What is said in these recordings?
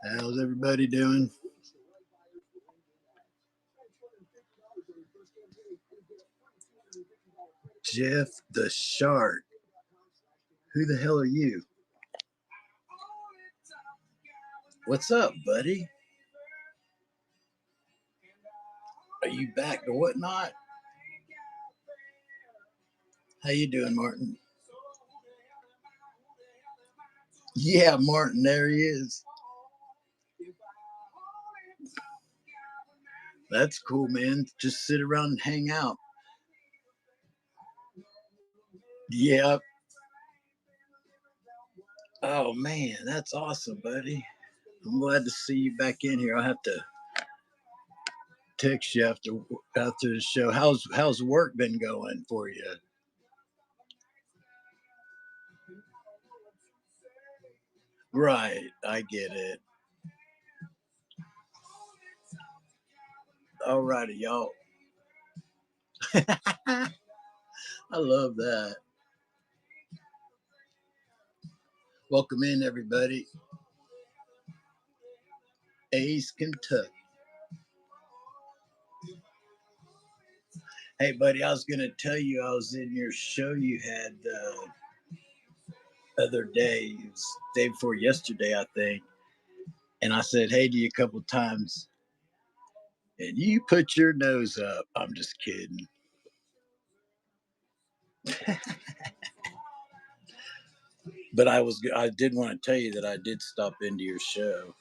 How's everybody doing? Jeff the Shark. Who the hell are you? What's up, buddy? Are you back to whatnot? How you doing, Martin? Yeah, Martin, there he is. That's cool, man. Just sit around and hang out. Yeah. Oh man, that's awesome, buddy. I'm glad to see you back in here. I'll have to text you after the show. How's work been going for you? Right, I get it. All righty, y'all. I love that. Welcome in, everybody. Ace, Kentucky. Hey, buddy, I was going to tell you I was in your show you had other day, it was day before yesterday, I think. And I said, hey to you a couple times. And you put your nose up. I'm just kidding. But I did want to tell you that I did stop into your show.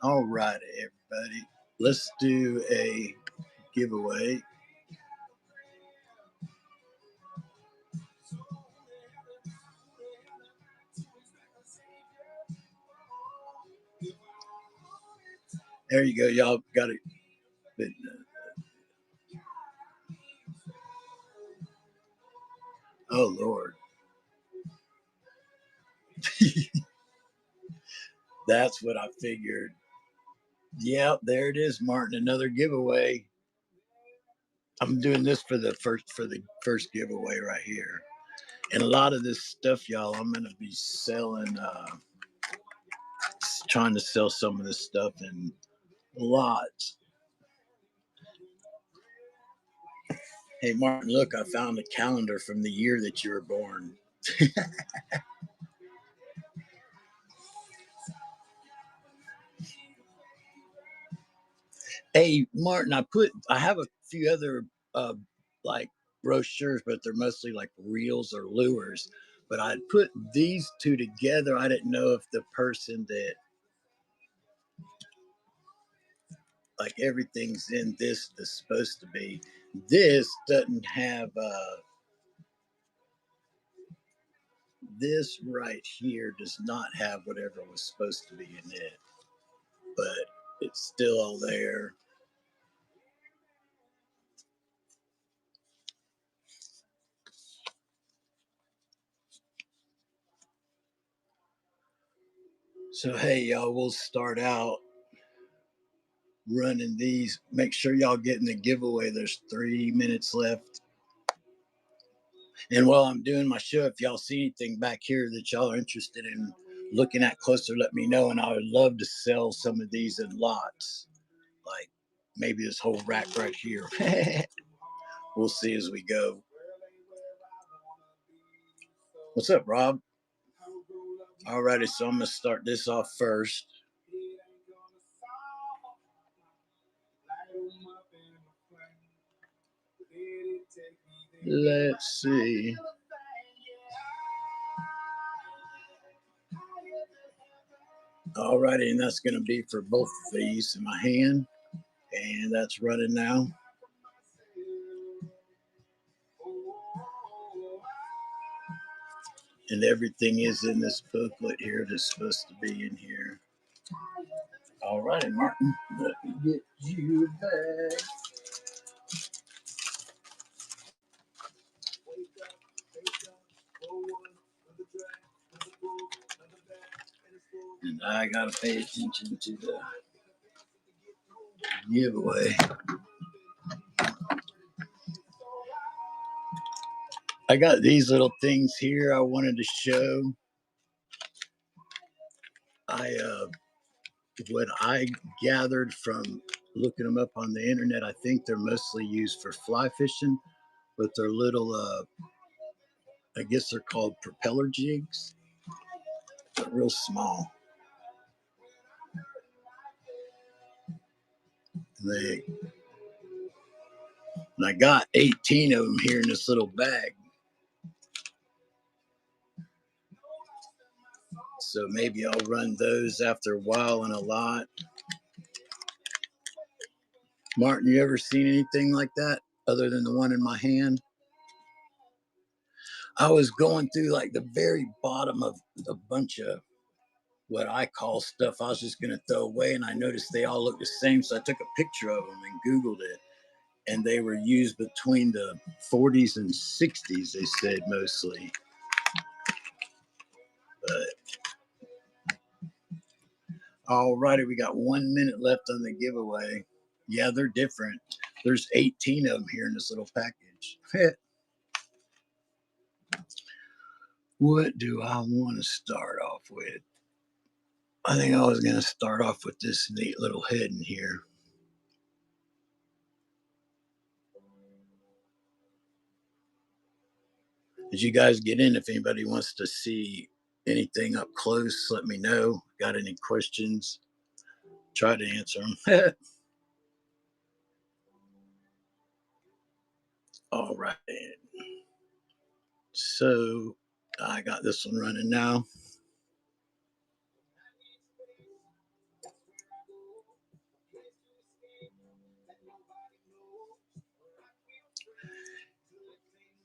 All right, everybody. Let's do a giveaway. There you go. Y'all got it. Oh, Lord. That's what I figured. Yeah, there it is, Martin. Another giveaway. I'm doing this for the first giveaway right here. And a lot of this stuff, y'all, I'm gonna be selling trying to sell some of this stuff in lots. Hey Martin, look, I found a calendar from the year that you were born. Hey Martin, I have a few other like brochures, but they're mostly like reels or lures. But I'd put these two together. I didn't know if the person that like everything's in this is supposed to be. This doesn't have this right here does not have whatever was supposed to be in it, but it's still all there. So hey y'all, we'll start out running these. Make sure y'all get in the giveaway. There's 3 minutes left. And while I'm doing my show, if y'all see anything back here that y'all are interested in looking at closer, let me know. And I would love to sell some of these in lots. Like maybe this whole rack right here. We'll see as we go. What's up, Rob? Alrighty, so I'm gonna start this off first. Let's see. Alrighty, and that's gonna be for both of these in my hand. And that's running now. And everything is in this booklet here that's supposed to be in here. All righty, Martin. Let me get you back. And I gotta pay attention to the giveaway. I got these little things here I wanted to show. What I gathered from looking them up on the internet, I think they're mostly used for fly fishing, but they're little, I guess they're called propeller jigs. They're real small. They, and I got 18 of them here in this little bag. So maybe I'll run those after a while and a lot. Martin, you ever seen anything like that other than the one in my hand? I was going through like the very bottom of a bunch of what I call stuff I was just going to throw away, and I noticed they all look the same. So I took a picture of them and Googled it, and they were used between the 40s and 60s, they said mostly. But all righty, we got 1 minute left on the giveaway. Yeah, they're different. There's 18 of them here in this little package. What do I want to start off with? I think I was going to start off with this neat little head in here. As you guys get in, if anybody wants to see anything up close, let me know. Got any questions? Try to answer them. All right. So I got this one running now.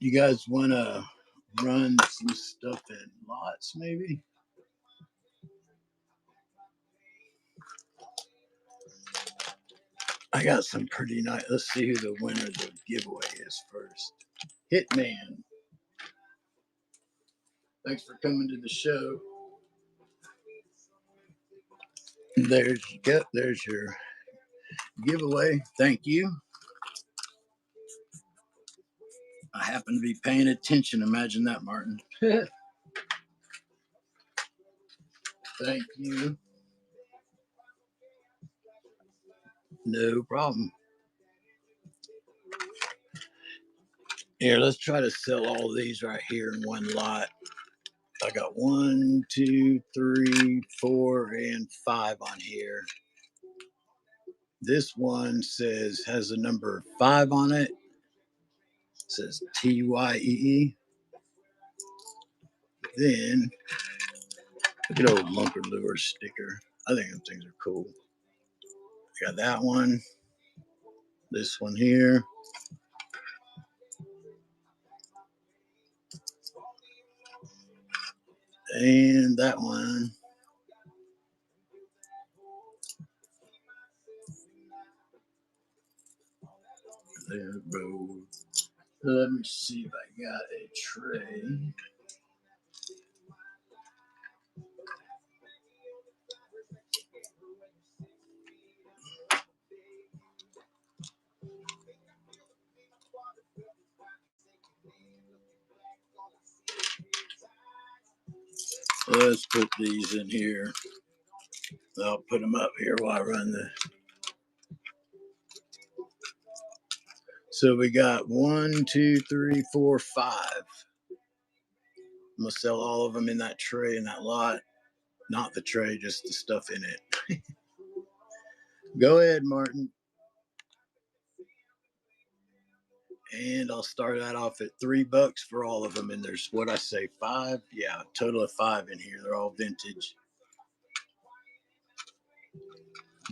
You guys want to run some stuff in lots, maybe? I got some pretty nice. Let's see who the winner of the giveaway is first. Hitman. Thanks for coming to the show. There's your giveaway. Thank you. I happen to be paying attention. Imagine that, Martin. Thank you. No problem. Here, let's try to sell all these right here in one lot. I got 1, 2, 3, 4, and 5 on here. This one has the number 5 on it. It says TYEE. Then look at old Lumber Lure sticker. I think them things are cool. I got that one. This one here. And that one. There, bro. Let me see if I got a tray. Let's put these in here. I'll put them up here while I run the. So we got 1, 2, 3, 4, 5. I'm gonna sell all of them in that tray in that lot. Not the tray, just the stuff in it. Go ahead, Martin. And I'll start that off at $3 for all of them. And there's what I say, 5. Yeah, total of 5 in here. They're all vintage.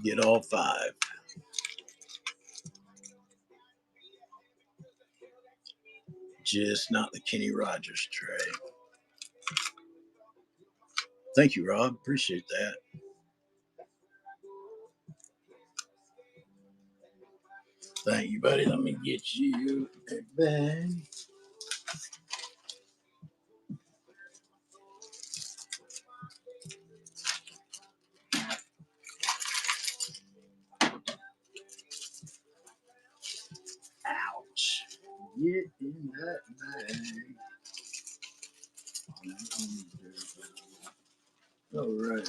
Get all 5. Just not the Kenny Rogers tray. Thank you, Rob. Appreciate that. Thank you, buddy. Let me get you a bag. Ouch. Get in that bag. All right.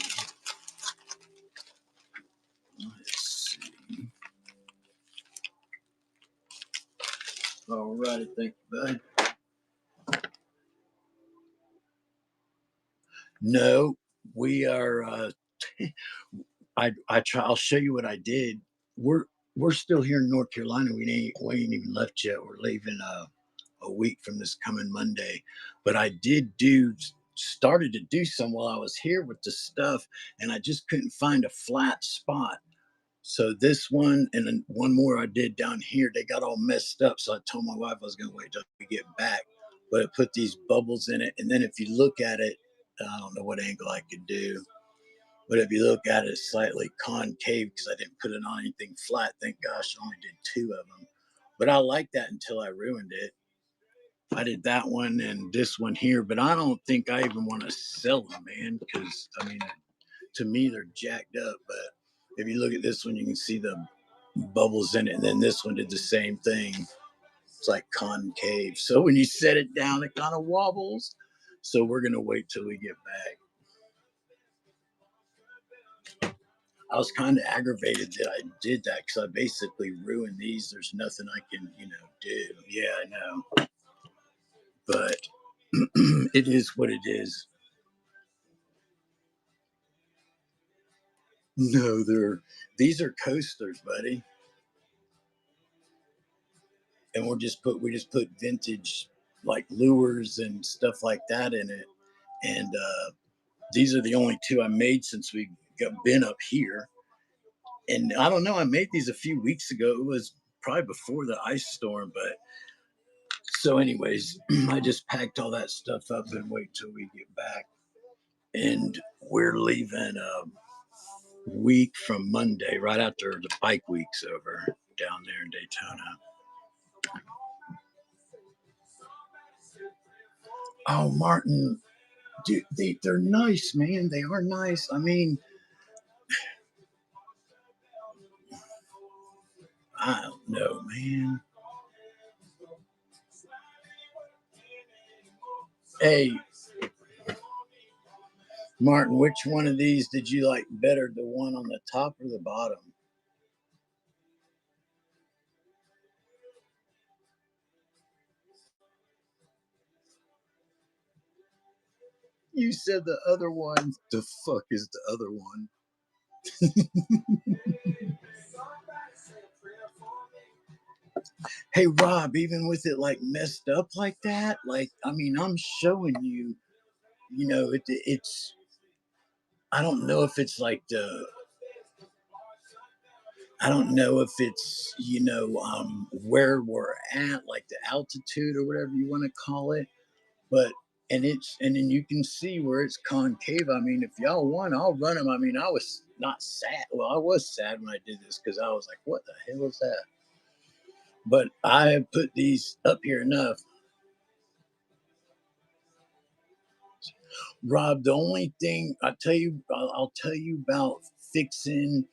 about it. Thank you, bud. No, we are. I try. I'll show you what I did. We're we're still here in North Carolina. We ain't even left yet. We're leaving a week from this coming Monday. But I did do started to do some while I was here with the stuff, and I just couldn't find a flat spot. So this one and then one more I did down here, they got all messed up. So I told my wife I was going to wait till we get back, but it put these bubbles in it. And then if you look at it, I don't know what angle I could do, but if you look at it, it's slightly concave because I didn't put it on anything flat. Thank gosh, I only did two of them. But I liked that until I ruined it. I did that one and this one here, but I don't think I even want to sell them, man, because I mean, to me, they're jacked up. But if you look at this one, you can see the bubbles in it. And then this one did the same thing. It's like concave. So when you set it down, it kind of wobbles. So we're going to wait till we get back. I was kind of aggravated that I did that because I basically ruined these. There's nothing I can, do. Yeah, I know. But it is what it is. No, these are coasters, buddy. And we just put vintage like lures and stuff like that in it. And these are the only two I made since we been up here. And I don't know, I made these a few weeks ago. It was probably before the ice storm, but so anyways, I just packed all that stuff up and wait till we get back. And we're leaving a week from Monday, right after the bike week's over down there in Daytona. Oh, Martin, dude, they're nice, man. They are nice. I mean, I don't know, man. Hey, Martin, which one of these did you like better, the one on the top or the bottom? You said the other one. The fuck is the other one? Hey, Rob, even with it like messed up like that, like, I mean, I'm showing you, it's, I don't know if it's like I don't know if it's, where we're at, like the altitude or whatever you want to call it. But and then you can see where it's concave. I mean, if y'all want, I'll run them. I mean, I was not sad. Well, I was sad when I did this because I was like, what the hell is that? But I have put these up here enough. Rob, the only thing I'll tell you about fixing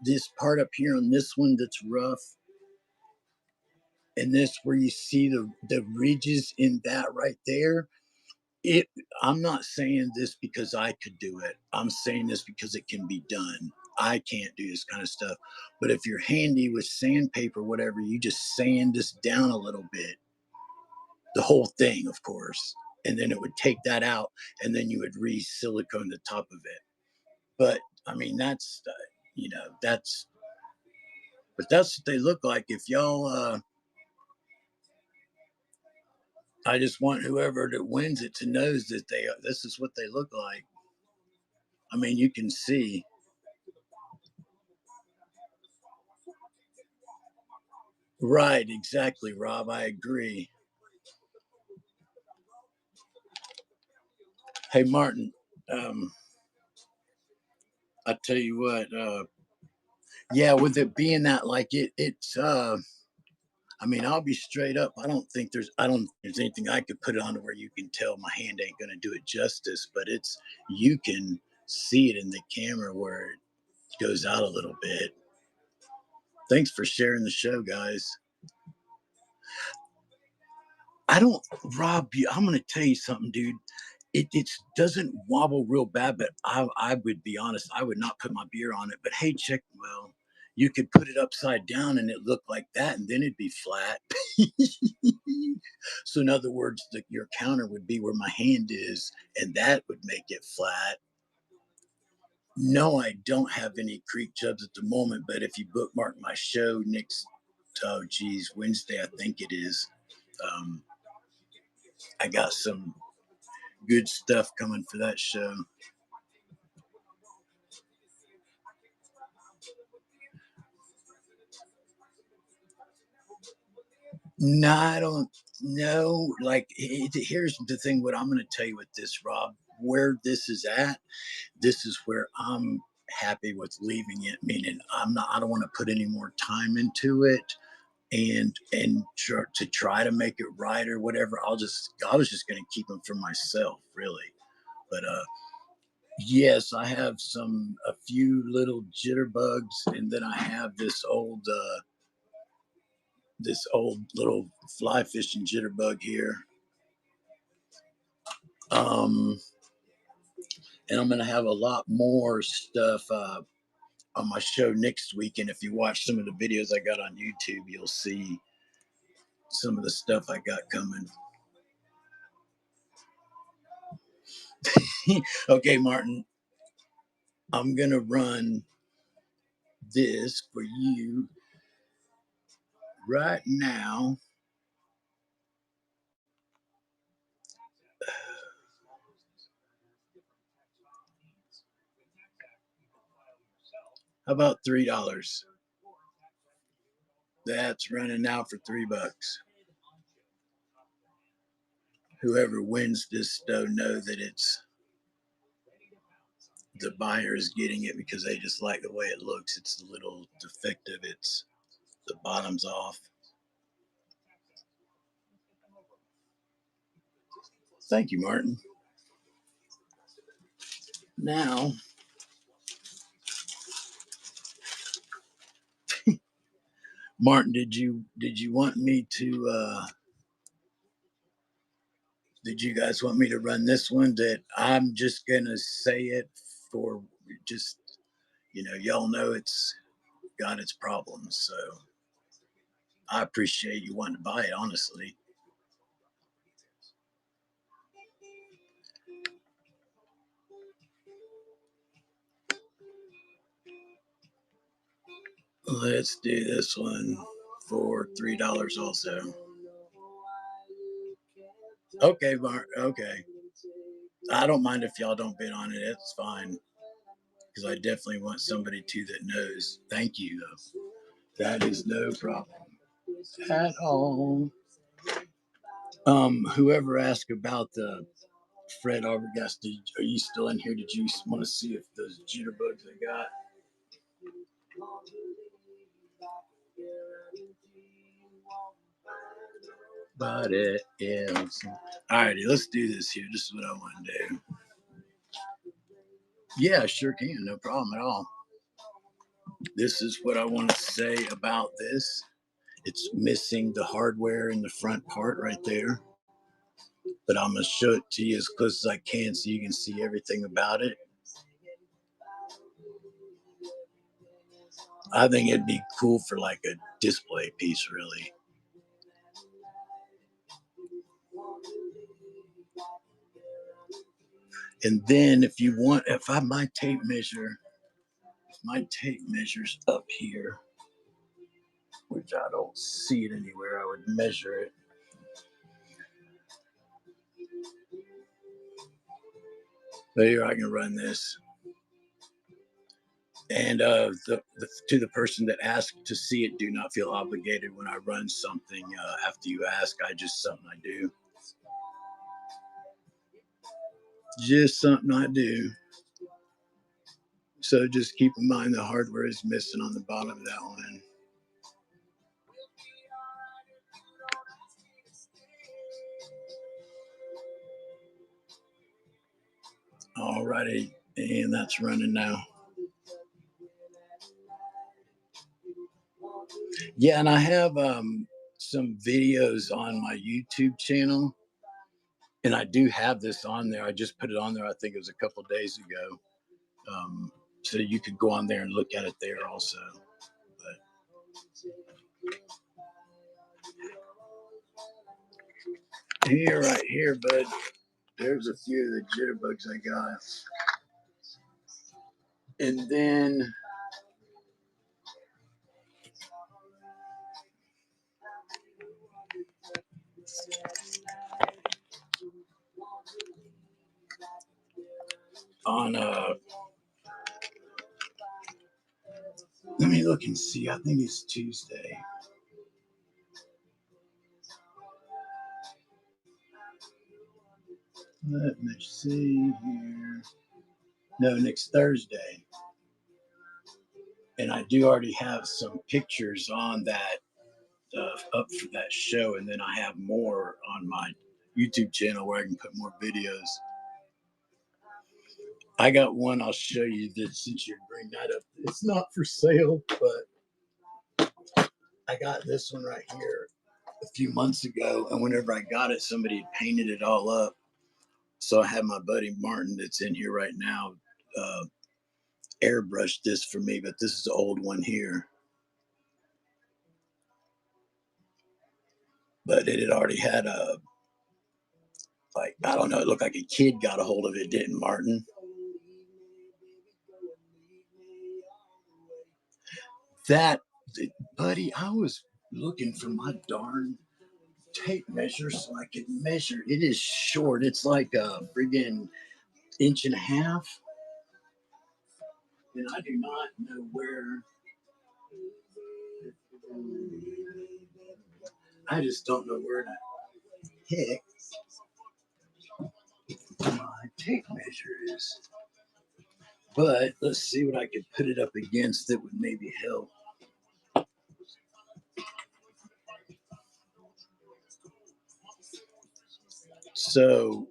this part up here on this one that's rough, and this where you see the ridges in that right there. It I'm not saying this because I could do it. I'm saying this because it can be done. I can't do this kind of stuff. But if you're handy with sandpaper, whatever, you just sand this down a little bit. The whole thing, of course. And then it would take that out and then you would re-silicone the top of it. But I mean, that's but that's what they look like. If y'all I just want whoever that wins it to knows that this is what they look like. I mean, you can see. Right, exactly, Rob. I agree. Hey, Martin, um, I tell you what, yeah, with it being that like I mean, I'll be straight up. I don't think there's anything I could put it on where you can tell my hand ain't gonna do it justice, but you can see it in the camera where it goes out a little bit. Thanks for sharing the show, guys. I don't, Rob. I'm gonna tell you something, dude. It doesn't wobble real bad, but I would be honest, I would not put my beer on it. But hey, check. Well, you could put it upside down and it looked like that, and then it'd be flat. So in other words, your counter would be where my hand is, and that would make it flat. No, I don't have any creek chubs at the moment, but if you bookmark my show next, oh geez, Wednesday, I think it is. Um, I got some good stuff coming for that show. No, I don't know. Like, here's the thing. What I'm going to tell you with this, Rob, where this is at, this is where I'm happy with leaving it. Meaning, I don't want to put any more time into it, and to try to make it right or whatever. I was just going to keep them for myself, really. But yes, I have a few little jitterbugs, and then I have this old little fly fishing jitterbug here. Um, and I'm going to have a lot more stuff on my show next week. And if you watch some of the videos I got on YouTube, you'll see some of the stuff I got coming. Okay, Martin, I'm going to run this for you right now. How about $3? That's running now for $3. Whoever wins this though know that it's the buyer is getting it because they just like the way it looks. It's a little defective. It's the bottom's off. Thank you, Martin. Now, Martin, did you want me to did you guys want me to run this one that I'm just gonna say it for just y'all know it's got its problems, so I appreciate you wanting to buy it, honestly. Let's do this one for $3 also. Okay, Mark. Okay. I don't mind if y'all don't bid on it. It's fine. Because I definitely want somebody too that knows. Thank you, though. That is no problem at all. Whoever asked about the Fred Arbogast, are you still in here? Did you want to see if those jitterbugs I got? But it is. Alrighty, let's do this here. This is what I want to do. Yeah, sure can. No problem at all. This is what I want to say about this. It's missing the hardware in the front part right there. But I'm going to show it to you as close as I can so you can see everything about it. I think it'd be cool for like a display piece, really. And then if you want, if my tape measures up here, which I don't see it anywhere, I would measure it. But here I can run this. And to the person that asked to see it, do not feel obligated when I run something after you ask. Something I do. Just something I do. So just keep in mind the hardware is missing on the bottom of that one. Alrighty, and that's running now. Yeah, and I have some videos on my YouTube channel, and I do have this on there. I just put it on there. I think it was a couple days ago. So you could go on there and look at it there also. Here, right here, bud. There's a few of the jitterbugs I got. And then on let me look and see. I think it's Tuesday. Let me see here. No, next Thursday. And I do already have some pictures on that up for that show, and then I have more on my YouTube channel where I can put more videos. I got one I'll show you that since you bring that up. It's not for sale, but I got this one right here a few months ago, and whenever I got it, somebody had painted it all up. So I have my buddy Martin that's in here right now airbrushed this for me, but this is the old one here. But it had already had a, like, I don't know, it looked like a kid got a hold of it, didn't Martin? That, buddy, I was looking for my darn tape measure so I could measure. It is short. It's like a friggin' inch and a half. And I do not know where. I just don't know where the heck my tape measure is. But let's see what I could put it up against that would maybe help. So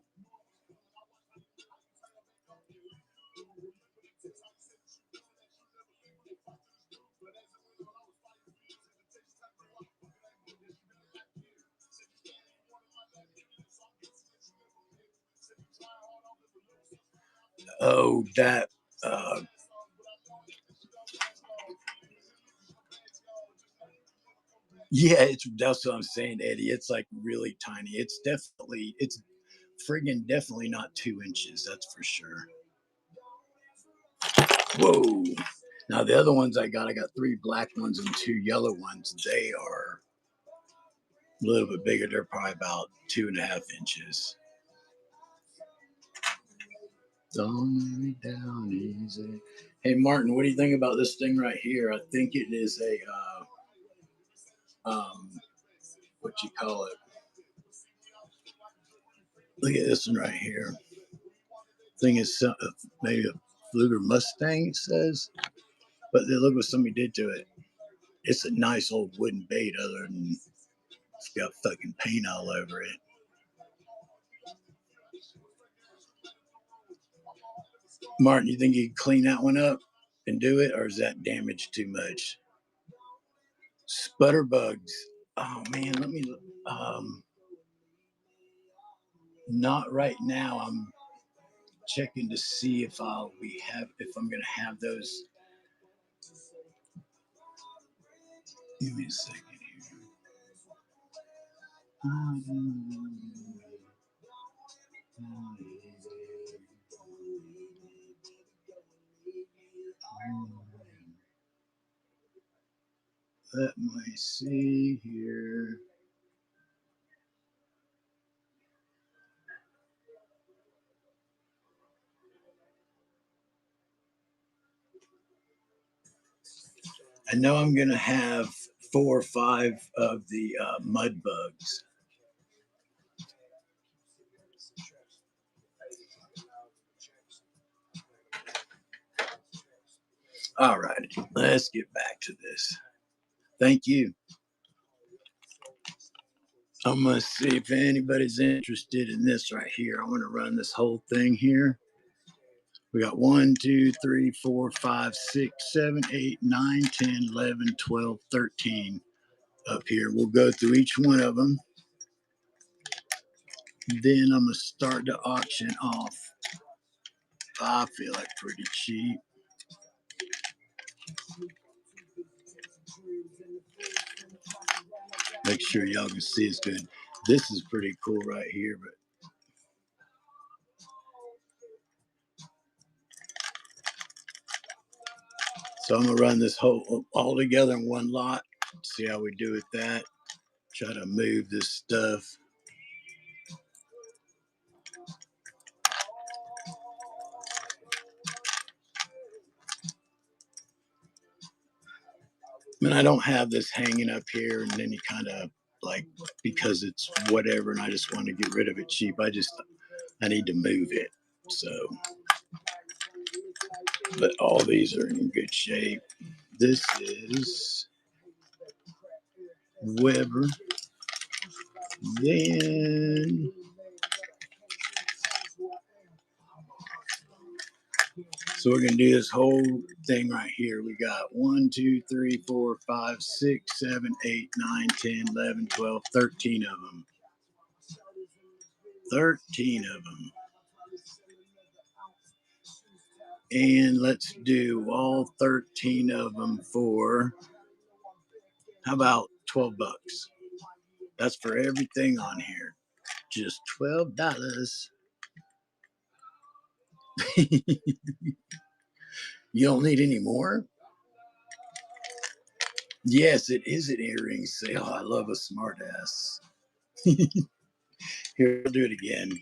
oh, that uh, yeah, that's what I'm saying, Eddie. It's like really tiny. It's friggin' definitely not 2 inches. That's for sure. Whoa. Now the other ones I got three black ones and two yellow ones. They are a little bit bigger. They're probably about 2.5 inches. Don't me down easy. Hey Martin, what do you think about this thing right here? I think it is a what you call it. Look at this one right here. Thing is maybe a Fluger Mustang, it says, but they look what somebody did to it. It's a nice old wooden bait, other than it's got fucking paint all over it. Martin, you think you can clean that one up and do it, or is that damaged too much? Sputterbugs. Oh man, let me look. Not right now. I'm checking to see if I'm gonna have those. Give me a second here. Let me see here. I know I'm gonna have 4 or 5 of the mud bugs. All right, let's get back to this. Thank you. I'm gonna see if anybody's interested in this right here. I want to run this whole thing here. We got 1, 2, 3, 4, 5, 6, 7, 8, 9, 10, 11, 12, 13 up here. We'll go through each one of them. Then I'm gonna start the auction off. I feel like pretty cheap. Make sure y'all can see it's good. This is pretty cool right here, but so I'm gonna run this whole all together in one lot. See how we do with that. Try to move this stuff. I mean, I don't have this hanging up here and then you kind of like because it's whatever and I just want to get rid of it cheap. I need to move it. So, but all these are in good shape. This is Weber. Then so we're gonna do this whole thing right here. We got 1, 2, 3, 4, 5, 6, 7, 8, 9, 10, 11, 12, 13 of them. 13 of them. And let's do all 13 of them for how about 12 bucks? That's for everything on here. Just $12. You don't need any more? Yes, it is an earring sale. I love a smart ass. Here, I'll do it again.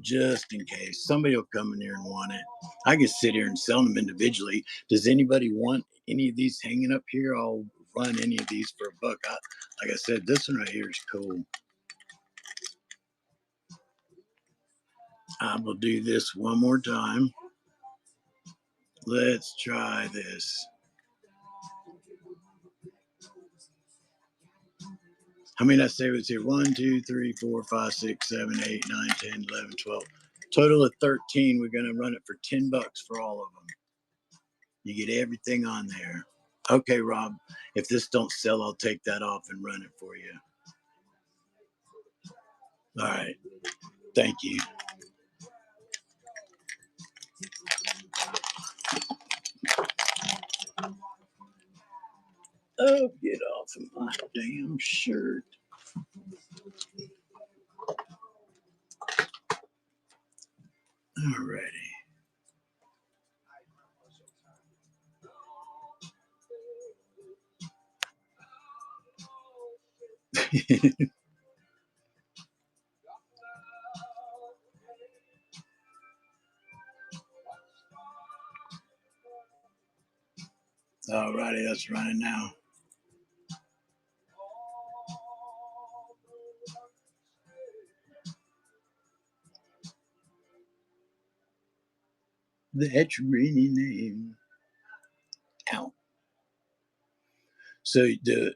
Just in case somebody will come in here and want it. I can sit here and sell them individually. Does anybody want any of these hanging up here? I'll run any of these for $1. Like I said, this one right here is cool. I will do this one more time. Let's try this. How many did I say was here? 1, 2, 3, 4, 5, 6, 7, 8, 9, 10, 11, 12. Total of 13. We're going to run it for $10 for all of them. You get everything on there. Okay, Rob, if this don't sell, I'll take that off and run it for you. All right. Thank you. Oh, get off of my damn shirt. All righty. All righty, that's running now. That's really name. Ow. So would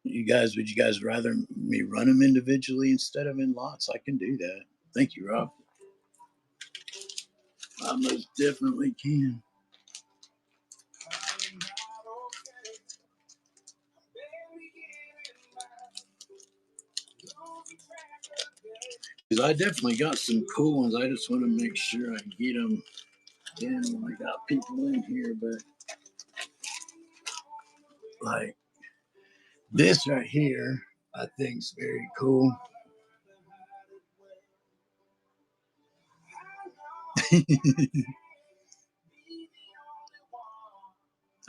you guys rather me run them individually instead of in lots? I can do that. Thank you, Rob. I most definitely can. Because I definitely got some cool ones. I just want to make sure I get them in when I got people in here. But like this right here, I think is very cool.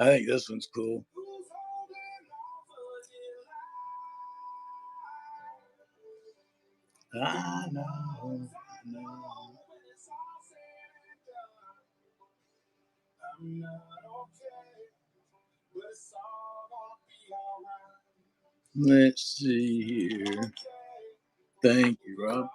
I think this one's cool. I know. Let's see here. Thank you, Rob.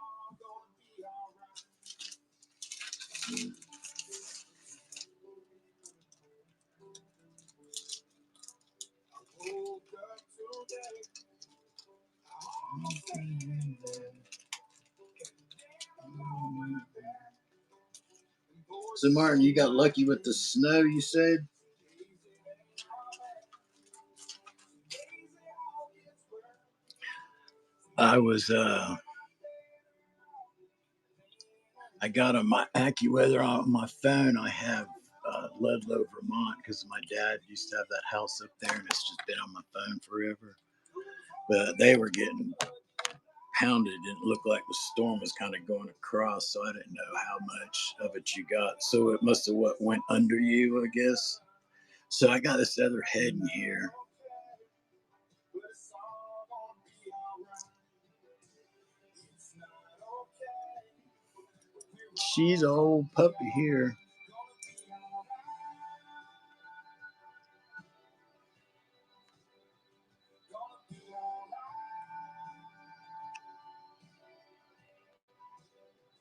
So, Martin, you got lucky with the snow, you said? I was, I got on my AccuWeather on my phone. I have Ludlow, Vermont, because my dad used to have that house up there, and it's just been on my phone forever. But they were getting pounded. It didn't look like the storm was kind of going across, so I didn't know how much of it you got. So it must have what went under you, I guess. So I got this other head in here. She's an old puppy here.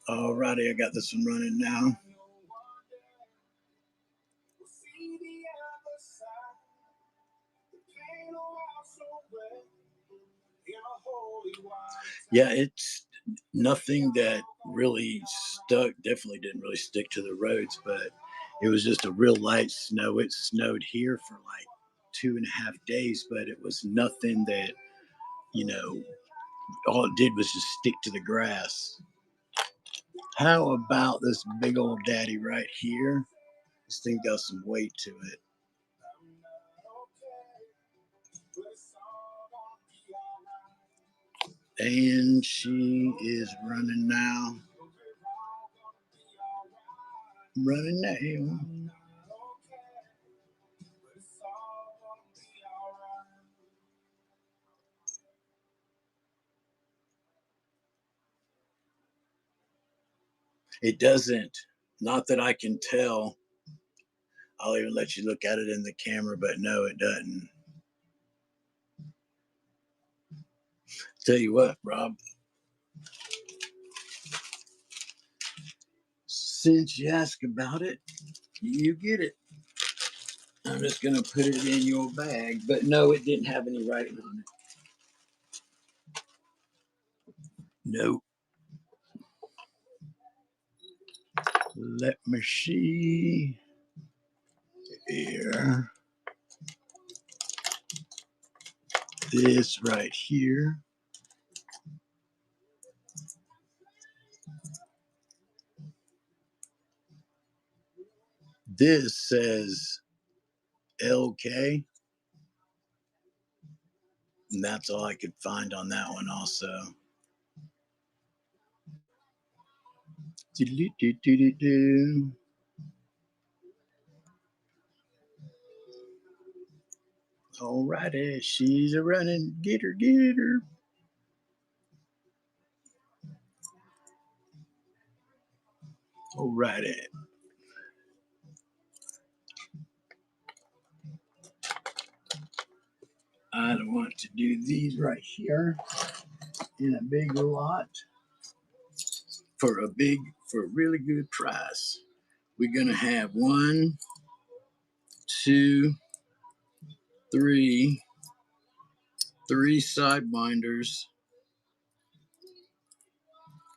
Alrighty, I got this one running now. Yeah, it's nothing that really stuck. Definitely didn't really stick to the roads, but it was just a real light snow. It snowed here for like 2.5 days, but it was nothing that, you know, all it did was just stick to the grass. How about this big old daddy right here? This thing got some weight to it. And she is running now. Running now. It doesn't. Not that I can tell. I'll even let you look at it in the camera, but no, it doesn't. Tell you what, Rob. Since you ask about it, you get it. I'm just going to put it in your bag. But no, it didn't have any writing on it. Nope. Let me see here. This right here. This says LK. And that's all I could find on that one also. Alrighty, she's a running. Get her, get her. Alrighty. I want to do these right here in a big lot for a really good price. We're gonna have 1, 2, 3 side winders,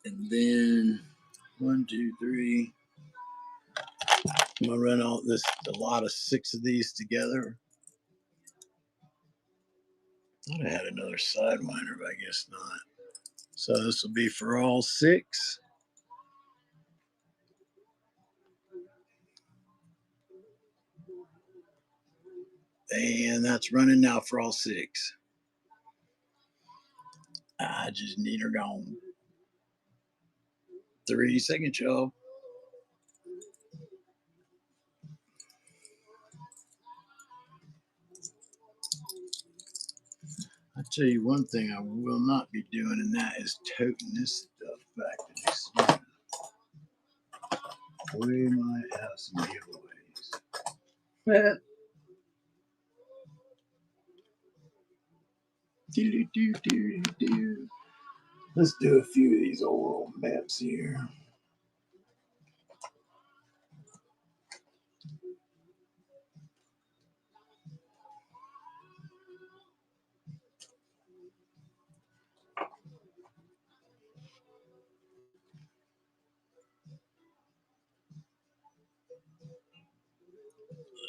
and then 1, 2, 3. I'm gonna run a lot of 6 of these together. I thought I had another sidewinder, but I guess not. So this will be for all 6. And that's running now for all 6. I just need her gone. 3 seconds, y'all. I tell you one thing I will not be doing, and that is toting this stuff back to the we might have some giveaways. Let's do a few of these old maps here.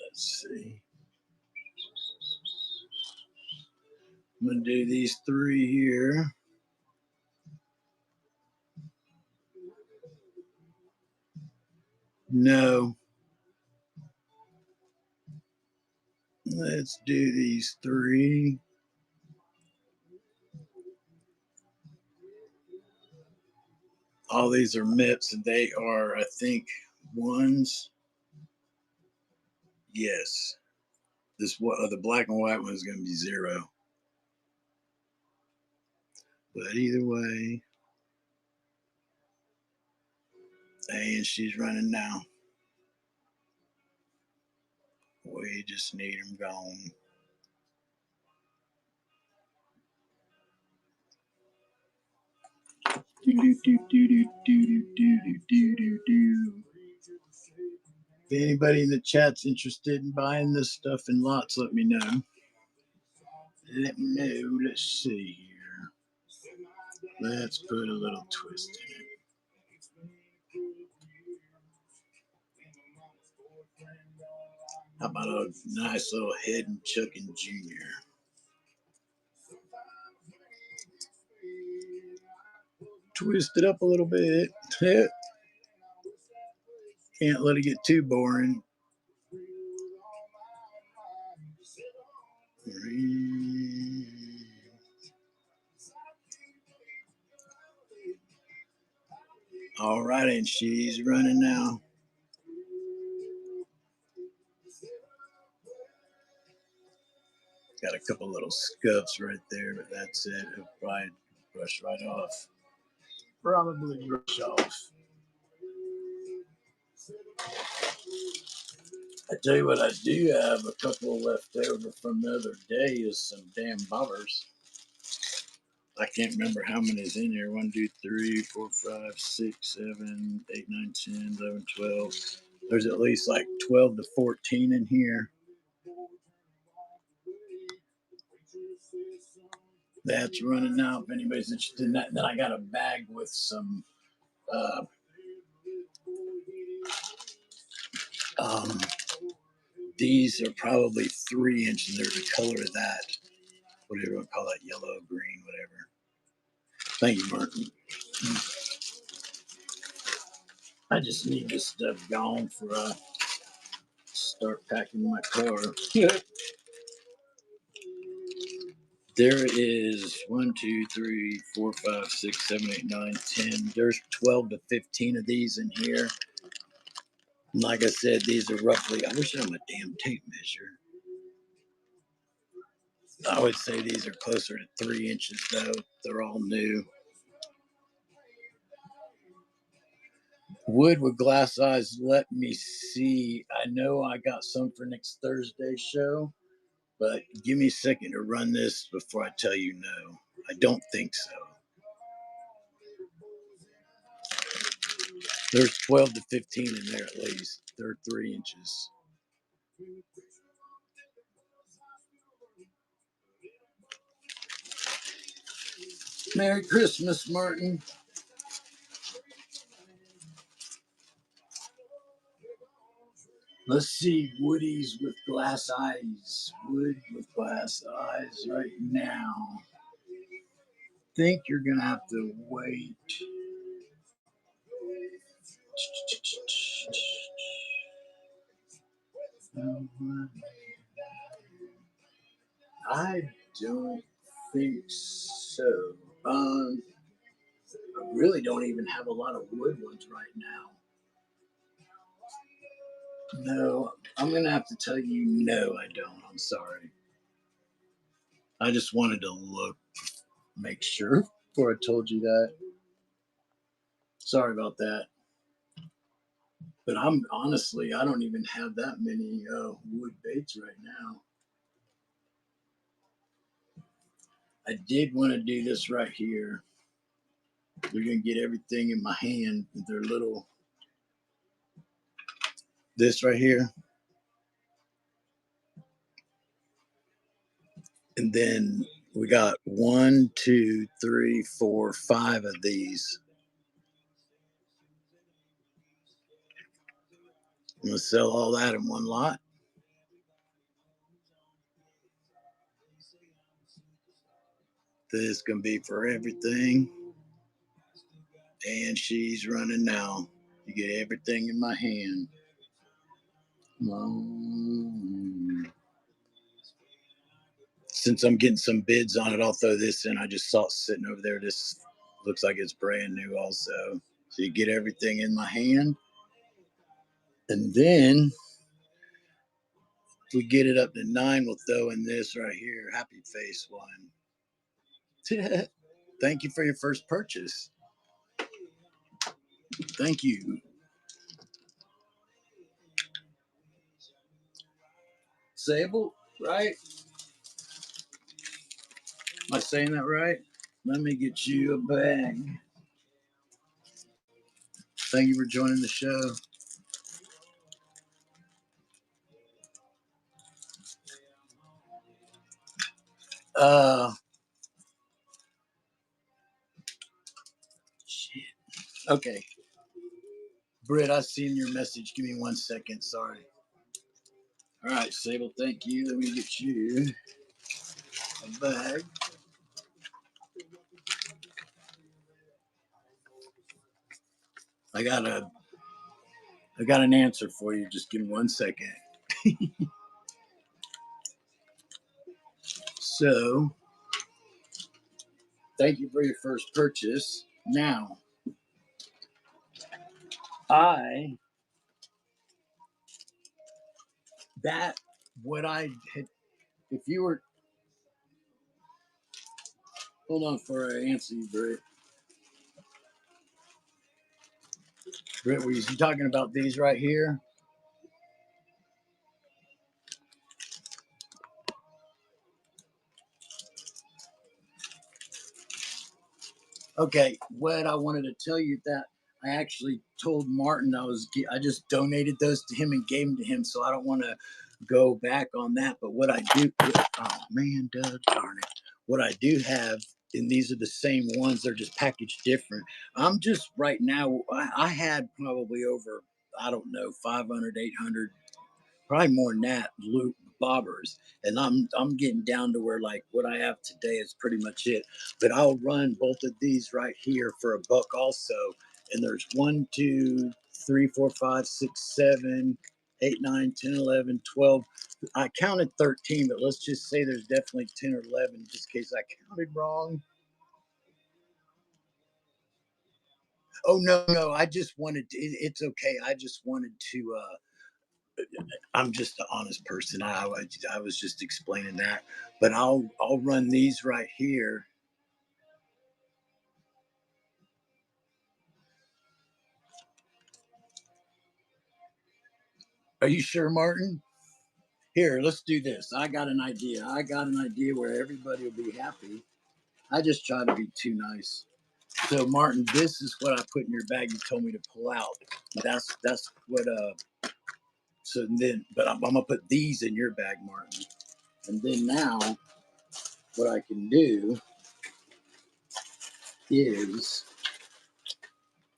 Let's see. I'm going to do these 3 here. No. Let's do these 3. All these are MIPS, and they are, I think, ones. Yes. This the black and white one is going to be 0. But either way, and she's running now. We just need them gone. If anybody in the chat's interested in buying this stuff in lots, let me know. Let me know. Let's see here. Let's put a little twist in it. How about a nice little head and chucking junior? Twist it up a little bit. Can't let it get too boring. All right, and she's running now. Got a couple little scuffs right there, but that's it. It'll probably brush right off. Probably brush off. I tell you what, I do have a couple left over from the other day is some damn bobbers. I can't remember how many is in here. 1, 2, 3, 4, 5, 6, 7, 8, 9, 10, 11, 12. There's at least like 12 to 14 in here. That's running out if anybody's interested in that. And then I got a bag with some these are probably 3 inches. They're the color of that. Whatever you want to call that, yellow, green, whatever. Thank you, Martin. I just need this stuff gone for start packing my car. There is 1, 2, 3, 4, 5, 6, 7, 8, 9, 10. There's 12 to 15 of these in here. And like I said, these are roughly, I wish I had a damn tape measure. I would say these are closer to 3 inches though. They're all new. Wood with glass eyes. Let me see. I know I got some for next Thursday's show, but give me a second to run this before I tell you no. I don't think so. There's 12 to 15 in there at least. They're 3 inches. Merry Christmas, Martin. Let's see. Woody's with glass eyes. Wood with glass eyes right now. Think you're going to have to wait. I don't think so. I really don't even have a lot of wood ones right now. No, I'm going to have to tell you no, I don't. I'm sorry. I just wanted to look, make sure before I told you that. Sorry about that. But I'm honestly, I don't even have that many wood baits right now. I did want to do this right here. We're going to get everything in my hand. They're little, this right here. And then we got 1, 2, 3, 4, 5 of these. I'm going to sell all that in one lot. This is going to be for everything. And she's running now. You get everything in my hand. Since I'm getting some bids on it, I'll throw this in. I just saw it sitting over there. This looks like it's brand new also. So you get everything in my hand. And then if we get it up to 9, we'll throw in this right here, happy face one. Thank you for your first purchase. Thank you. Sable, right? Am I saying that right? Let me get you a bag. Thank you for joining the show. Shit. Okay. Britt, I seen your message. Give me 1 second. Sorry. All right, Sable, thank you. Let me get you a bag. I got an answer for you. Just give me 1 second. So, thank you for your first purchase. Now, if you were, hold on for I answer you, Britt. Britt, were you talking about these right here? Okay, what I wanted to tell you that I actually told Martin I just donated those to him and gave them to him, so I don't want to go back on that. But what I do, oh man, darn it! What I do have, and these are the same ones, they're just packaged different. I'm just right now. I had probably over, I don't know, 500, 800, probably more than that, loop bobbers, and I'm getting down to where like what I have today is pretty much it. But I'll run both of these right here for a buck also. And there's 1, 2, 3, 4, 5, 6, 7, 8, 9, 10, 11, 12. I counted 13, but let's just say there's definitely 10 or 11 just in case I counted wrong. Oh no, I just wanted to, it's okay. I just wanted to I'm just an honest person. I was just explaining that, but I'll run these right here. Are you sure, Martin? Here, let's do this. I got an idea. I got an idea where everybody will be happy. I just try to be too nice. So, Martin, this is what I put in your bag. You told me to pull out. That's what. So then, but I'm gonna put these in your bag, Martin. And then now, what I can do is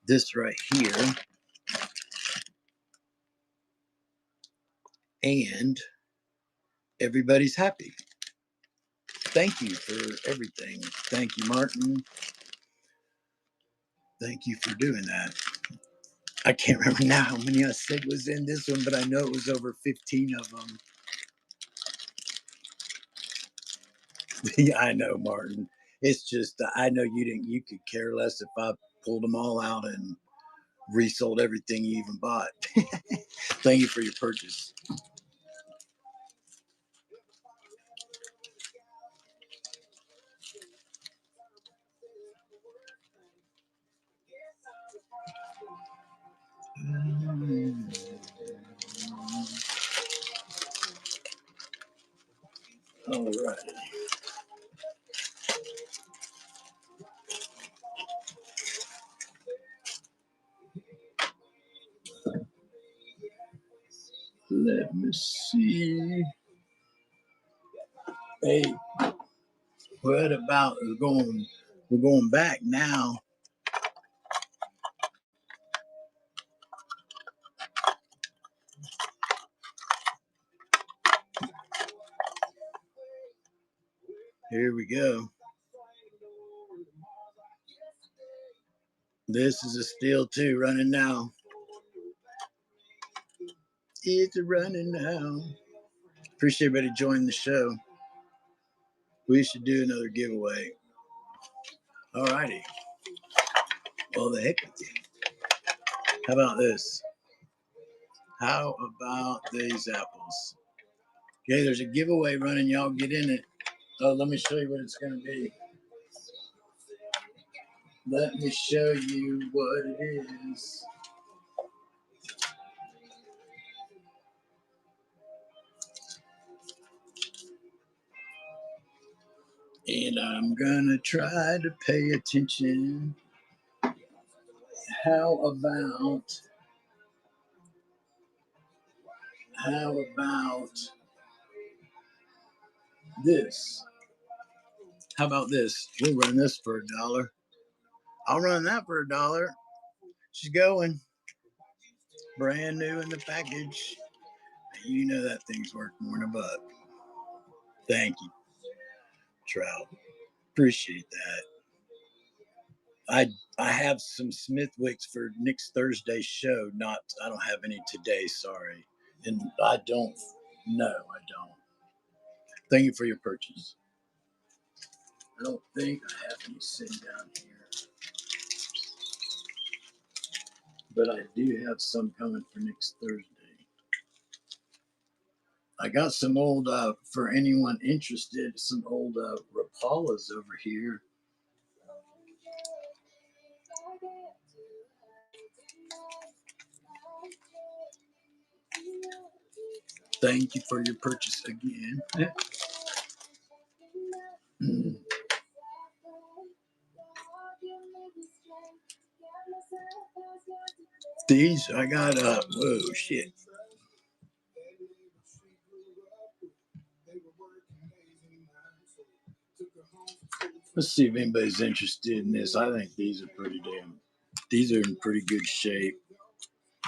this right here, and everybody's happy. Thank you for everything. Thank you, Martin. Thank you for doing that. I can't remember now how many I said was in this one, but I know it was over 15 of them. Yeah, I know, Martin. It's just, I know you could care less if I pulled them all out and resold everything you even bought. Thank you for your purchase. All right. Let me see. Hey, what about we're going back now. Here we go. This is a steal too, running now. It's running now. Appreciate everybody joining the show. We should do another giveaway. All righty. Well, the heck with you. How about this? How about these apples? Okay, there's a giveaway running. Y'all get in it. Oh, let me show you what it's going to be. Let me show you what it is. And I'm going to try to pay attention. How about this? How about this? We'll run this for $1. I'll run that for $1. She's going. Brand new in the package. You know that thing's worth more than $1. Thank you, Trout. Appreciate that. I have some Smithwicks for next Thursday's show. I don't have any today, sorry. And I don't. Thank you for your purchase. I don't think I have any sitting down here. But I do have some coming for next Thursday. I got some old, for anyone interested, some old Rapalas over here. Thank you for your purchase again. These, I got, whoa, shit. Let's see if anybody's interested in this. I think these are these are in pretty good shape.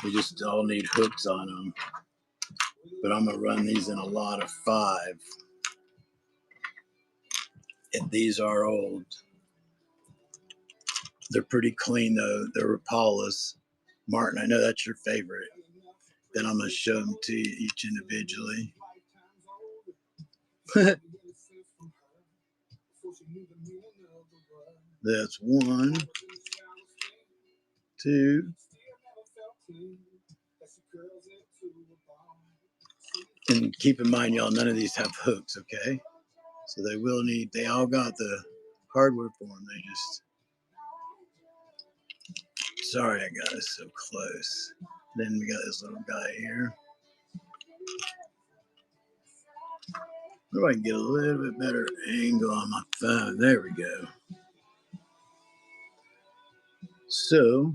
They just all need hooks on them. But I'm going to run these in a lot of 5. And these are old. They're pretty clean, though. They're Rapalas. Martin, I know that's your favorite. Then I'm going to show them to you each individually. That's 1, 2. And keep in mind, y'all, none of these have hooks, okay? So they all got the hardware for them. They just, sorry I got it so close. Then we got this little guy here. Where do I can get a little bit better angle on my phone? There we go. So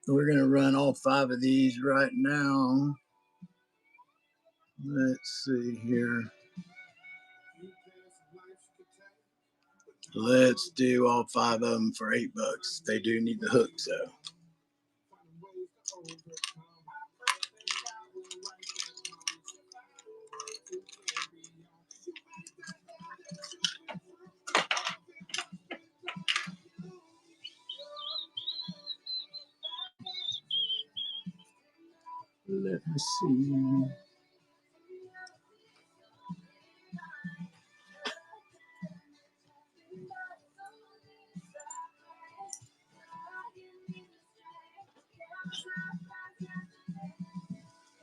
we're going to run all 5 of these right now. Let's see here. Let's do all 5 of them for $8. They do need the hooks, though. Let me see.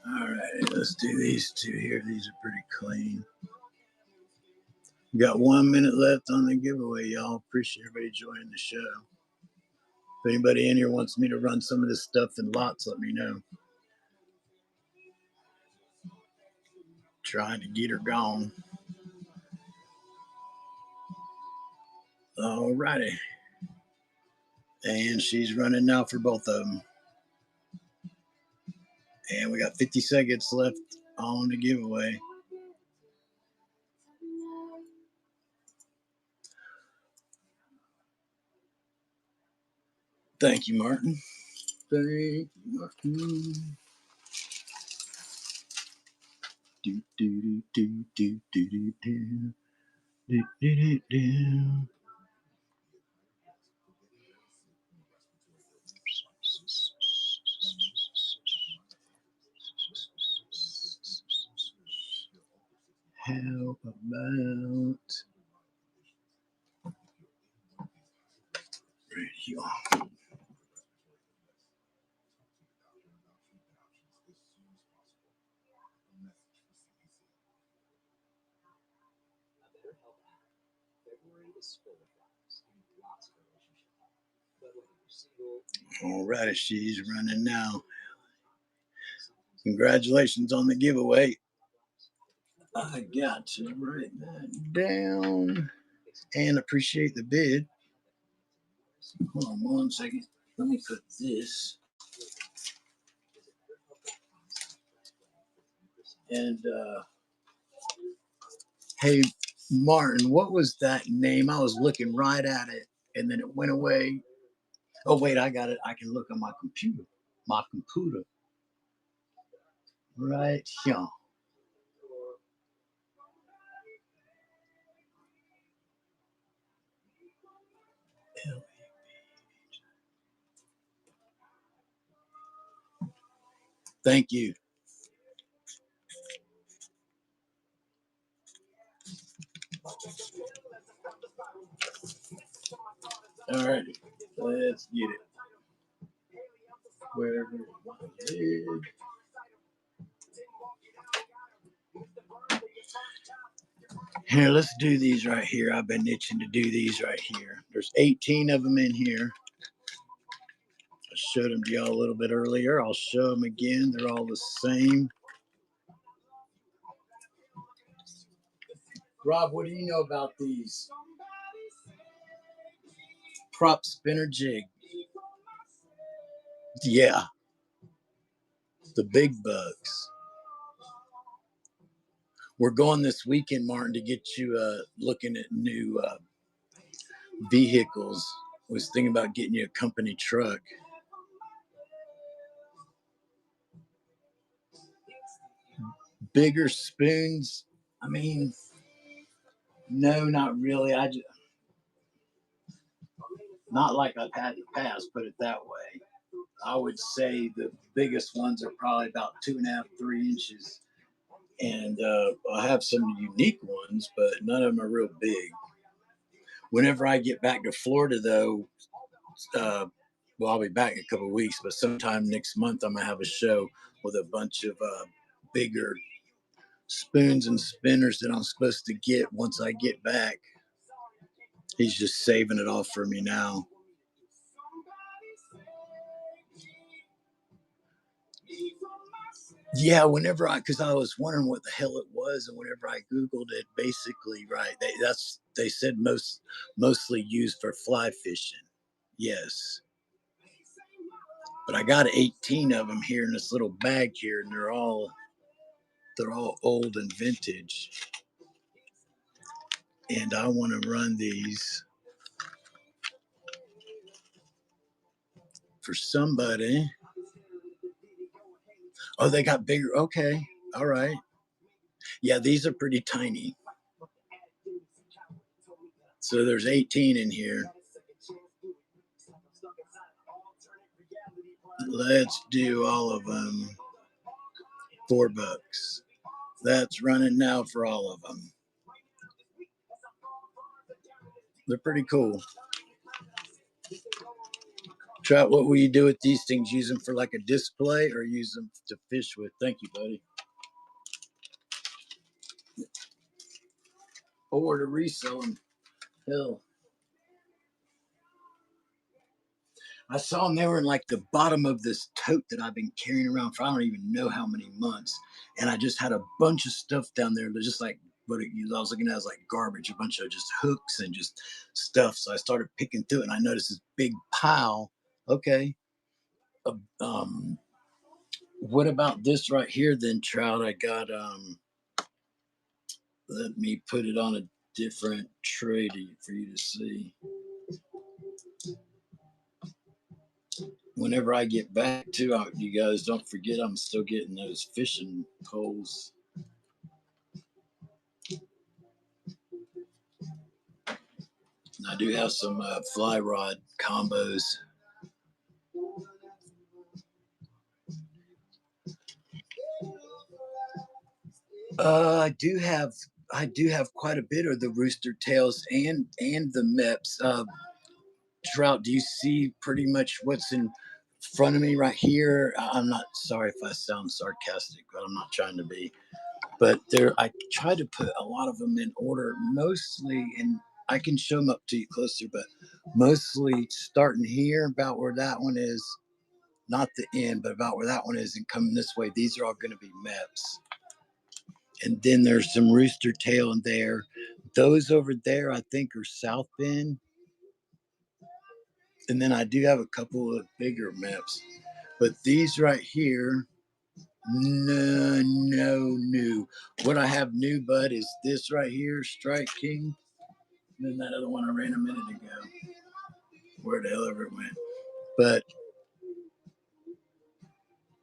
All right, let's do these 2 here. These are pretty clean. We got 1 minute left on the giveaway, y'all. Appreciate everybody joining the show. If anybody in here wants me to run some of this stuff in lots, let me know. Trying to get her gone. All righty. And she's running now for both of them. And we got 50 seconds left on the giveaway. Thank you, Martin. Thank you, Martin. Do, do, do, do, do, do, do. Do, do, do, do. How about right here? All right, she's running now. Congratulations on the giveaway. I got to write that down and appreciate the bid. Hold on 1 second. Let me put this. And hey, Martin, what was that name? I was looking right at it and then it went away. Oh, wait, I got it. I can look on my computer. My computer. Right here. Thank you. All right, let's get it. Wherever it is. Here, let's do these right here. I've been itching to do these right here. There's 18 of them in here. I showed them to y'all a little bit earlier. I'll show them again. They're all the same. Rob, what do you know about these? Prop spinner jig. Yeah, the big bugs. We're going this weekend, Martin, to get you looking at new vehicles. I was thinking about getting you a company truck. Bigger spoons. I mean, no, not really. I just not like I've had in the past. Put it that way. I would say the biggest ones are probably about 2.5, 3 inches, and I have some unique ones, but none of them are real big. Whenever I get back to Florida, though, well, I'll be back in a couple of weeks, but sometime next month I'm gonna have a show with a bunch of bigger spoons and spinners that I'm supposed to get once I get back. He's just saving it all for me now. Yeah, because I was wondering what the hell it was, and whenever I Googled it, basically, right, they said mostly used for fly fishing. Yes, but I got 18 of them here in this little bag here, and they're all old and vintage, and I want to run these for somebody. Oh, they got bigger. Okay, all right. Yeah, these are pretty tiny. So there's 18 in here. Let's do all of them. $4. That's running now for all of them. They're pretty cool. Trout, what will you do with these things? Use them for like a display or use them to fish with? Thank you, buddy. Or to resell them. Hell. I saw them. They were in like the bottom of this tote that I've been carrying around for I don't even know how many months. And I just had a bunch of stuff down there. They're just like what I was looking at as like garbage, a bunch of just hooks and just stuff. So I started picking through it and I noticed this big pile. Okay. Um, what about this right here then, Trout? I got let me put it on a different tray for you to see. Whenever I get back to you guys, don't forget I'm still getting those fishing poles. And I do have some fly rod combos. I do have quite a bit of the rooster tails and the Meps. Trout, do you see pretty much what's in front of me right here? I'm not sorry if I sound sarcastic, but I'm not trying to be. but there I try to put a lot of them in order, mostly, and I can show them up to you closer, but mostly starting here about where that one is, not the end, but about where that one is, and coming this way. These are all going to be MEPS. And then there's some rooster tail in there. Those over there, I think, are South Bend. And then I do have a couple of bigger MEPS. But these right here, no, no, new. What I have new, bud, is this right here, Strike King. And then that other one I ran a minute ago. Where the hell ever it went. But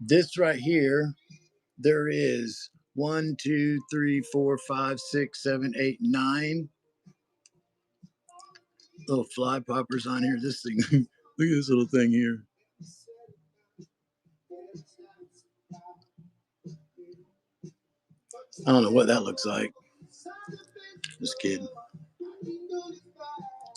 this right here, there is 1, 2, 3, 4, 5, 6, 7, 8, 9 little fly poppers on here. This thing, look at this little thing here. I don't know what that looks like. Just kidding.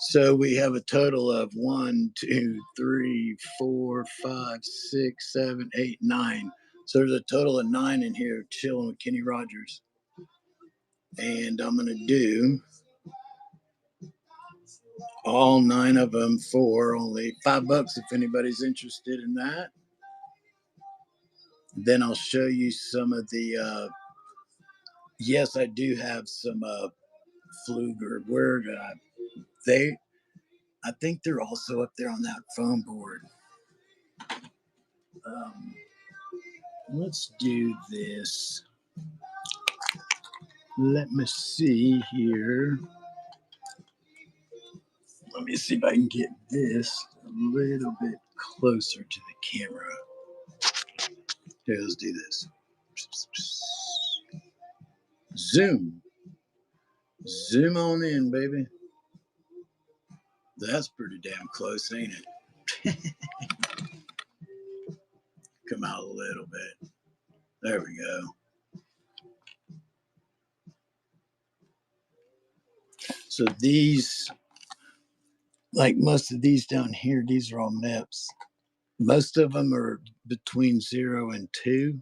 So we have a total of 1, 2, 3, 4, 5, 6, 7, 8, 9. So there's a total of 9 in here chilling with Kenny Rogers. And I'm going to do all 9 of them for only $5 if anybody's interested in that. Then I'll show you some of the, yes, I do have some Fluger. Where I think they're also up there on that foam board. Let's do this. Let me see here. Let me see if I can get this a little bit closer to the camera. Here, let's do this. Zoom. Zoom on in, baby. That's pretty damn close, ain't it? Come out a little bit. There we go. So these, like most of these down here, these are all MEPS. Most of them are between 0 and 2.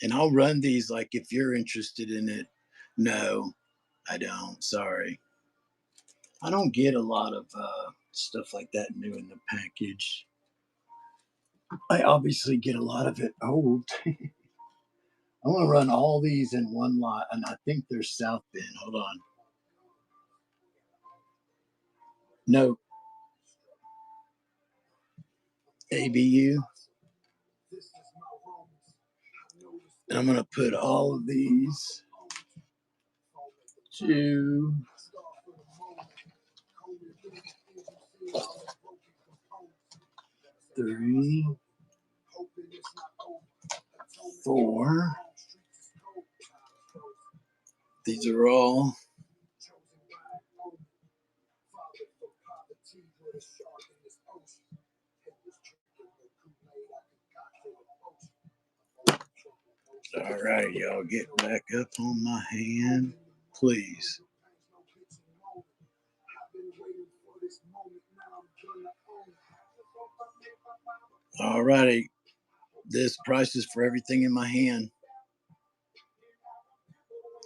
And I'll run these like if you're interested in it. No, I don't. Sorry. I don't get a lot of stuff like that new in the package. I obviously get a lot of it old. I want to run all these in one lot, and I think they're South Bend. Hold on. No. ABU. And I'm going to put all of these 2, 3, 4. These are all all right, y'all get back up on my hand, please. All righty. This price is for everything in my hand.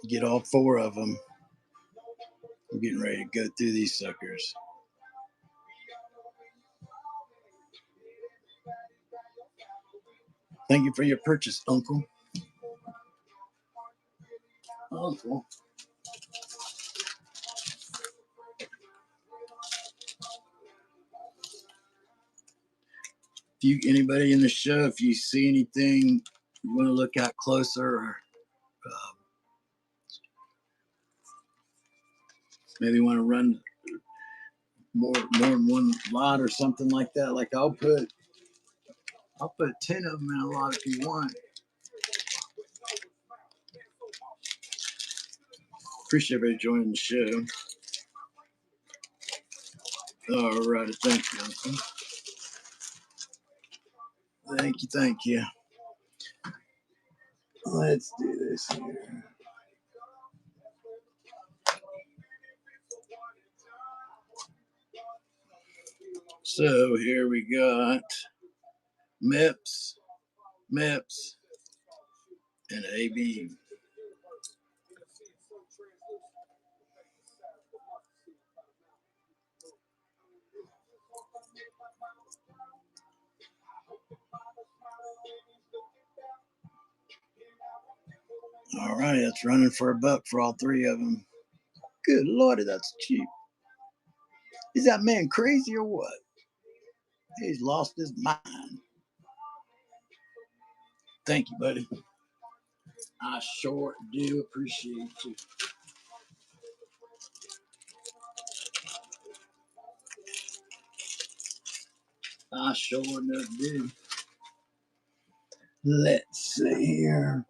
Get all 4 of them. I'm getting ready to go through these suckers. Thank you for your purchase, Uncle. Uncle. Anybody in the show, if you see anything you want to look at closer, or maybe want to run more than one lot or something like that, like I'll put 10 of them in a lot if you want. Appreciate everybody joining the show. All right, thank you, Uncle. Thank you. Let's do this here. So here we got MEPS, and an AB. All right, it's running for $1 for all three of them. Good Lordy, that's cheap. Is that man crazy or what? He's lost his mind. Thank you, buddy. I sure do appreciate you. I sure enough do. Let's see here.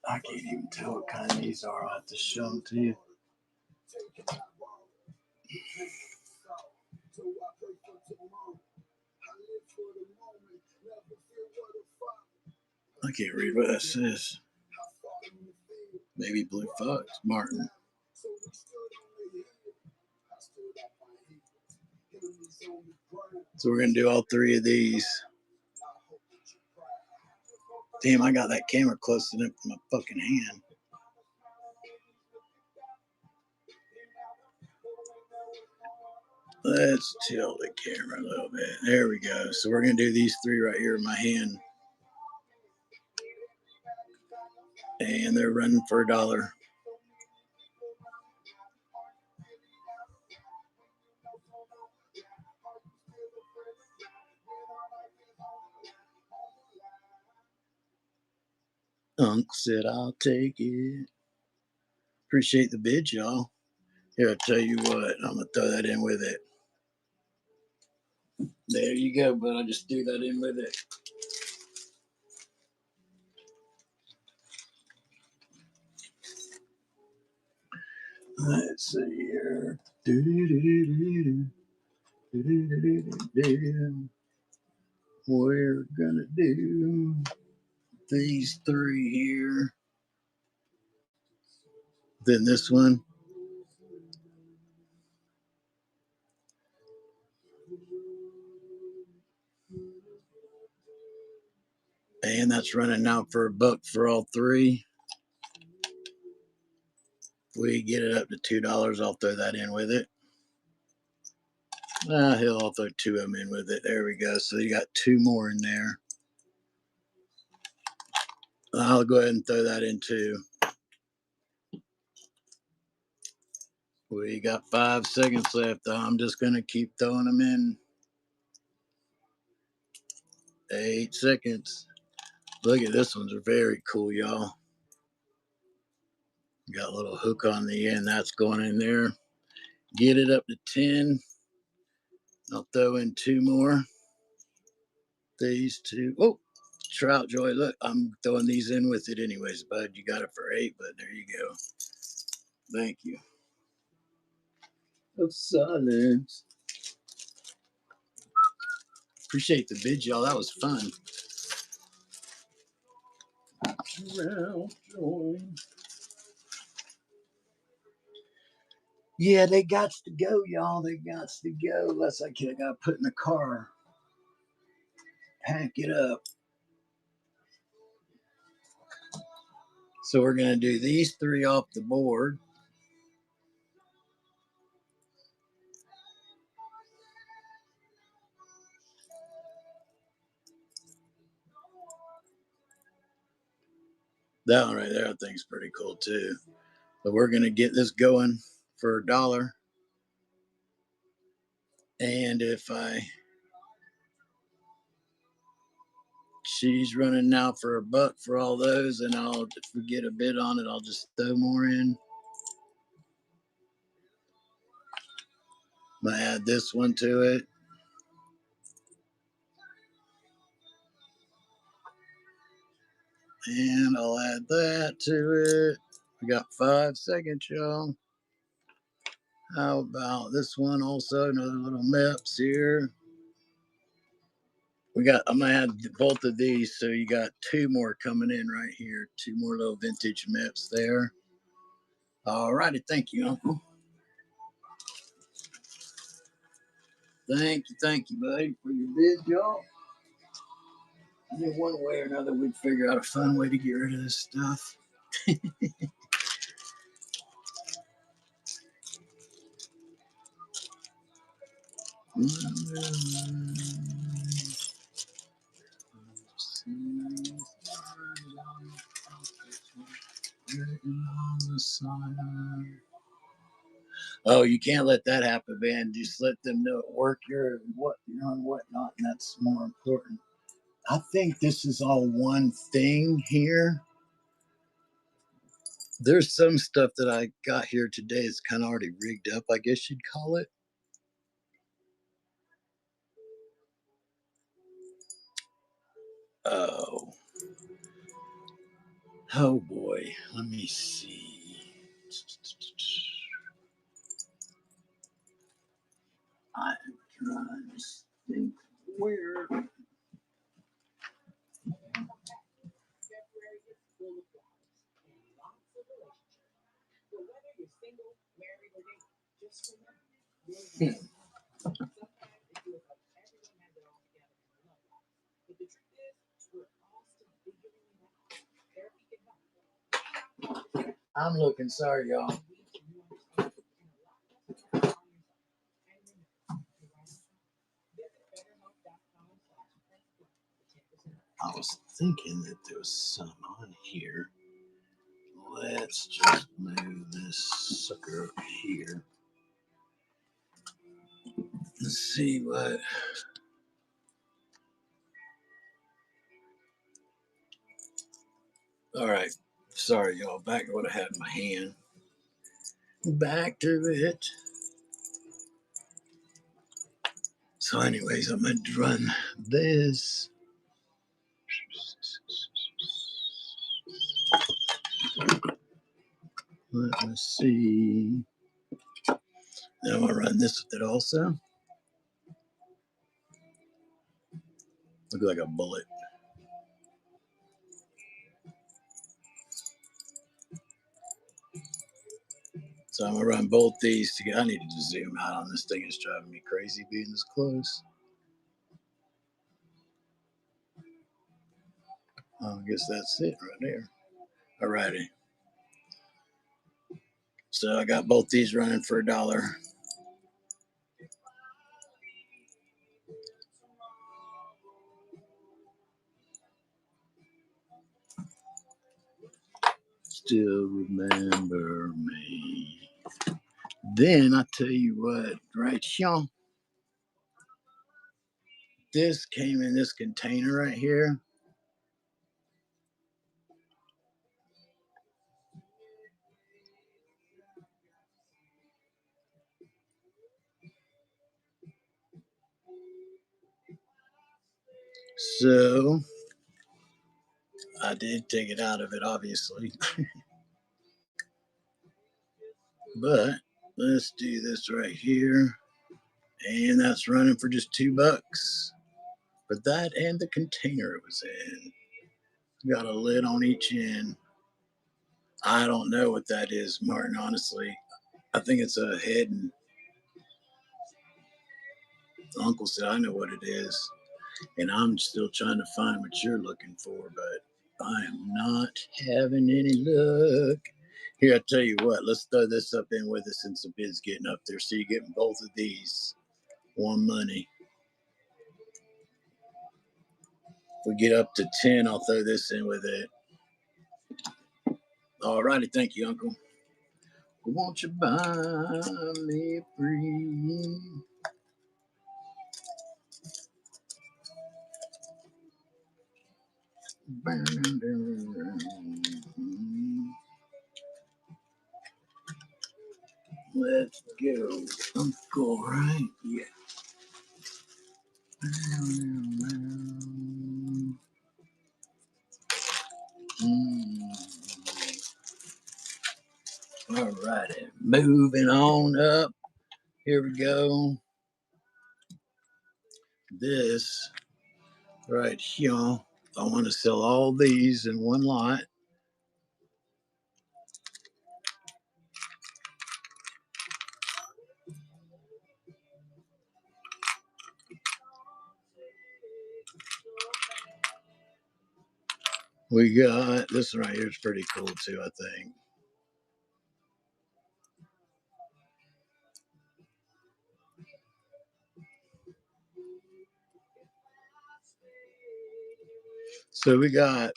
I can't even tell what kind of these are. I'll have to show them to you. I can't read what that says. Maybe Blue Fox, Martin. So we're going to do all three of these. Damn, I got that camera close enough to my fucking hand. Let's tilt the camera a little bit. There we go. So we're going to do these three right here in my hand. And they're running for $1. Unc said, I'll take it. Appreciate the bid, y'all. Here, I'll tell you what. I'm going to throw that in with it. There you go, but I'll just do that in with it. Let's see here. We're gonna do these three here. Then this one. And that's running out for $1 for all three. If we get it up to $2, I'll throw that in with it. I'll throw two of them in with it. There we go. So you got two more in there. I'll go ahead and throw that in too. We got 5 seconds left. I'm just going to keep throwing them in. 8 seconds. Look at this one's very cool, y'all. Got a little hook on the end. That's going in there. Get it up to 10. I'll throw in two more. These two. Oh, Trout Joy. Look, I'm throwing these in with it anyways, bud. You got it for 8, but there you go. Thank you. Of silence. Appreciate the vid, y'all. That was fun. Trout Joy. Yeah, they got to go, y'all. They got to go. Unless I got to put in the car. Pack it up. So we're going to do these three off the board. That one right there, I think is pretty cool too. But we're going to get this going for $1. And if she's running now for $1 for all those, and if we get a bid on it, I'll just throw more in. Might add this one to it. And I'll add that to it. We got 5 seconds, y'all. How about this one also? Another little MEPS here. I'm gonna add both of these, so you got two more coming in right here. Two more little vintage MEPS there. All righty, thank you, Uncle. Thank you, buddy, for your bid, y'all. I knew one way or another we'd figure out a fun way to get rid of this stuff. Oh, you can't let that happen, man. Just let them know work your what you're on, whatnot, and that's more important. I think this is all one thing here. There's some stuff that I got here today is kind of already rigged up, I guess you'd call it. Oh. Oh boy. Let me see. I'm trying to think where. I'm looking, sorry, y'all. I was thinking that there was some on here. Let's just move this sucker up here. Let's see what. All right. Sorry, y'all. Back to what I had in my hand. Back to it. So, anyways, I'm going to run this. Let me see. Then I'm going to run this with it also. Look like a bullet. So I'm going to run both these together. I need to zoom out on this thing. It's driving me crazy being this close. I guess that's it right there. Alrighty. So I got both these running for $1. Still remember me. Then I tell you what, right here, this came in this container right here. So I did take it out of it, obviously. But let's do this right here. And that's running for just $2 for that and the container it was in. Got a lid on each end. I don't know what that is, Martin, honestly. I think it's a head, and Uncle said I know what it is. And I'm still trying to find what you're looking for, but I am not having any luck. Here, I tell you what, let's throw this up in with us since the bid's getting up there. So you're getting both of these. One money. If we get up to 10, I'll throw this in with it. All righty, thank you, Uncle. Won't you buy me free? Let's go, Uncle, right? Yeah. All righty, moving on up. Here we go. This right here, I want to sell all these in one lot. We got this one right here is pretty cool too, I think. So we got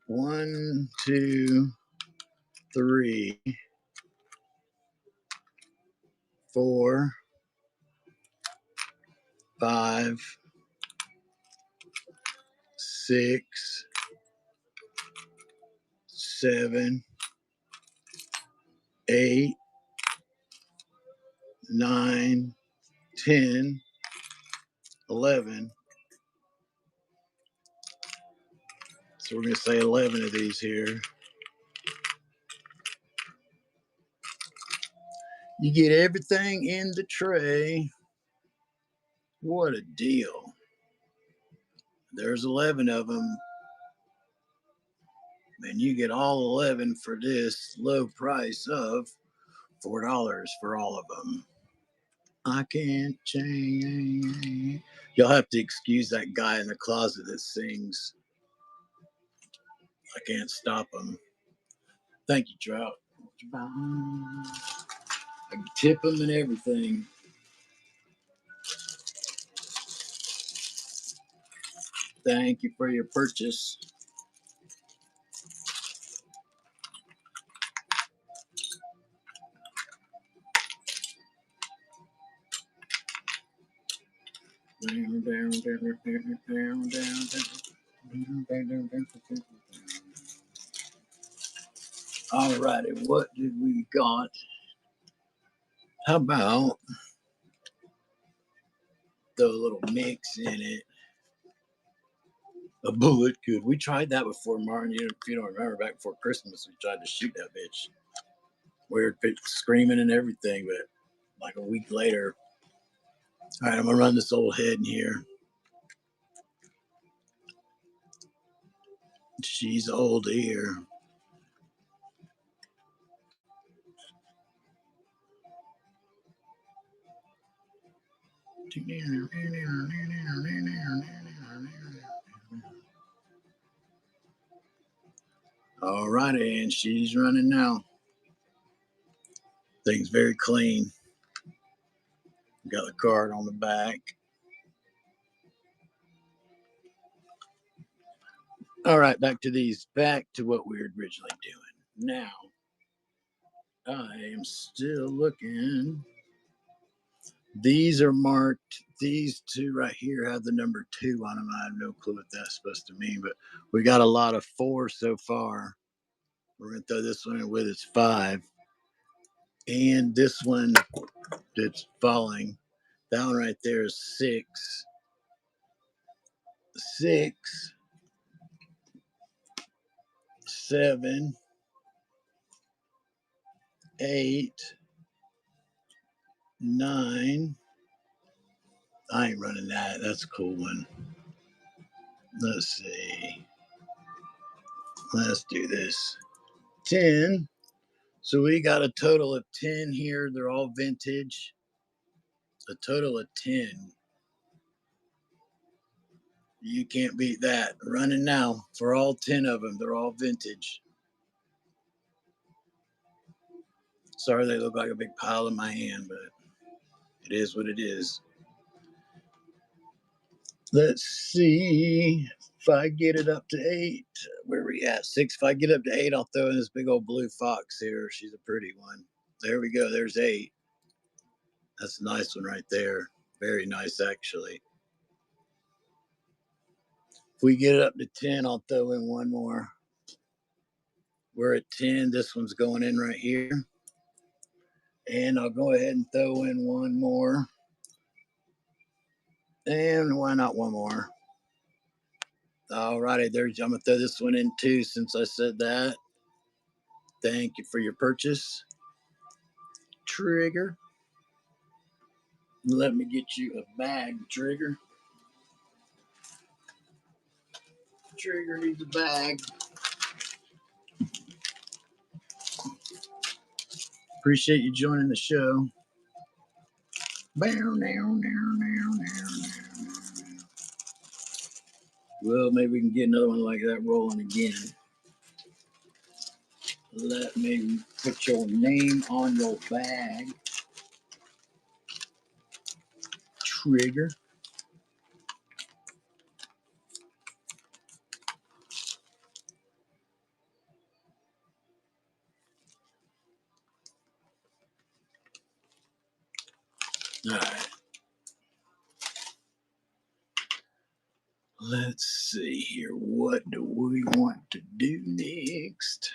1, 2, 3, 4, 5, 6, 7, 8, 9, 10, 11. So we're going to say 11 of these here. You get everything in the tray. What a deal. There's 11 of them. And you get all 11 for this low price of $4 for all of them. I can't change. You'll have to excuse that guy in the closet that sings. I can't stop him. Thank you, Trout. I can tip him and everything. Thank you for your purchase. All righty, what did we got? How about throw a little mix in it? A bullet could. We tried that before, Martin. If you don't remember, back before Christmas, we tried to shoot that bitch. Weird, screaming and everything, but like a week later. All right, I'm gonna run this old head in here. She's old here. All righty, and she's running now. Thing's very clean. Got the card on the back. All right, back to these. Back to what we were originally doing. Now, I am still looking. These are marked. These two right here have the number 2 on them. I have no clue what that's supposed to mean, but we got a lot of 4 so far. We're going to throw this one in with its 5. And this one that's falling, that one right there is 6. 6, 7, 8, 9. I ain't running that. That's a cool one. Let's see. Let's do this. 10. So we got a total of 10 here. They're all vintage. A total of 10. You can't beat that. Running now for all 10 of them. They're all vintage. Sorry they look like a big pile in my hand, but it is what it is. Let's see if I get it up to 8. Where are we at? 6. If I get up to 8, I'll throw in this big old blue fox here. She's a pretty one. There we go. There's 8. That's a nice one right there. Very nice, actually. If we get it up to 10, I'll throw in one more. We're at 10. This one's going in right here. And I'll go ahead and throw in one more. And why not one more? All righty, there's. I'm going to throw this one in too since I said that. Thank you for your purchase. Trigger. Let me get you a bag, Trigger. Trigger needs a bag. Appreciate you joining the show. Well, maybe we can get another one like that rolling again. Let me put your name on your bag. Trigger. All right. Let's see here. What do we want to do next?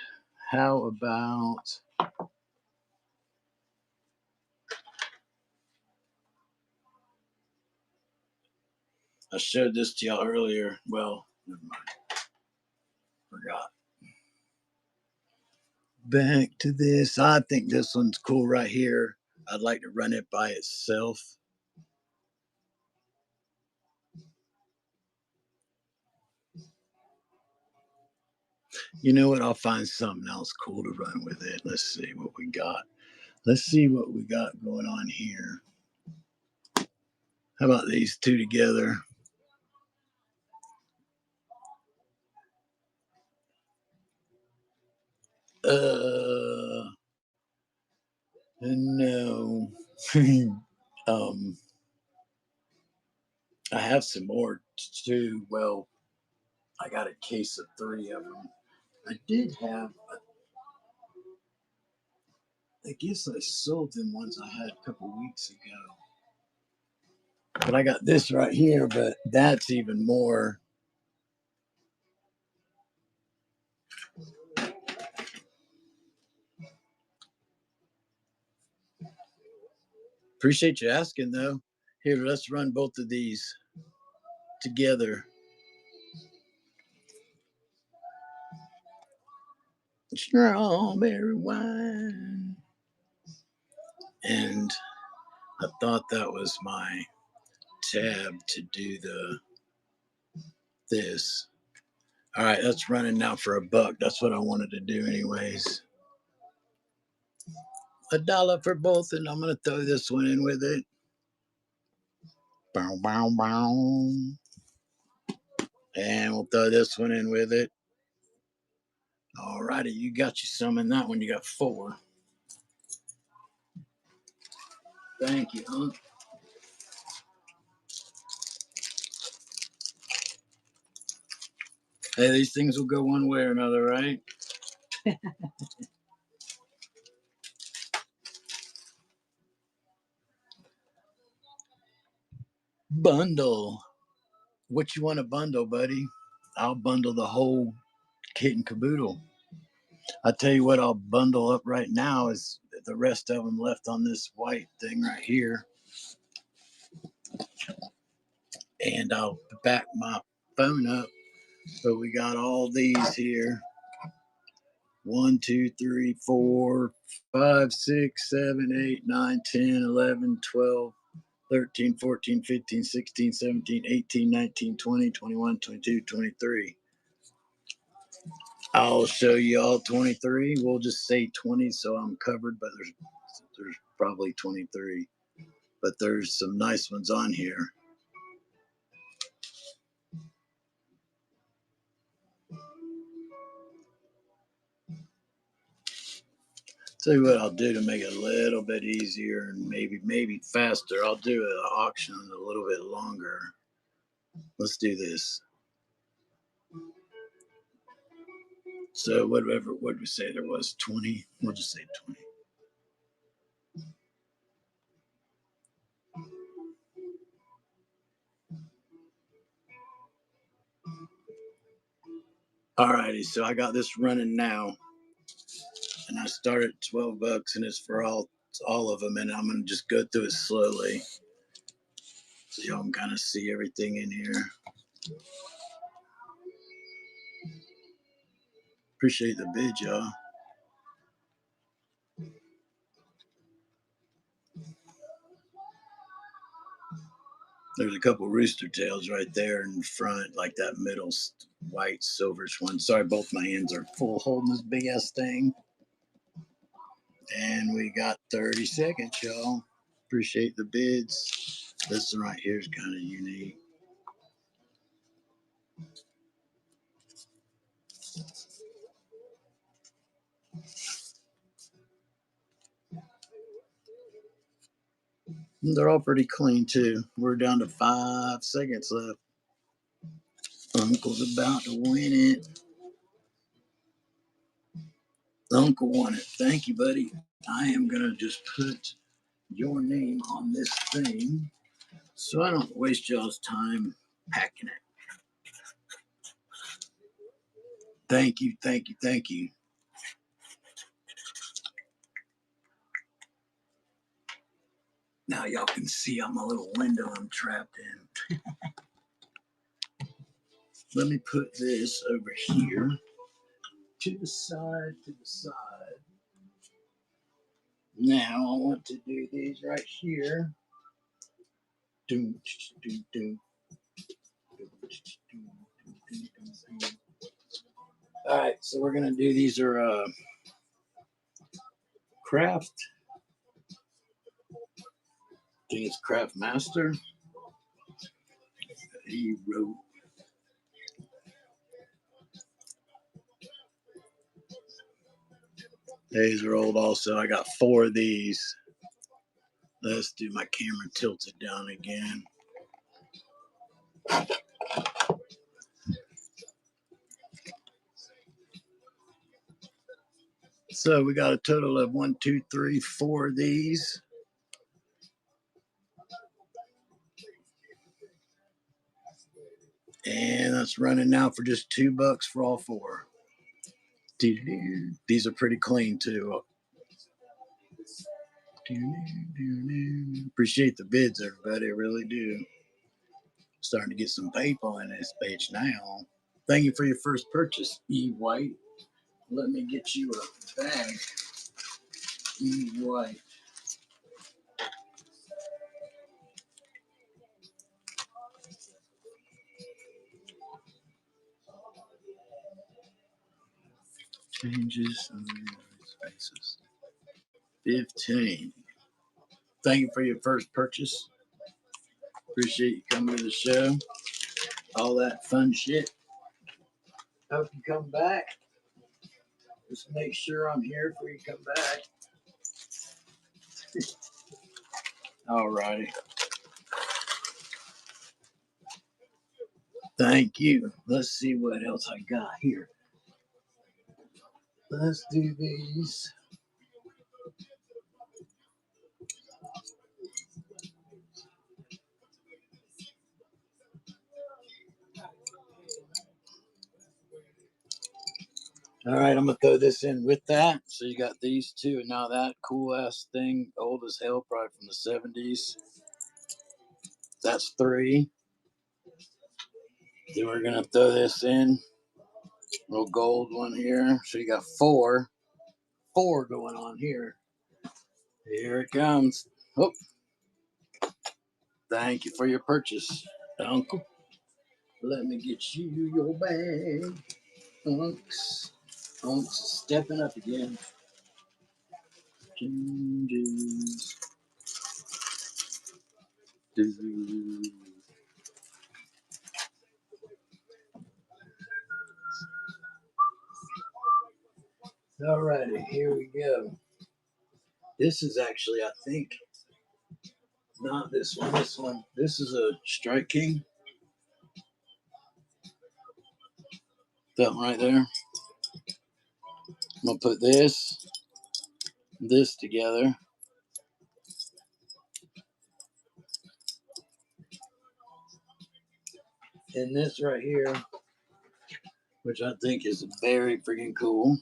How about I showed this to y'all earlier. Well, never mind. Forgot. Back to this. I think this one's cool right here. I'd like to run it by itself. You know what? I'll find something else cool to run with it. Let's see what we got. Let's see what we got going on here. How about these two together? No. um, I have some more too. Well, I got a case of 3 of them. I did have, I guess I sold them ones I had a couple weeks ago. But I got this right here, but that's even more. Appreciate you asking, though. Here, let's run both of these together. Strawberry wine. And I thought that was my tab to do this. All right, that's running now for $1. That's what I wanted to do, anyways. $1 for both, and I'm gonna throw this one in with it. Bow, bow, bow. And we'll throw this one in with it. All righty, you got you some in that one. You got 4. Thank you, huh? Hey, these things will go one way or another, right? Bundle. What you want to bundle, buddy? I'll bundle the whole kit and caboodle. I tell you what, I'll bundle up right now is the rest of them left on this white thing right here. And I'll back my phone up. But we got all these here. 1, 2, 3, 4, 5, 6, 7, 8, 9, 10, 11, 12, 13, 14, 15, 16, 17, 18, 19, 20, 21, 22, 23. I'll show you all 23. We'll just say 20 so I'm covered, but there's probably 23. But there's some nice ones on here. Tell you what I'll do to make it a little bit easier and maybe faster. I'll do an auction a little bit longer. Let's do this. So what did we say there was? 20? We'll just say 20. All righty, so I got this running now. And I started at $12 and it's for all of them, and I'm gonna just go through it slowly. So y'all can kind of see everything in here. Appreciate the bid, y'all. There's a couple rooster tails right there in front, like that middle white silverish one. Sorry, both my hands are full holding this big ass thing. And we got 30 seconds, y'all. Appreciate the bids. This one right here is kind of unique. They're all pretty clean too. We're down to 5 seconds left. Uncle's about to win it. Uncle won it. Thank you, buddy. I am going to just put your name on this thing so I don't waste y'all's time packing it. Thank you, thank you, thank you. Now y'all can see I'm a little window I'm trapped in. Let me put this over here to the side, to the side. Now I want to do these right here. Doom, doom, doom. All right, so we're gonna do these are craft. I think it's Craft Master. He wrote. These are old also. I got 4 of these. Let's do my camera tilted down again. So we got a total of 1, 2, 3, 4 of these. And that's running now for just $2 for all 4. These are pretty clean too. Appreciate the bids, everybody. I really do. Starting to get some people in this page now. Thank you for your first purchase, E. White. Let me get you a bag, E. White. Changes on spaces. 15. Thank you for your first purchase. Appreciate you coming to the show. All that fun shit. Hope you come back. Just make sure I'm here before you come back. All righty. Thank you. Let's see what else I got here. Let's do these. All right, I'm gonna throw this in with that. So you got these 2, and now that cool ass thing, old as hell, probably from the 70s. That's 3. Then we're gonna throw this in. Little gold one here. So you got 4 going on here. Here it comes. Oh, thank you for your purchase, Uncle. Let me get you your bag. Unks stepping up again. All righty, here we go. This is actually, I think, not this one. This one. This is a Strike King. That one right there. I'm gonna put this together. And this right here, which I think is very freaking cool.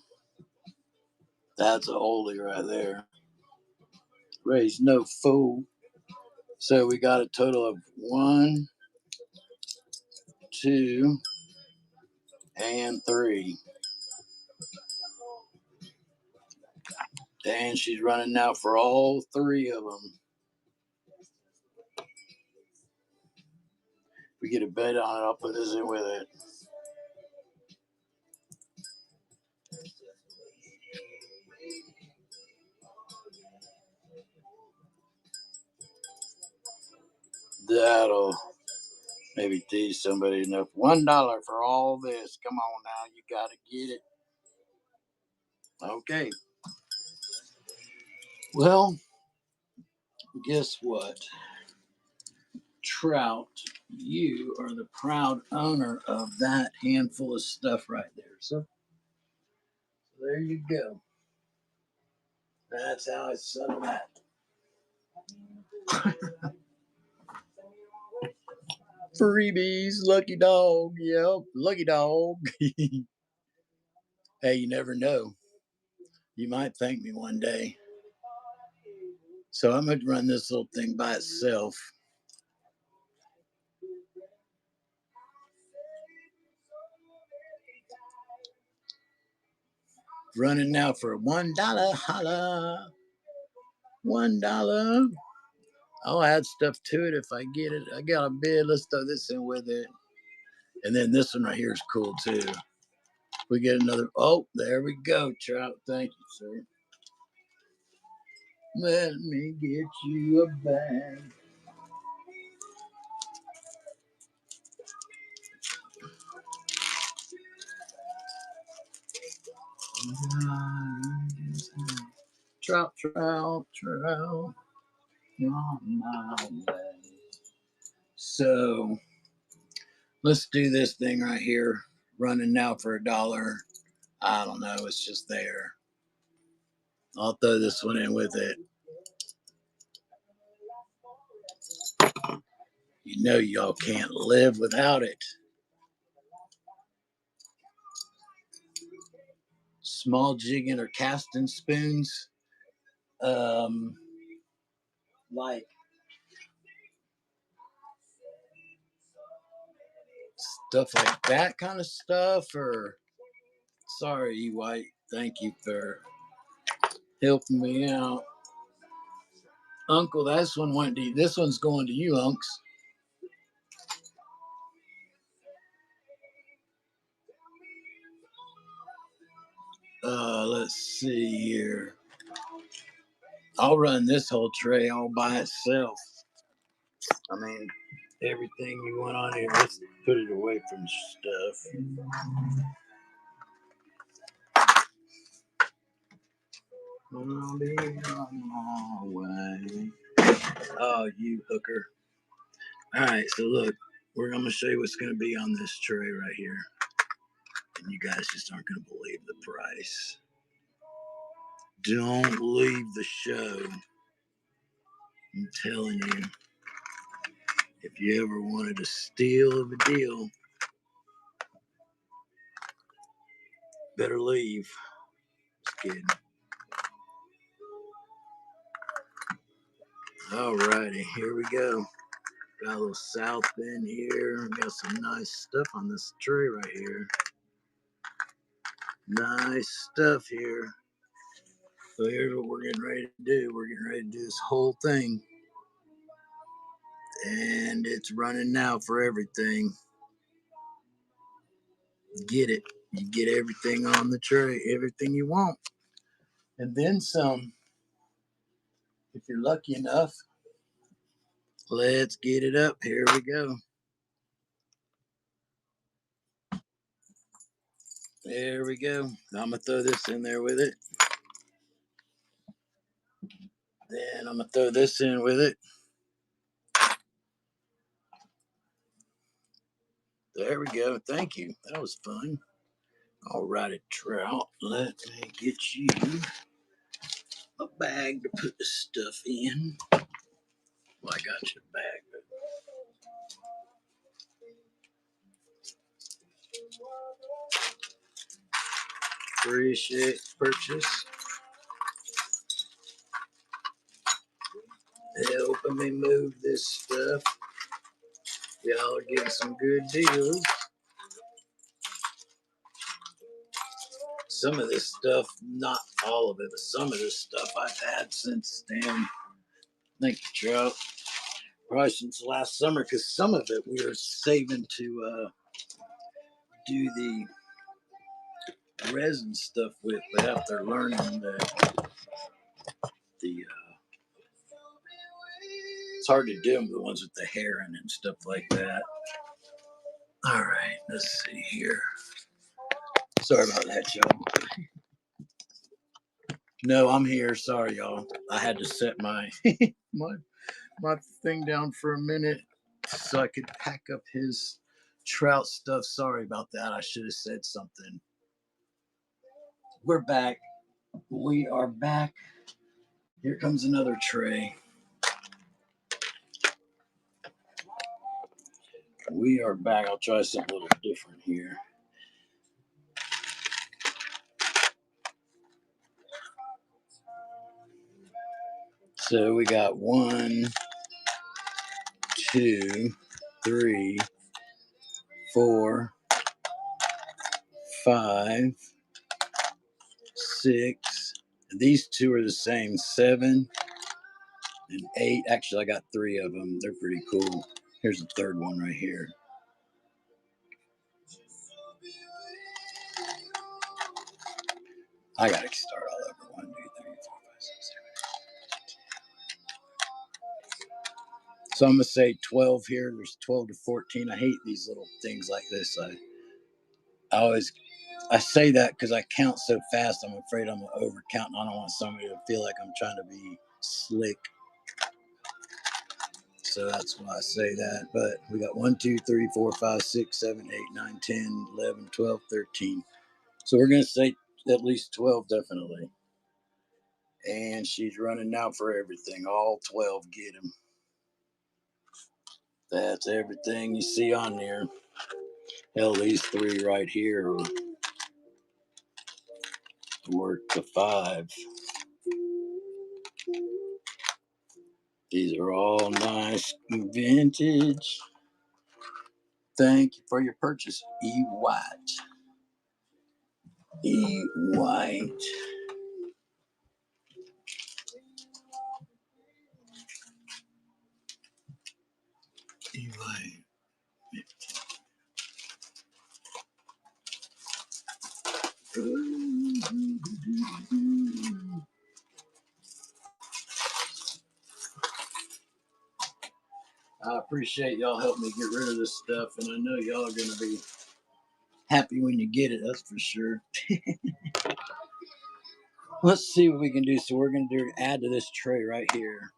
That's a oldie right there. Raise no fool. So we got a total of 1, 2, and 3. And she's running now for all 3 of them. If we get a bet on it, I'll put this in with it. That'll maybe tease somebody enough. $1 for all this. Come on now, you gotta get it. Okay. Well, guess what? Trout, you are the proud owner of that handful of stuff right there. So there you go. That's how I settle that. Freebies, lucky dog. Yep, lucky dog. Hey, you never know. You might thank me one day. So I'm going to run this little thing by itself. Running now for $1. Holla. $1. I'll add stuff to it if I get it. I got a bid. Let's throw this in with it. And then this one right here is cool too. We get another. Oh, there we go, Trout. Thank you, sir. Let me get you a bag. Trout, trout, trout. On my way. So let's do this thing right here. Running now for $1. I don't know. It's just there. I'll throw this one in with it. You know y'all can't live without it. Small jigging or casting spoons. Like stuff like that kind of stuff, or sorry, you white. Thank you for helping me out. Uncle, this one went to this one's going to you, Unks. Let's see here. I'll run this whole tray all by itself. I mean, everything you want on here. Let's put it away from stuff. I'll be on my way. Oh, you hooker. All right, so look, I'm going to show you what's going to be on this tray right here. And you guys just aren't going to believe the price. Don't leave the show. I'm telling you, if you ever wanted a steal of a deal, better leave. Just kidding. Alrighty, here we go. Got a little South Bend here. Got some nice stuff on this tray right here. Nice stuff here. So here's what we're getting ready to do. We're getting ready to do this whole thing. And it's running now for everything. Get it. You get everything on the tray, everything you want. And then some. If you're lucky enough, let's get it up. Here we go. There we go. I'm going to throw this in there with it. Then I'm going to throw this in with it. There we go. Thank you. That was fun. All righty, Trout. Let me get you a bag to put the stuff in. Well, I got you a bag. Appreciate the purchase. Helping me move this stuff. Y'all are getting some good deals. Some of this stuff, not all of it, but some of this stuff I've had since then. Thank you, Trout. Probably since last summer, because some of it we were saving to do the resin stuff with, but after learning that it's hard to do them, the ones with the hair in and stuff like that. All right, let's see here. Sorry about that, y'all. No, I'm here. Sorry, y'all. I had to set my my thing down for a minute so I could pack up his trout stuff. Sorry about that. I should have said something. We're back. We are back. Here comes another tray. We are back. I'll try something a little different here. So we got 1, 2, 3, 4, 5, 6. These two are the same. 7 and 8. Actually, I got 3 of them. They're pretty cool. Here's the third one right here. I gotta start all over. 1, 2, 3, 4, 5, 6, 7. So I'm gonna say 12 here. There's 12 to 14. I hate these little things like this. I say that because I count so fast. I'm afraid I'm gonna overcount, and I don't want somebody to feel like I'm trying to be slick. So that's why I say that. But we got 1, 2, 3, 4, 5, 6, 7, 8, 9, 10, 11, 12, 13. So we're gonna say at least 12 definitely. And she's running now for everything. All 12 get him. That's everything you see on there. Hell, these 3 right here are worth the 5. These are all nice vintage. Thank you for your purchase, E. White. E. White. E. White. I appreciate y'all helping me get rid of this stuff, and I know y'all are going to be happy when you get it, that's for sure. Let's see what we can do. So we're going to add to this tray right here.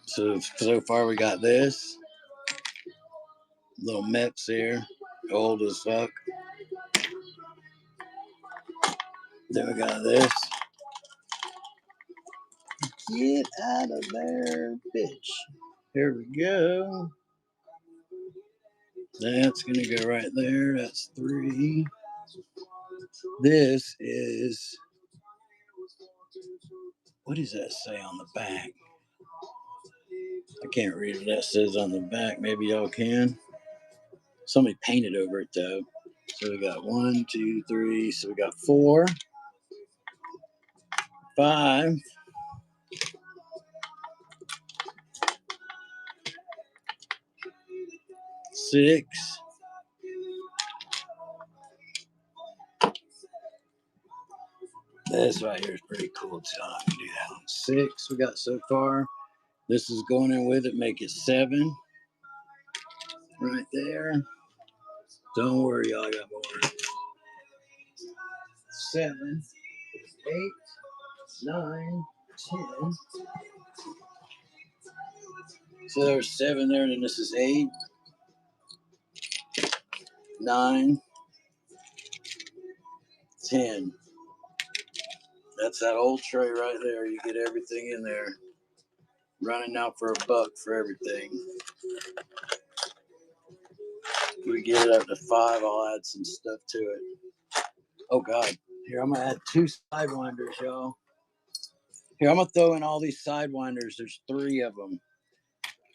So far we got this. Little Mets here. Old as fuck. Then we got this. Get out of there, bitch. Here we go. That's going to go right there. That's 3. This is, what does that say on the back? I can't read what that says on the back. Maybe y'all can. Somebody painted over it though. So we got 1, 2, 3. So we got 4, 5, 6. This right here is pretty cool too. I can do that one. 6 we got so far. This is going in with it. Make it 7 right there. Don't worry, y'all. I got more. 7, 8, 9, 10. So there's 7 there, and then this is 8, 9, 10. That's that old tray right there. You get everything in there. Running now for $1 for everything. If we get it up to 5, I'll add some stuff to it. Oh God. Here, I'm gonna add 2 sidewinders, y'all. Here, I'm gonna throw in all these sidewinders. There's 3 of them.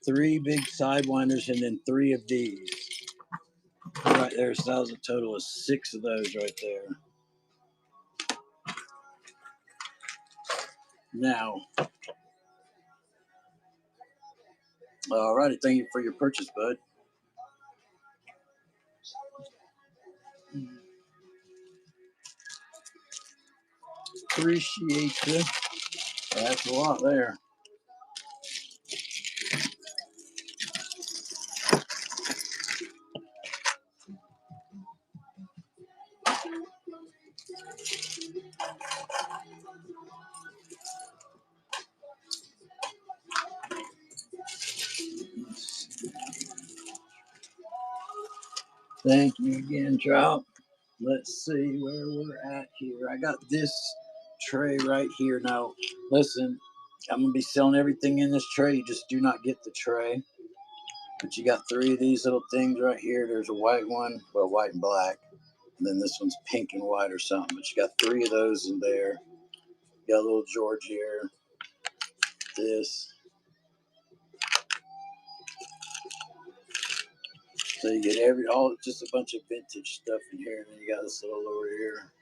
3 big sidewinders and then 3 of these. Right there, so that was a total of 6 of those right there. Now, alrighty, thank you for your purchase, bud. Appreciate you. That's a lot there. Thank you again, Trout. Let's see where we're at here. I got this tray right here. Now, listen, I'm going to be selling everything in this tray. You just do not get the tray. But you got 3 of these little things right here. There's a white one, well, white and black. And then this one's pink and white or something. But you got 3 of those in there. You got a little George here. This. So you get just a bunch of vintage stuff in here. And then you got this little over here.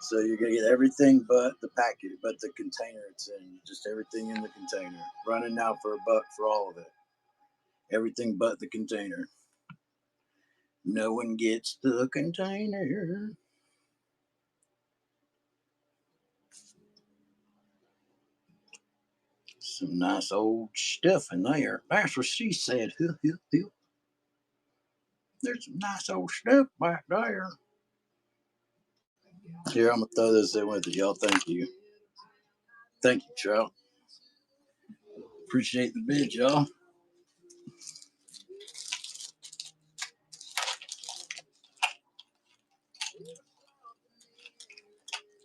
So you're gonna get everything but the packet, but the container it's in. Just everything in the container. Running now for $1 for all of it. Everything but the container. No one gets the container. Some nice old stuff in there. That's what she said. There's some nice old stuff back there. Here, I'm gonna throw this in with y'all. Thank you. Thank you, Trout. Appreciate the bid, y'all.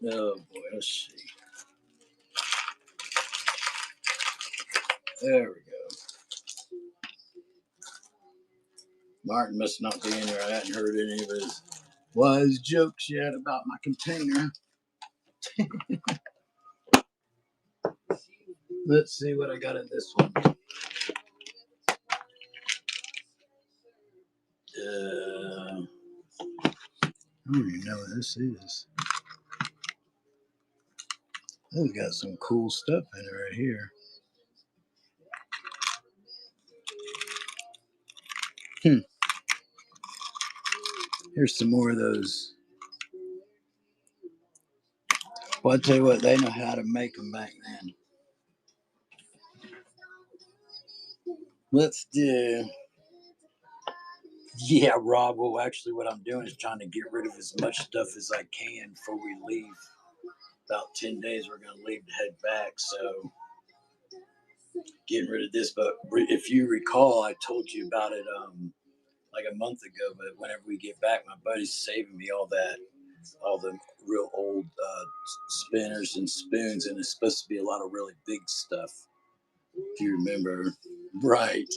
Oh boy, let's see. There we go. Martin must not be in there. I hadn't heard any of his wise jokes yet about my container. Let's see what I got in this one. I don't even know what this is. Oh, we got some cool stuff in it right here. Here's some more of those. Well, I'll tell you what, they know how to make them back then. Let's do. Yeah, Rob. Well, actually, what I'm doing is trying to get rid of as much stuff as I can before we leave. About 10 days, we're going to leave to head back. So, getting rid of this. But if you recall, I told you about it like a month ago. But whenever we get back, my buddy's saving me all the real old spinners and spoons, and it's supposed to be a lot of really big stuff. If you remember, right?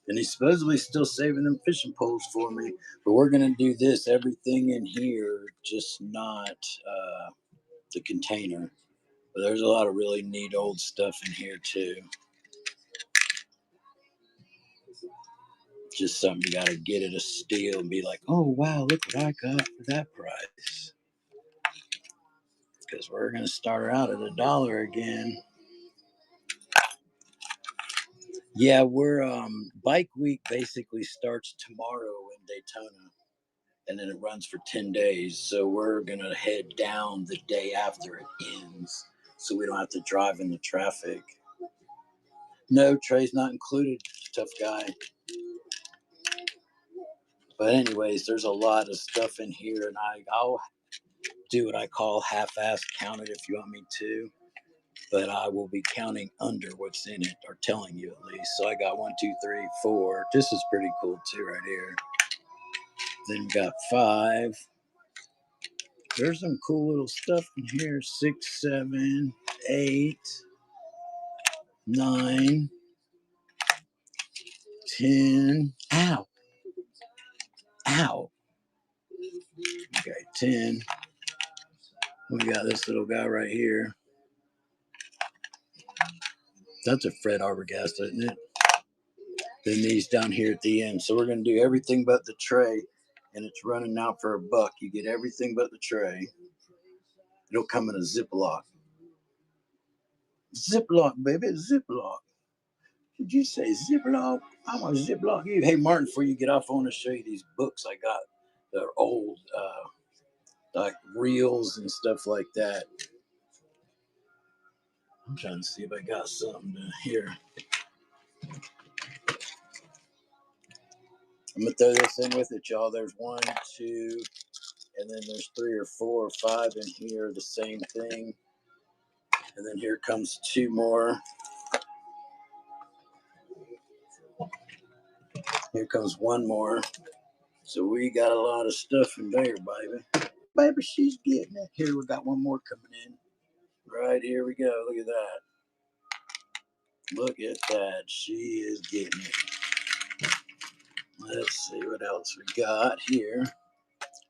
And he's supposedly still saving them fishing poles for me. But we're gonna do this. Everything in here, just not the container. But there's a lot of really neat old stuff in here too. Just something you gotta get at a steal and be like, oh wow, look what I got for that price. Because we're gonna start out at $1 again. Yeah, we're bike week basically starts tomorrow in Daytona, and then it runs for 10 days. So we're gonna head down the day after it ends, so we don't have to drive in the traffic. No, Trey's not included, tough guy. But anyways, there's a lot of stuff in here, and I'll do what I call half-ass count it if you want me to. But I will be counting under what's in it, or telling you at least. So I got 1, 2, 3, 4. This is pretty cool too, right here. Then we got 5. There's some cool little stuff in here. 6, 7, 8, 9, 10. Ow. Ow. Okay, 10. We got this little guy right here. That's a Fred Arbogast, isn't it? Then these down here at the end. So we're going to do everything but the tray. And it's running out for $1. You get everything but the tray. It'll come in a Ziploc. Ziploc, baby. Ziploc. Did you say Ziploc? I'm going to Ziploc you. Hey, Martin, before you get off, I want to show you these books I got. They're old, like reels and stuff like that. I'm trying to see if I got something here. I'm going to throw this in with it, y'all. There's 1, 2, and then there's 3 or 4 or 5 in here, the same thing. And then here comes 2 more. Here comes one more. So we got a lot of stuff in there, baby. Baby, she's getting it. Here, we got one more coming in. Right, here we go. Look at that. Look at that. She is getting it. Let's see what else we got here.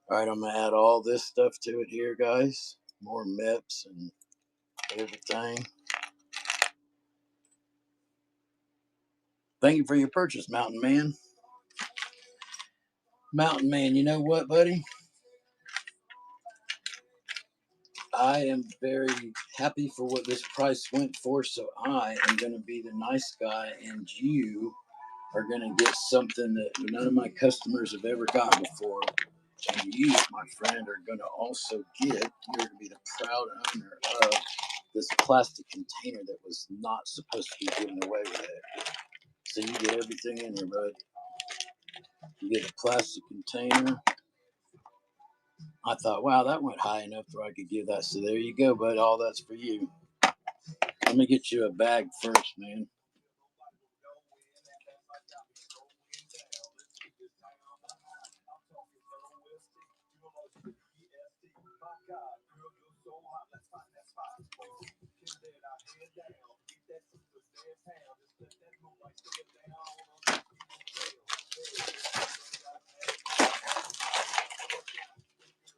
All right, I'm going to add all this stuff to it here, guys. More MIPS and everything. Thank you for your purchase, Mountain Man. Mountain Man, you know what, buddy? I am very happy for what this price went for, so I am going to be the nice guy, and you are going to get something that none of my customers have ever gotten before. And you, my friend, are going to also get, you're going to be the proud owner of this plastic container that was not supposed to be given away with it. So you get everything in here, bud. You get a plastic container. I thought, wow, that went high enough where I could give that. So there you go, bud. All that's for you. Let me get you a bag first, man.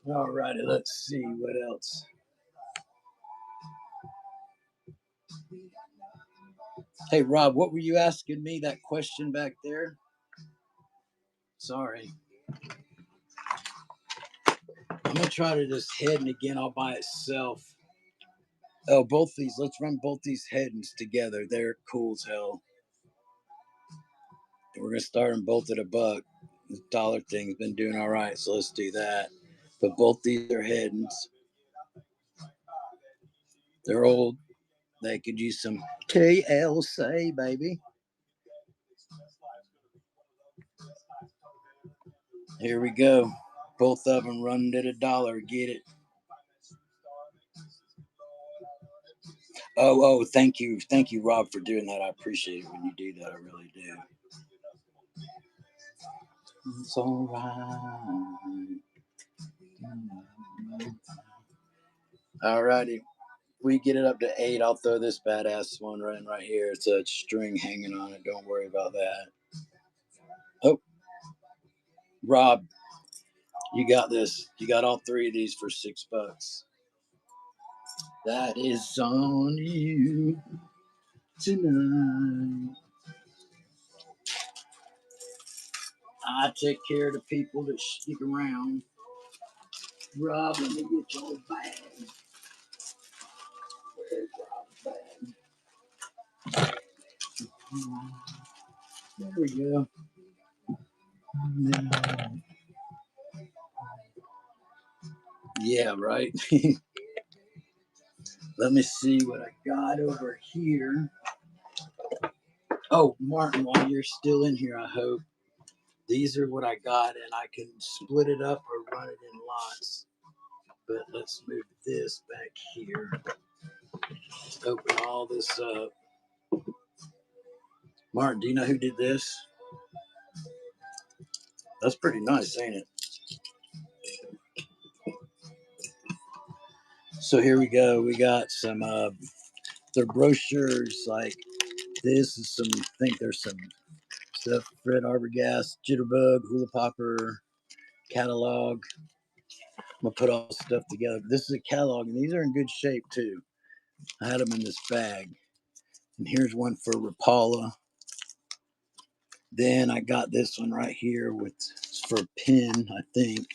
All righty, let's see what else. Hey, Rob, what were you asking me that question back there? Sorry. I'm going to try to just head again all by itself. Oh, both these. Let's run both these headings together. They're cool as hell. We're going to start them both at $1. The dollar thing's been doing all right, so let's do that. But both these are headings. They're old. They could use some TLC, baby. Here we go. Both of them running at $1. Get it. Oh, thank you, Rob, for doing that. I appreciate it when you do that. I really do. It's all right. All righty. We get it up to 8. I'll throw this badass one right here. It's a string hanging on it. Don't worry about that. Oh, Rob, you got this. You got all 3 of these for $6. That is on you tonight. I take care of the people that stick around. Rob, let me get your bag. Where's Rob's bag? There we go. Yeah, right. Let me see what I got over here. Oh, Martin, while you're still in here, I hope. These are what I got, and I can split it up or run it in lots. But let's move this back here. Let's open all this up. Martin, do you know who did this? That's pretty nice, ain't it? So here we go. We got some the brochures like this is some. I think there's some stuff. Fred Arbogast, Jitterbug, Hula Popper, catalog. I'm gonna put all this stuff together. This is a catalog, and these are in good shape too. I had them in this bag. And here's one for Rapala. Then I got this one right here with for a pin, I think.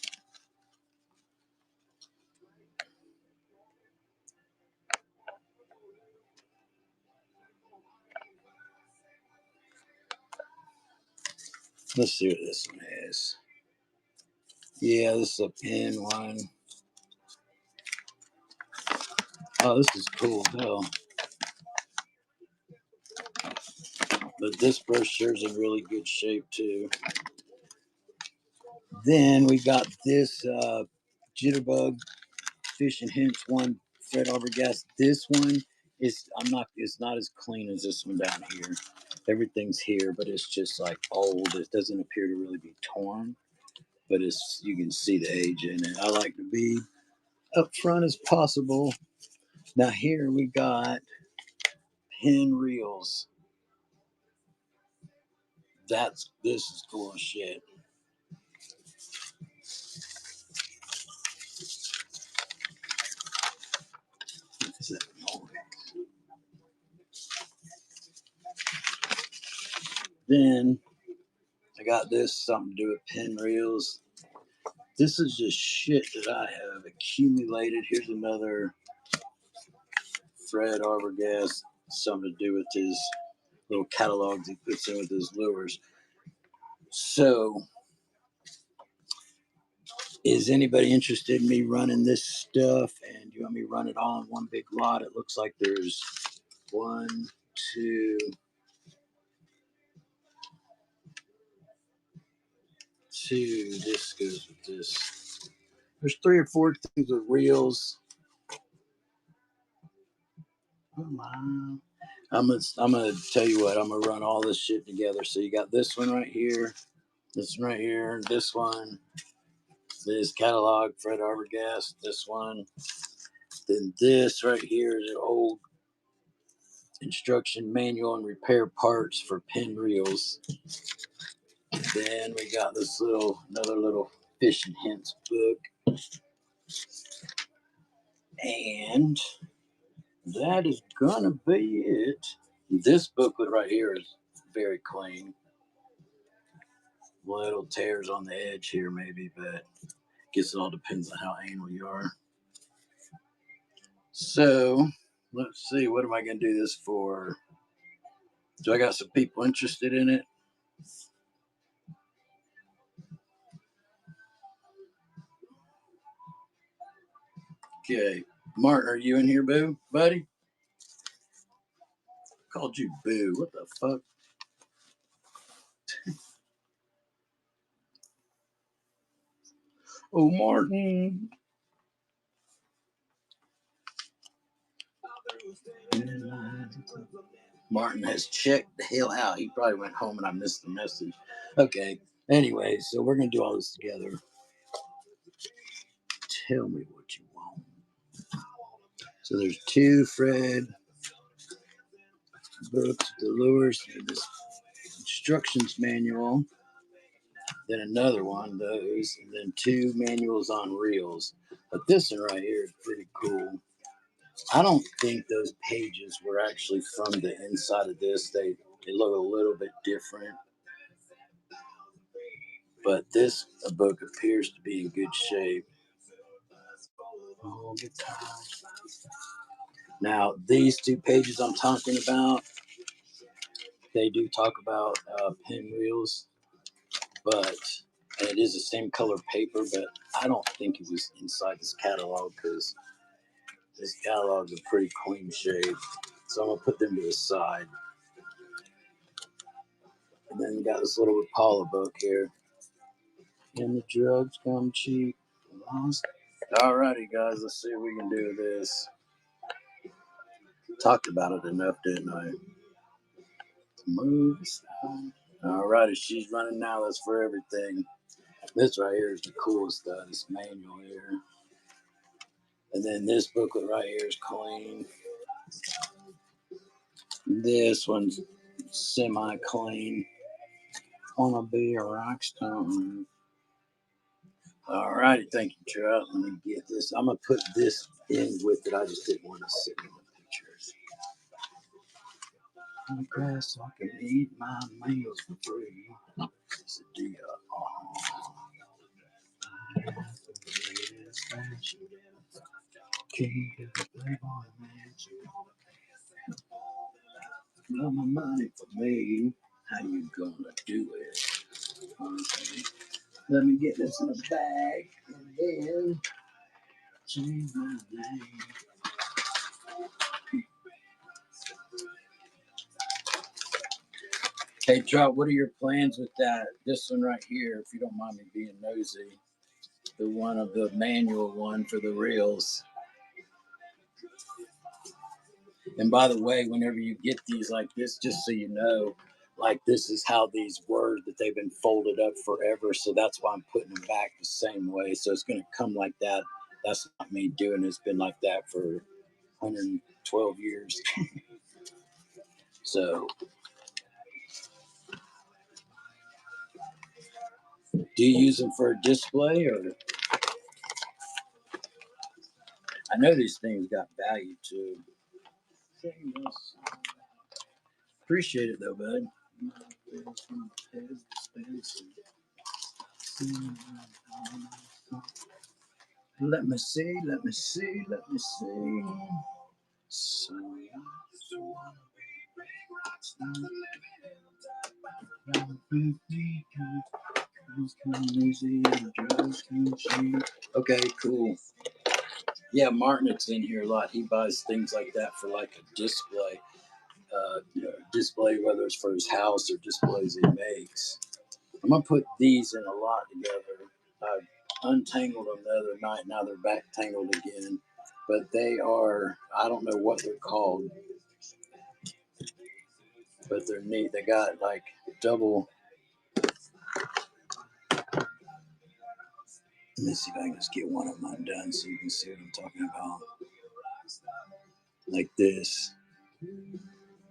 Let's see what this one is. Yeah, this is a pin one. Oh, this is cool hell. But this brochure is in really good shape too. Then we got this Jitterbug Fish and Hints one, Fred Arbogast. This one It's not as clean as this one down here. Everything's here, but it's just like old. It doesn't appear to really be torn, but it's you can see the age in it. I like to be up front as possible. Now here we got pin reels. This is cool as shit. Is that noise? Then I got this something to do with pin reels. This is just shit that I have accumulated. Here's another Fred Arbogast, something to do with his little catalogs he puts in with his lures. So, is anybody interested in me running this stuff? And do you want me to run it all in one big lot? It looks like there's 1, 2, 2. This goes with this. There's 3 or 4 things with reels. I'm gonna tell you what. I'm gonna run all this shit together. So you got this one right here, this one right here, this one, this catalog Fred Arbogast, this one, then this right here is an old instruction manual and repair parts for pin reels. Then we got this another little fishing hints book, and that is gonna be it. This booklet right here is very clean. Little tears on the edge here, maybe, but I guess it all depends on how anal you are. So let's see, what am I gonna do this for? Do I got some people interested in it? Okay, Martin, are you in here, boo, buddy? Called you boo. What the fuck? Oh, Martin. Martin has checked the hell out. He probably went home and I missed the message. Okay. Anyway, so we're gonna do all this together. Tell me what you want. So there's 2 Fred books, the lures, this instructions manual, then another one of those, and then 2 manuals on reels. But this one right here is pretty cool. I don't think those pages were actually from the inside of this. They look a little bit different. But this book appears to be in good shape. Now, these 2 pages I'm talking about, they do talk about pinwheels, but and it is the same color paper, but I don't think it was inside this catalog because this catalog is pretty clean shape. So I'm gonna put them to the side. And then we got this little Rapala book here. And the drugs come cheap. Alrighty, guys, let's see what we can do with this. Talked about it enough, didn't I? Move aside. Alrighty, she's running now. That's for everything. This right here is the coolest stuff. This manual here. And then this booklet right here is clean. This one's semi-clean. Wanna be a rock star. Alrighty, thank you, Trout. Let me get this. I'm gonna put this in with it. I just didn't want to sit in the pictures. On the grass so I can eat my meals for free. It's a deal. Love my money for me. How you gonna do it? Okay. Let me get this in the bag and then change my name. Hey, Trout, what are your plans with that? This one right here, if you don't mind me being nosy. The one of the manual one for the reels. And by the way, whenever you get these like this, just so you know, like this is how these were, that they've been folded up forever. So that's why I'm putting them back the same way. So it's going to come like that. That's not me doing it. It's been like that for 112 years. So do you use them for a display, or? I know these things got value too. Appreciate it though, bud. Let me see, let me see, let me see. So, okay, cool. Yeah, Martin, it's in here a lot. He buys things like that for like a display. Display, whether it's for his house or displays he makes. I'm gonna put these in a lot together. I untangled them the other night. Now they're back tangled again. But they are, I don't know what they're called, but they're neat. They got like double. Let me see if I can just get one of them undone so you can see what I'm talking about. Like this.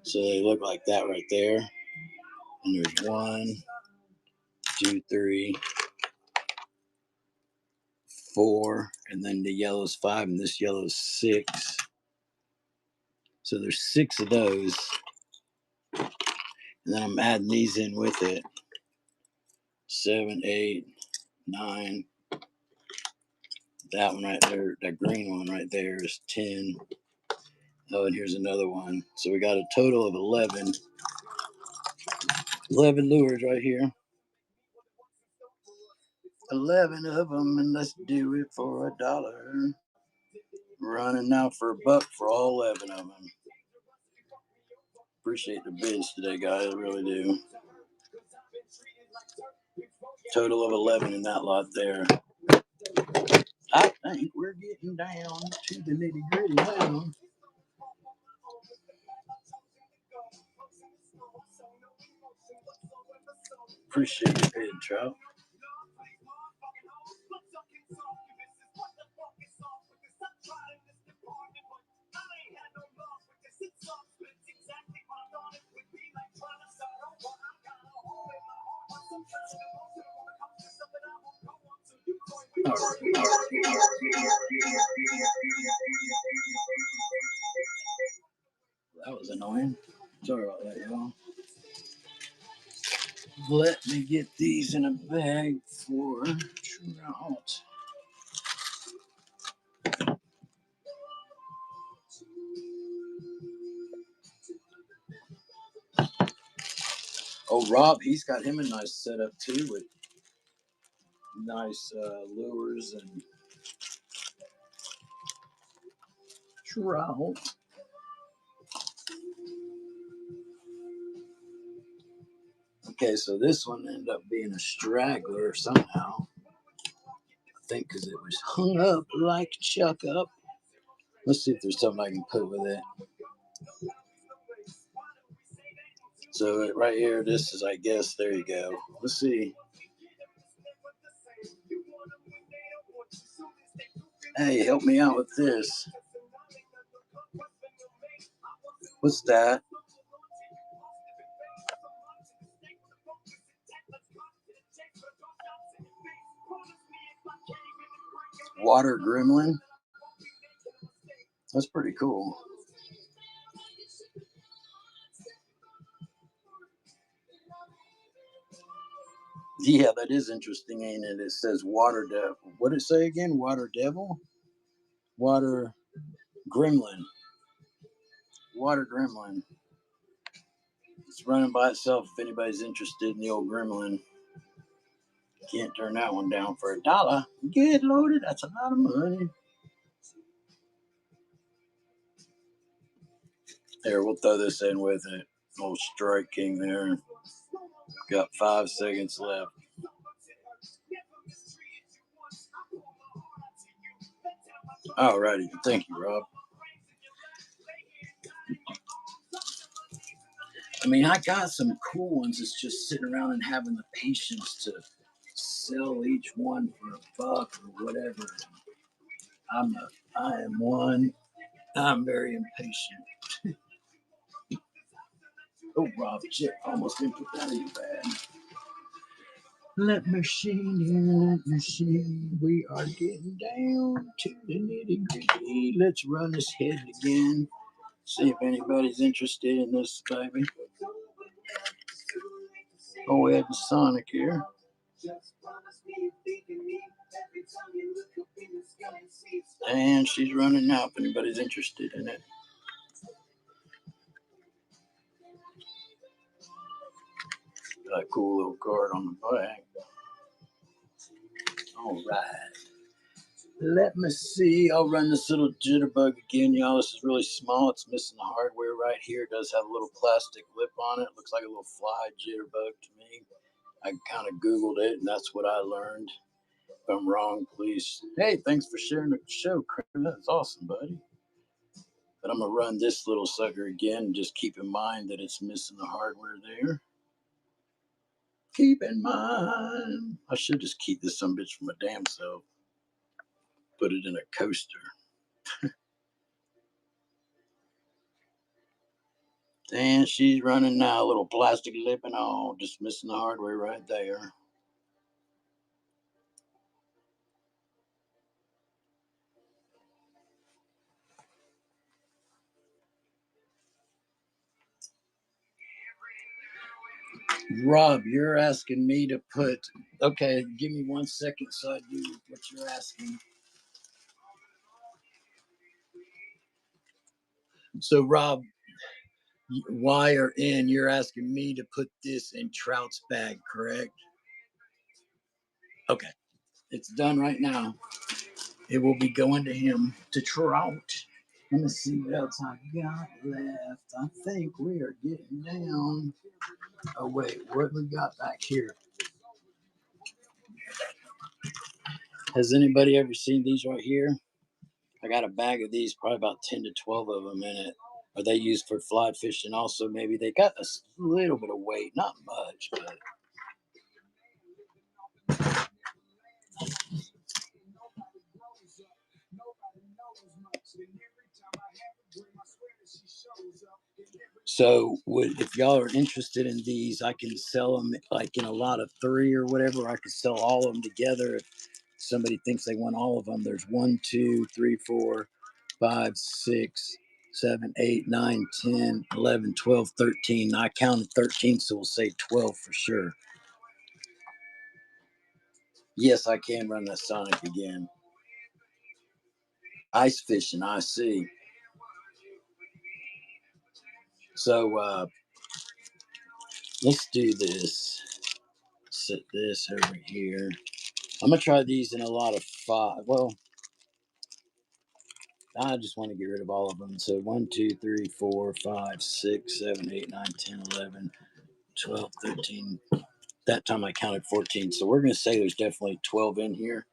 So they look like that right there. And there's 1, 2, 3, 4, and then the yellow's 5, and this yellow's 6. So there's 6 of those. And then I'm adding these in with it. 7, 8, 9. That one right there, that green one right there is 10. Oh, and here's another one. So we got a total of 11 lures right here. 11 of them, and let's do it for $1. Running now for $1 for all 11 of them. Appreciate the bids today, guys. I really do. Total of 11 in that lot there. I think we're getting down to the nitty gritty now. Appreciate your bid, Trout. That was annoying. Sorry about that, y'all. Let me get these in a bag for Trout. Oh, Rob, he's got him a nice setup too with nice lures and trout. Okay, so this one ended up being a straggler somehow. I think because it was hung up like chuck up. Let's see if there's something I can put with it. So right here, this is, I guess, there you go. Let's see. Hey, help me out with this. What's that? Water gremlin. That's pretty cool. Yeah, that is interesting, ain't it? It says water devil. What did it say again? Water devil? Water gremlin. Water gremlin. It's running by itself if anybody's interested in the old gremlin. Can't turn that one down for $1. Get loaded. That's a lot of money. There, we'll throw this in with it. Old Strike King there. Got 5 seconds left. Alrighty. Thank you, Rob. I mean, I got some cool ones. It's just sitting around and having the patience to sell each one for $1 or whatever. I am one. I'm very impatient. Oh, Rob, shit, almost didn't put that in your bag. Let machine, we are getting down to the nitty gritty. Let's run this head again. See if anybody's interested in this, baby. Oh, we had the Sonic here. And she's running now if anybody's interested in it. Got a cool little card on the back. All right. Let me see. I'll run this little jitterbug again, y'all. This is really small. It's missing the hardware right here. It does have a little plastic lip on it. Looks like a little fly jitterbug to me. I kind of Googled it, and that's what I learned. If I'm wrong, please. Hey, thanks for sharing the show, Chris. That's awesome, buddy. But I'm going to run this little sucker again. Just keep in mind that it's missing the hardware there. Keep in mind. I should just keep this some bitch for my damn self. Put it in a coaster. And she's running now, a little plastic lip and all, just missing the hardware right there. Rob, you're asking me to put, okay, give me 1 second so I do what you're asking. So, Rob, Y or N, you're asking me to put this in Trout's bag, correct? Okay, it's done right now. It will be going to him, to Trout. Let me see what else I got left. I think we are getting down. Oh, wait, what we got back here? Has anybody ever seen these right here? I got a bag of these, probably about 10 to 12 of them in it. Are they used for fly fishing? Also, maybe they got a little bit of weight, not much, but. So, if y'all are interested in these, I can sell them like in a lot of 3 or whatever. I could sell all of them together. If somebody thinks they want all of them, there's 1, 2, 3, 4, 5, 6, 7, 8, 9, 10, 11, 12, 13. I counted 13, so we'll say 12 for sure. Yes, I can run that Sonic again. Ice fishing, I see. So let's do this. Set this over here. I'm gonna try these in a lot of 5. Well, I just want to get rid of all of them. So 1, 2, 3, 4, 5, 6, 7, 8, 9, 10, 11, 12, 13. That time I counted 14. So we're gonna say there's definitely 12 in here.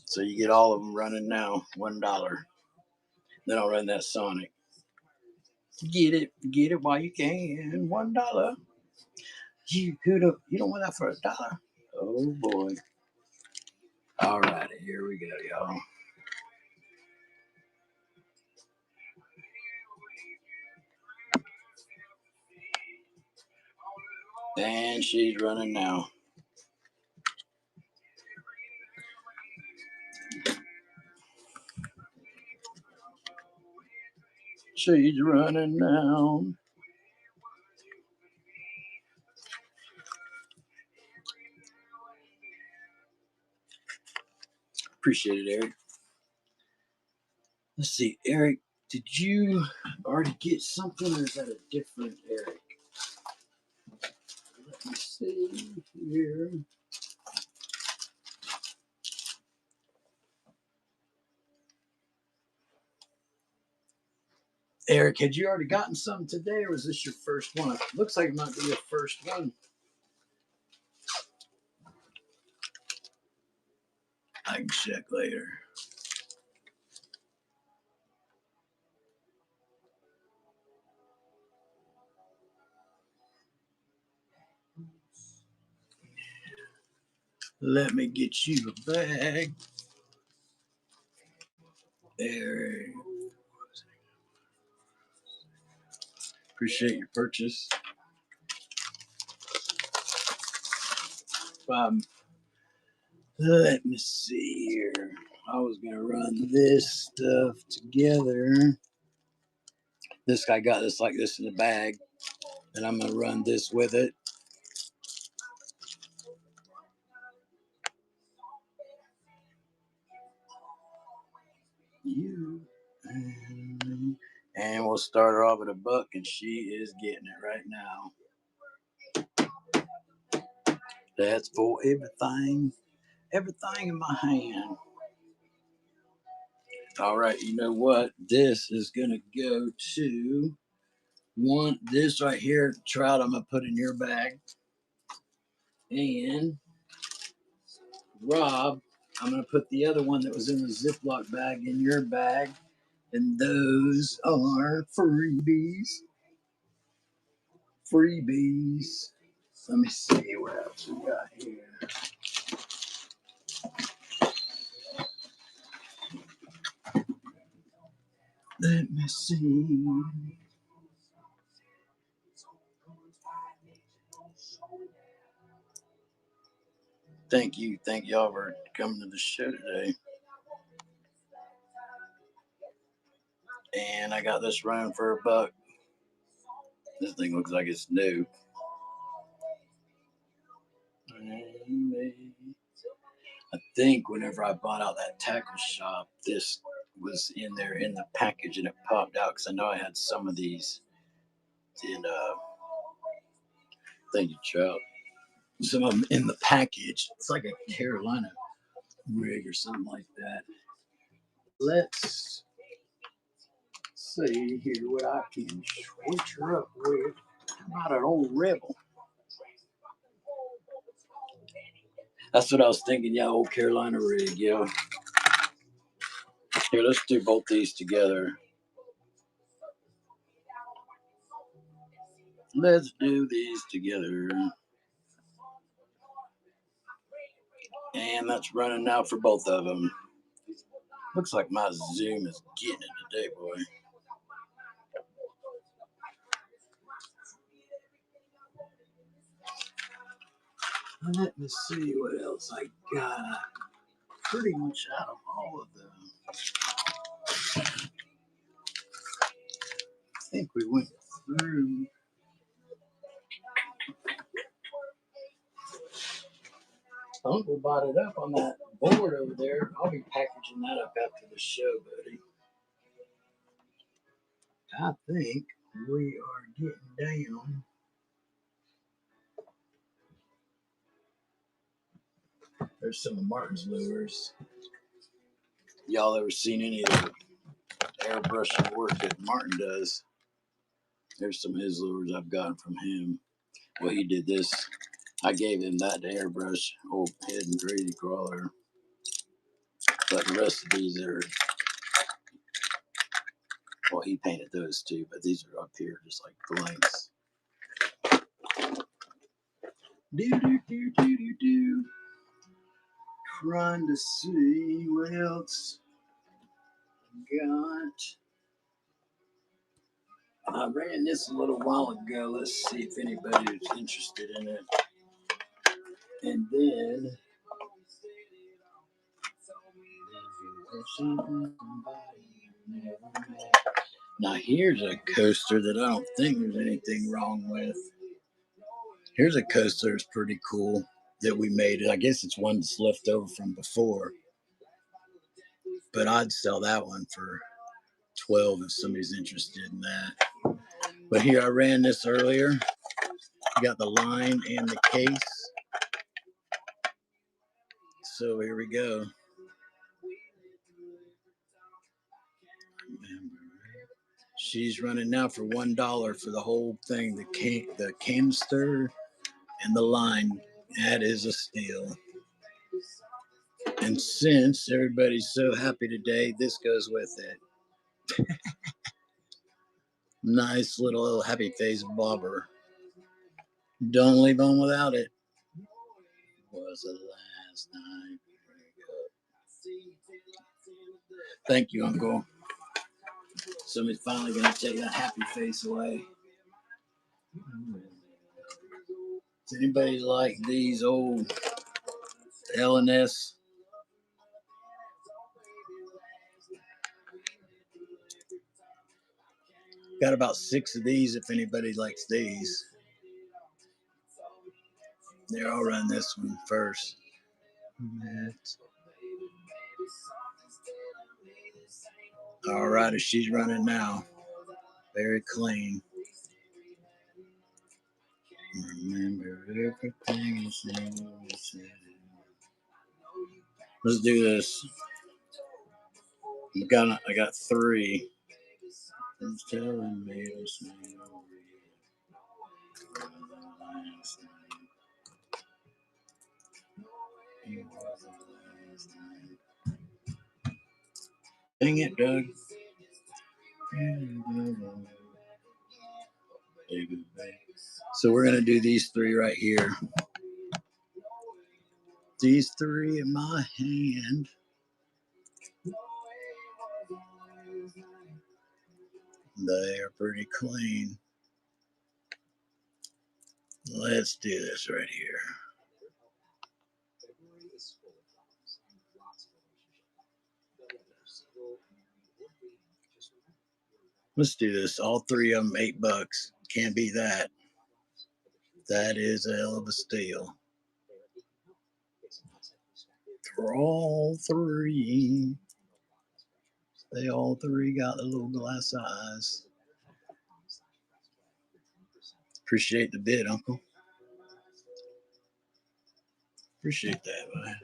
So you get all of them running now, $1. Then I'll run that Sonic. Get it while you can. $1. You don't want that for $1. Oh boy. All righty, here we go, y'all. And she's running now. She's running now. Appreciate it, Eric. Let's see, Eric, did you already get something or is that a different Eric? Let me see here. Eric, had you already gotten something today or was this your first one? It looks like it might be your first one. I can check later. Let me get you a bag. There. Appreciate your purchase. Let me see here. I was gonna run this stuff together. This guy got this like this in a bag, and I'm gonna run this with it. And we'll start her off with a buck, and she is getting it right now. That's for everything in my hand. All right, you know what? This is gonna go to this right here, trout. I'm gonna put in your bag, and Rob, I'm gonna put the other one that was in the Ziploc bag in your bag, and those are freebies. Freebies. Let me see what else we got here. Let me see. Thank y'all for coming to the show today. And I got this running for a buck. This thing looks like it's new. I think whenever I bought out that tackle shop, this was in there in the package, and it popped out because I know I had some of these in thank you, trout. Some of them in the package. It's like a Carolina rig or something like that. Let's see here what I can switch her up with. How about an old Rebel? That's what I was thinking. Yeah, old Carolina rig. Yeah. Here, let's do both these together. Let's do these together. And that's running now for both of them. Looks like my Zoom is getting it today, boy. Let me see what else I got. Pretty much out of all of them. I think we went through. Uncle bought it up on that board over there. I'll be packaging that up after the show, buddy. I think we are getting down. There's some of Martin's lures. Y'all ever seen any of the airbrushing work that Martin does? There's some of his lures I've gotten from him. Well, he did this. I gave him that to airbrush, old Hidden Grady Crawler. But the rest of these are, well, he painted those too, but these are up here just like blanks. Trying to see what else got. I ran this a little while ago. Let's see if anybody is interested in it. And then now here's a coaster that I don't think there's anything wrong with. Here's a coaster that's pretty cool that we made. I guess it's one that's left over from before. But I'd sell that one for 12 if somebody's interested in that. But here I ran this earlier. Got the line and the case. So here we go. She's running now for $1 for the whole thing. The canister and the line. That is a steal. And since everybody's so happy today, this goes with it. Nice little happy face bobber. Don't leave on without it. Was the last last night. Thank you, Uncle. Somebody's finally gonna take that happy face away. Does anybody like these old L&S? Got about 6 of these if anybody likes these. There, I'll run this one first. All right, she's running now. Very clean. Remember everything you said. Let's do this. I got 3. It's telling me to say dang it, Doug. So we're gonna do these 3 right here. These 3 in my hand. They are pretty clean. Let's do this right here. Let's do this. All 3 of them, $8. Can't be that. That is a hell of a steal. For all 3. They all 3 got the little glass eyes. Appreciate the bid, Uncle. Appreciate that, man.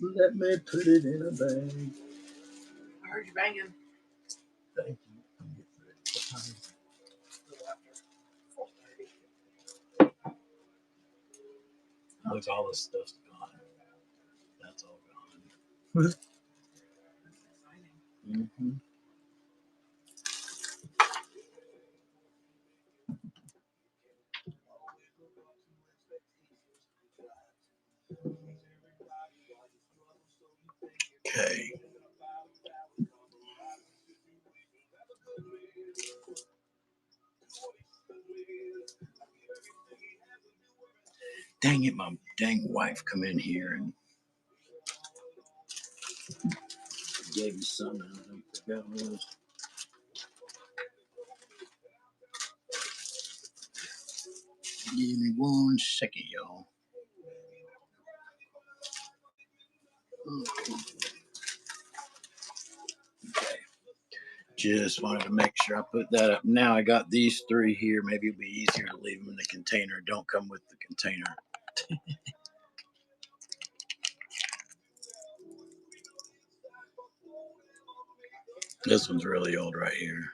Let me put it in a bag. I heard you banging. Thank you. Look, all this stuff's gone. That's all gone. Mm-hmm. Okay. Dang it, my dang wife come in here and gave me some. I forgot what it was. Give me 1 second, y'all. Okay. Just wanted to make sure I put that up. Now I got these 3 here. Maybe it'll be easier to leave them in the container. Don't come with the container. This one's really old right here.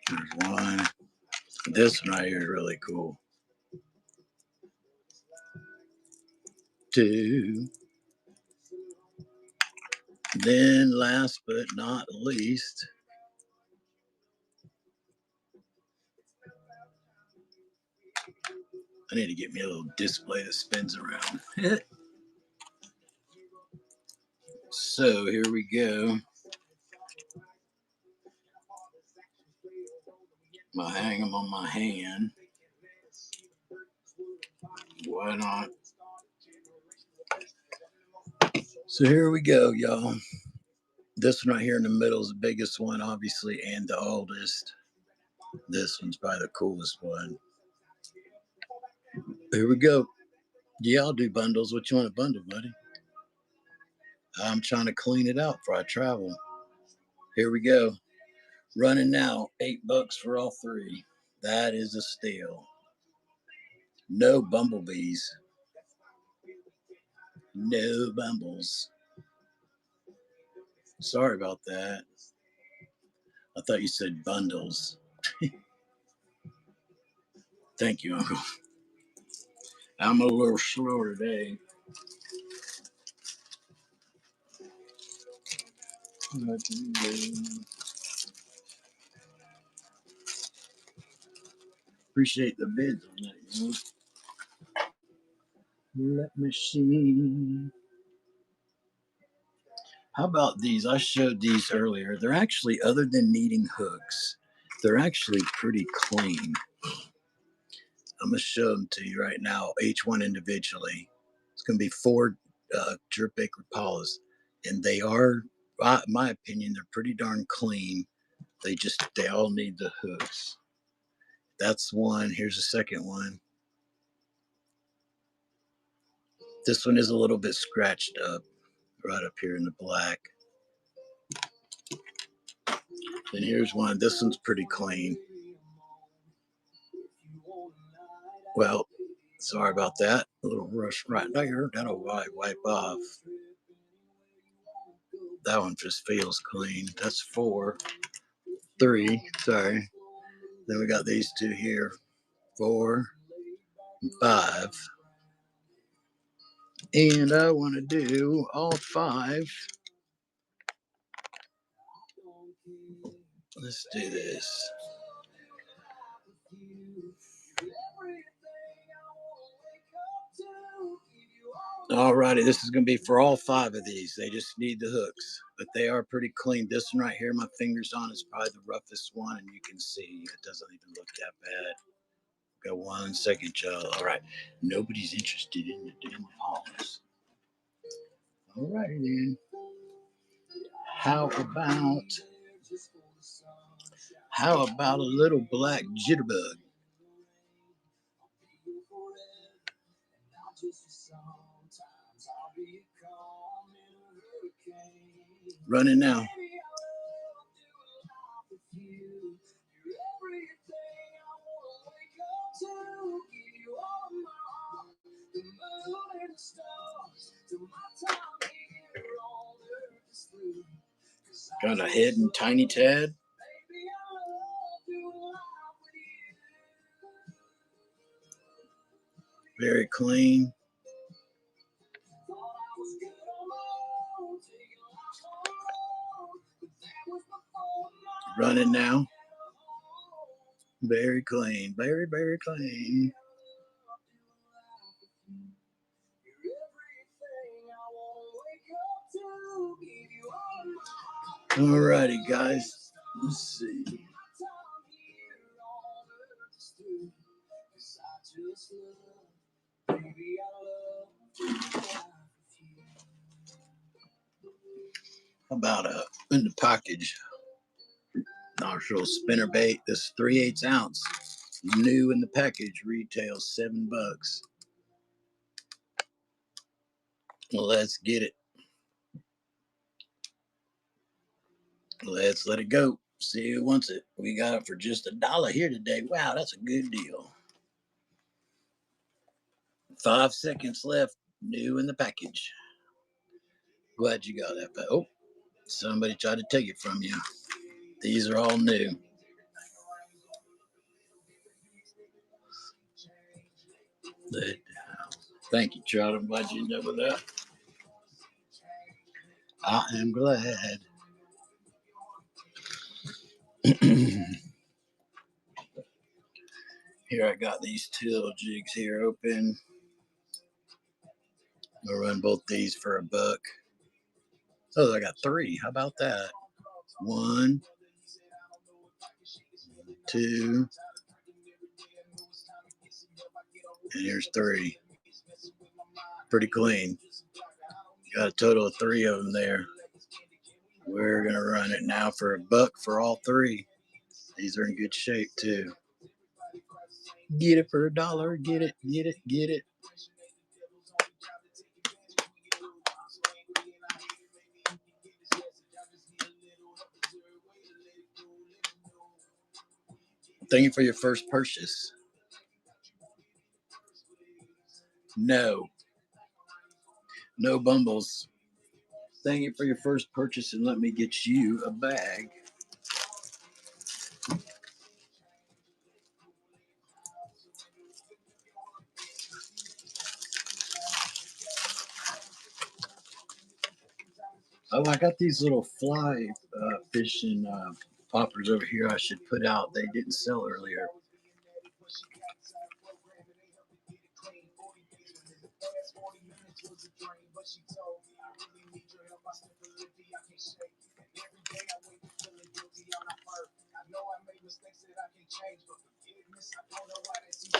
There's 1. This one right here is really cool. 2. Then last but not least, I need to get me a little display that spins around. So here we go. I hang them on my hand. Why not? So here we go, y'all. This one right here in the middle is the biggest one, obviously, and the oldest. This one's probably the coolest one. Here we go. Yeah, I'll do bundles. What you want to bundle, buddy? I'm trying to clean it out before I travel. Here we go. Running now, $8 for all 3. That is a steal. No bumblebees. No bumbles. Sorry about that. I thought you said bundles. Thank you, Uncle. I'm a little slow today. appreciate the bids on that. Let me see. How about these? I showed these earlier. They're actually, other than needing hooks, they're actually pretty clean. I'm going to show them to you right now, each one individually. It's going to be 4 jerkbait Rapalas, and they are, in my opinion, they're pretty darn clean. They all need the hooks. That's one. Here's the second one. This one is a little bit scratched up right up here in the black. Then here's one. This one's pretty clean. Well, sorry about that. A little rush right there. That'll wipe off. That one just feels clean. That's 4. 3. Sorry. Then we got these 2 here. 4 and 5. And I want to do all 5. Let's do this. Alrighty, this is going to be for all 5 of these. They just need the hooks, but they are pretty clean. This one right here, my fingers on, is probably the roughest one, and you can see it doesn't even look that bad. Got 1 second, y'all. All right, nobody's interested in the damn paws. Alrighty then. How about a little black jitterbug? Running now. Got a head and tiny Tad. Very clean. Running now. Very clean. Very, very clean. Alrighty, guys. Let's see. How about in the package? Marshall spinner bait. This 3/8 ounce, new in the package, retails $7. Well, let's get it. Let's let it go. See who wants it. We got it for just $1 here today. Wow, that's a good deal. 5 seconds left. New in the package. Glad you got that. Oh, somebody tried to take it from you. These are all new. Thank you, Charlie. I'm glad you ended up with that. I am glad. Here I got these 2 little jigs here open. I'll run both these for $1. Oh, I got 3. How about that? 1, 2, and here's 3. Pretty clean. Got a total of 3 of them there. We're gonna run it now for $1 for all 3. These are in good shape too. Get it for $1. Get it, get it, get it. Thank you for your first purchase. No bumbles. Thank you for your first purchase, and let me get you a bag. Oh, I got these little fly fishing poppers over here I should put out. They didn't sell earlier.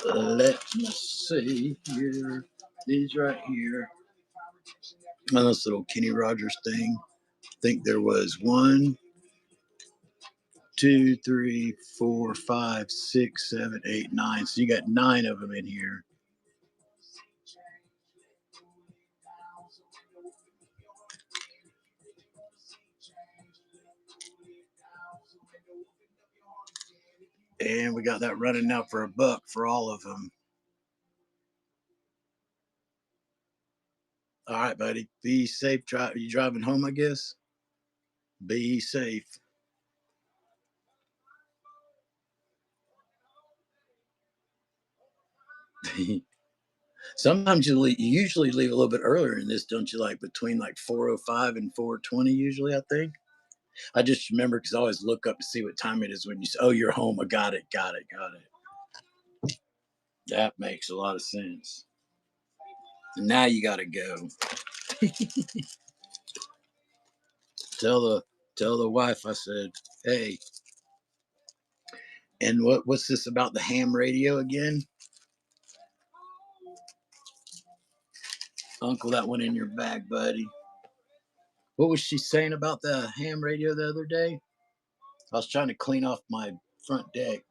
Let me see here. These right here. On this little Kenny Rogers thing. I think there was 1, 2, 3, 4, 5, 6, 7, 8, 9. So you got 9 of them in here. And we got that running now for $1 for all of them. All right, buddy. Be safe. You driving home, I guess? Be safe. Sometimes you usually leave a little bit earlier in this, don't you? Like between like 4:05 and 4:20 usually, I think. I just remember because I always look up to see what time it is when you say, "Oh, you're home." I got it. That makes a lot of sense. And now you got to go. Tell the wife I said, "Hey." And what's this about the ham radio again? Uncle, that one in your bag, buddy. What was she saying about the ham radio the other day? I was trying to clean off my front deck.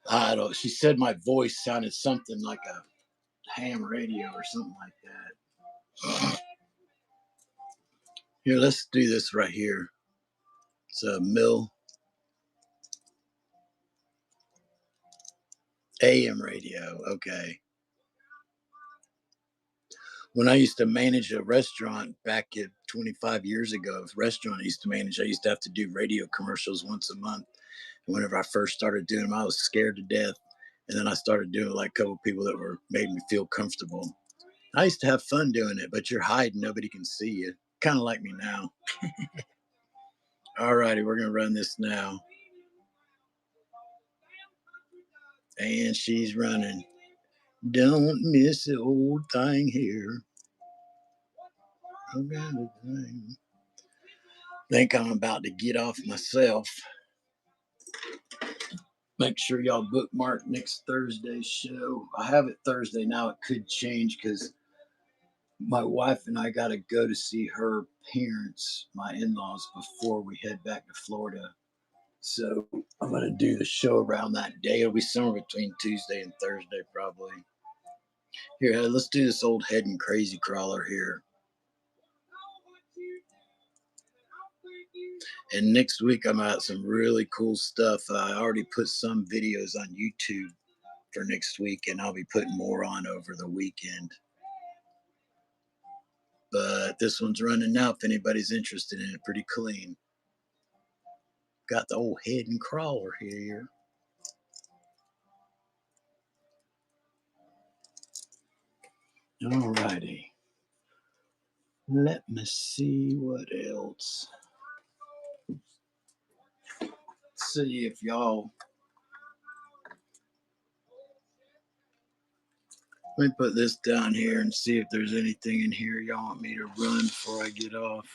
I don't. She said my voice sounded something like a ham radio or something like that. Here, let's do this right here. It's a mill AM radio. Okay. When I used to manage a restaurant back at 25 years ago, a restaurant I used to manage, I used to have to do radio commercials once a month. And whenever I first started doing them, I was scared to death. And then I started doing like a couple of people that made me feel comfortable. I used to have fun doing it, but you're hiding, nobody can see you. Kind of like me now. All righty, we're gonna run this now. And she's running. Don't miss the old thing here. Think I'm about to get off myself. Make sure y'all bookmark next Thursday's show. I have it Thursday now. It could change because my wife and I got to go to see her parents, my in-laws, before we head back to Florida. So I'm going to do the show around that day. It'll be somewhere between Tuesday and Thursday, probably. Here, let's do this old head and crazy crawler here. And next week, I'm out some really cool stuff. I already put some videos on YouTube for next week, and I'll be putting more on over the weekend. But this one's running now if anybody's interested in it. Pretty clean. Got the old head and crawler here. All righty. Let me see what else. See if y'all. Let me put this down here and see if there's anything in here y'all want me to run before I get off.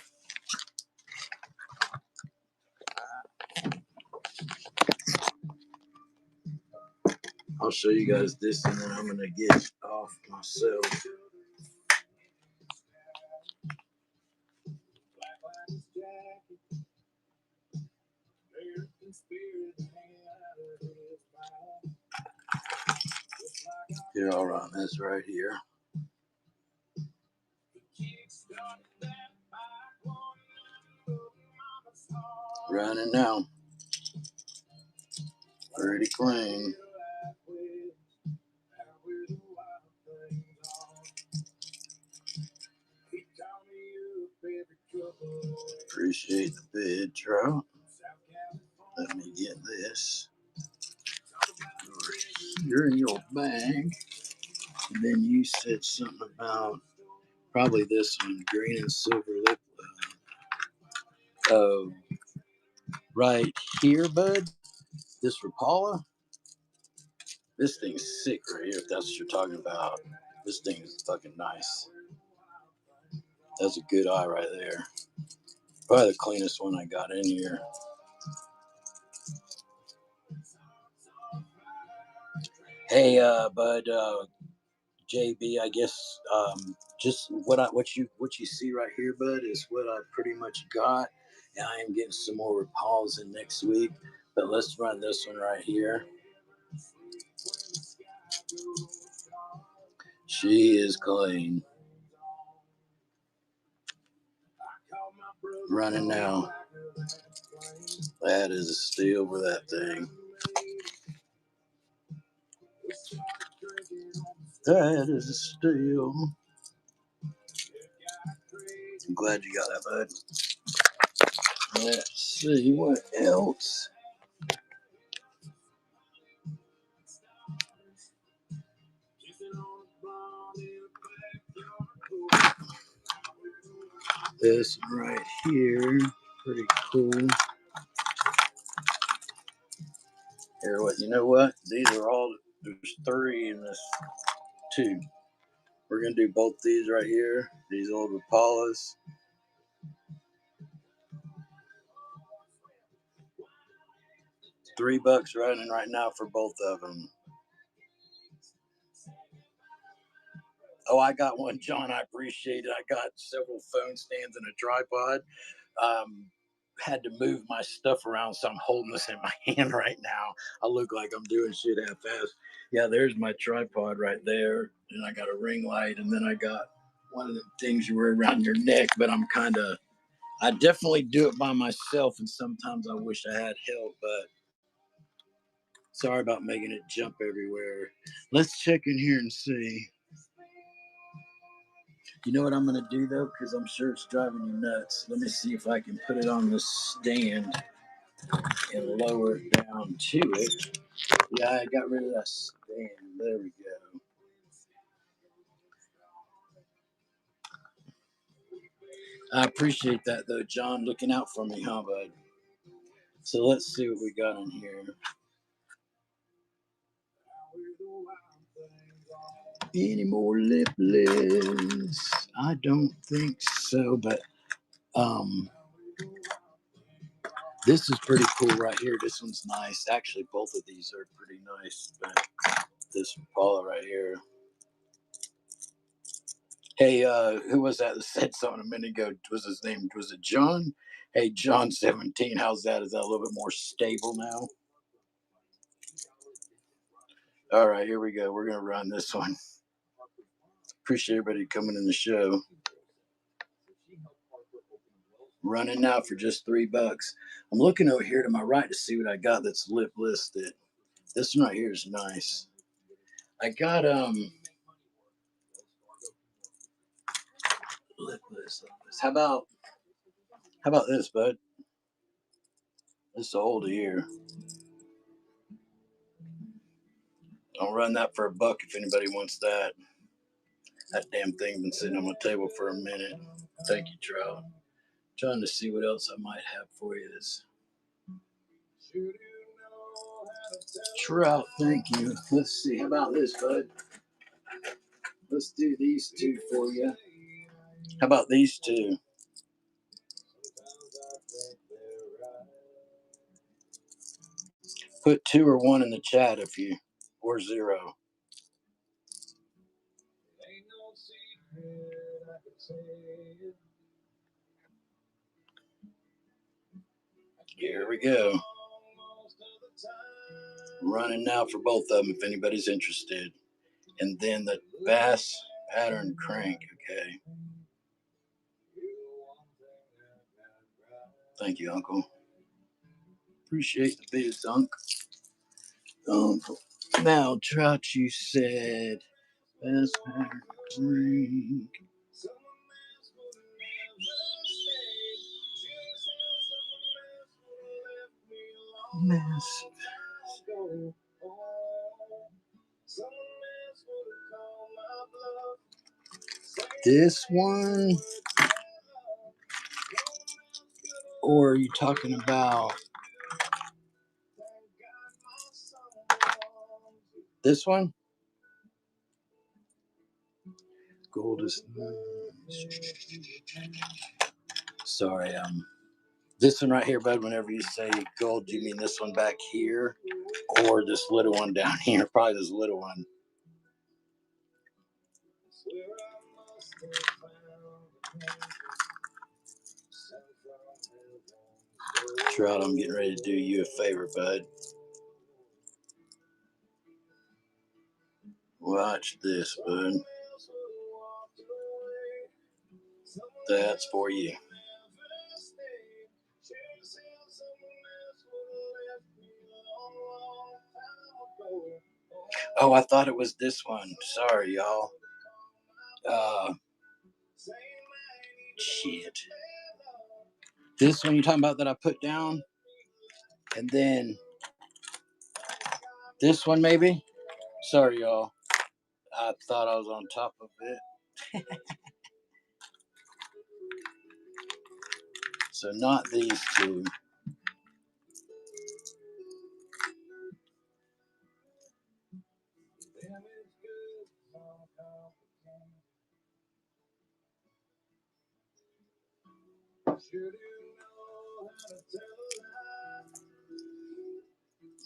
I'll show you guys this and then I'm going to get off myself. Here, I'll run this right here. Running now. Pretty clean. Appreciate the bid, Trout. Let me get this here in your bag. And then you said something about probably this one, green and silver lip. Right here, bud. This for Paula. This thing's sick right here, if that's what you're talking about. This thing is fucking nice. That's a good eye right there. Probably the cleanest one I got in here. Hey, bud, JB, I guess just what you see right here, bud, is what I pretty much got. And I am getting some more Rapalas in next week. But let's run this one right here. She is clean. Running now. That is a steal for that thing. That is a steal. I'm glad you got that, bud. Let's see what else. This right here, pretty cool. Here, what you know what? These are all. There's 3 in this 2. We're gonna do both these right here. These old Rapalas. $3 running right now for both of them. Oh, I got one, John. I appreciate it. I got several phone stands and a tripod. Had to move my stuff around, so I'm holding this in my hand right now. I look like I'm doing shit half-assed. Yeah, there's my tripod right there, and I got a ring light, and then I got one of the things you wear around your neck. But I definitely do it by myself, and sometimes I wish I had help. But sorry about making it jump everywhere. Let's check in here and see. You know what I'm going to do, though, because I'm sure it's driving you nuts. Let me see if I can put it on the stand and lower it down to it. Yeah, I got rid of that stand. There we go. I appreciate that, though, John. Looking out for me, huh, bud? So let's see what we got in here. Any more lipless? I don't think so, but this is pretty cool right here. This one's nice. Actually, both of these are pretty nice, but this Paula right here. Hey, who was that said something a minute ago? Was his name? Was it John? Hey, John 17. How's that? Is that a little bit more stable now? All right, here we go. We're gonna run this one. Appreciate everybody coming in the show. Running now for just $3. I'm looking over here to my right to see what I got that's lip listed. This one right here is nice. I got lipless. How about this, bud? This is old here. I'll run that for $1 if anybody wants that. That damn thing been sitting on my table for a minute. Thank you, Trout. Trying to see what else I might have for you. Trout, thank you. Let's see. How about this, bud? Let's do these 2 for you. How about these 2? Put 2 or 1 in the chat if you, or 0. Here we go. Running now for both of them if anybody's interested. And then the bass pattern crank. Okay. Thank you, Uncle. Appreciate the bids, Uncle. Now, Trout, you said bass pattern crank. Mass. This one, or are you talking about This one? Gold is... Sorry, this one right here, bud, whenever you say gold, do you mean this one back here or this little one down here? Probably this little one. Trout, I'm getting ready to do you a favor, bud. Watch this, bud. That's for you. Oh, I thought it was this one. Sorry, y'all. Shit. This one you're talking about that I put down? And then this one, maybe? Sorry, y'all. I thought I was on top of it. So not these two.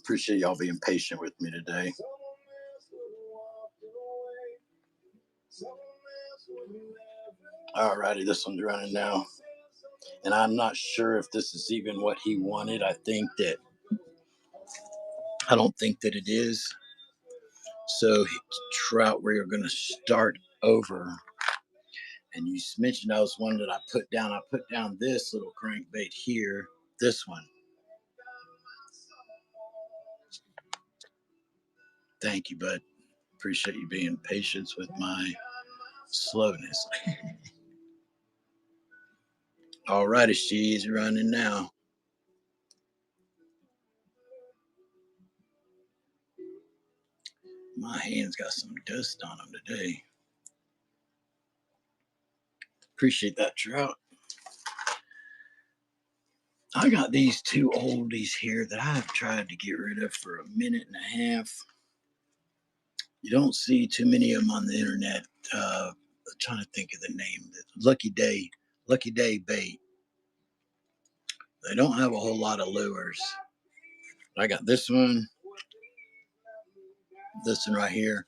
Appreciate y'all being patient with me today. Alrighty, this one's running now. And I'm not sure if this is even what he wanted. I don't think that it is. So, Trout, we are going to start over. And you mentioned I was one that I put down. I put down this little crankbait here. This one. Thank you, bud. Appreciate you being patient with my slowness. All righty, she's running now. My hands got some dust on them today. Appreciate that, Trout. I got these two oldies here that I've tried to get rid of for a minute and a half. You don't see too many of them on the internet. I'm trying to think of the name. Lucky Day Bait. They don't have a whole lot of lures. I got this one right here.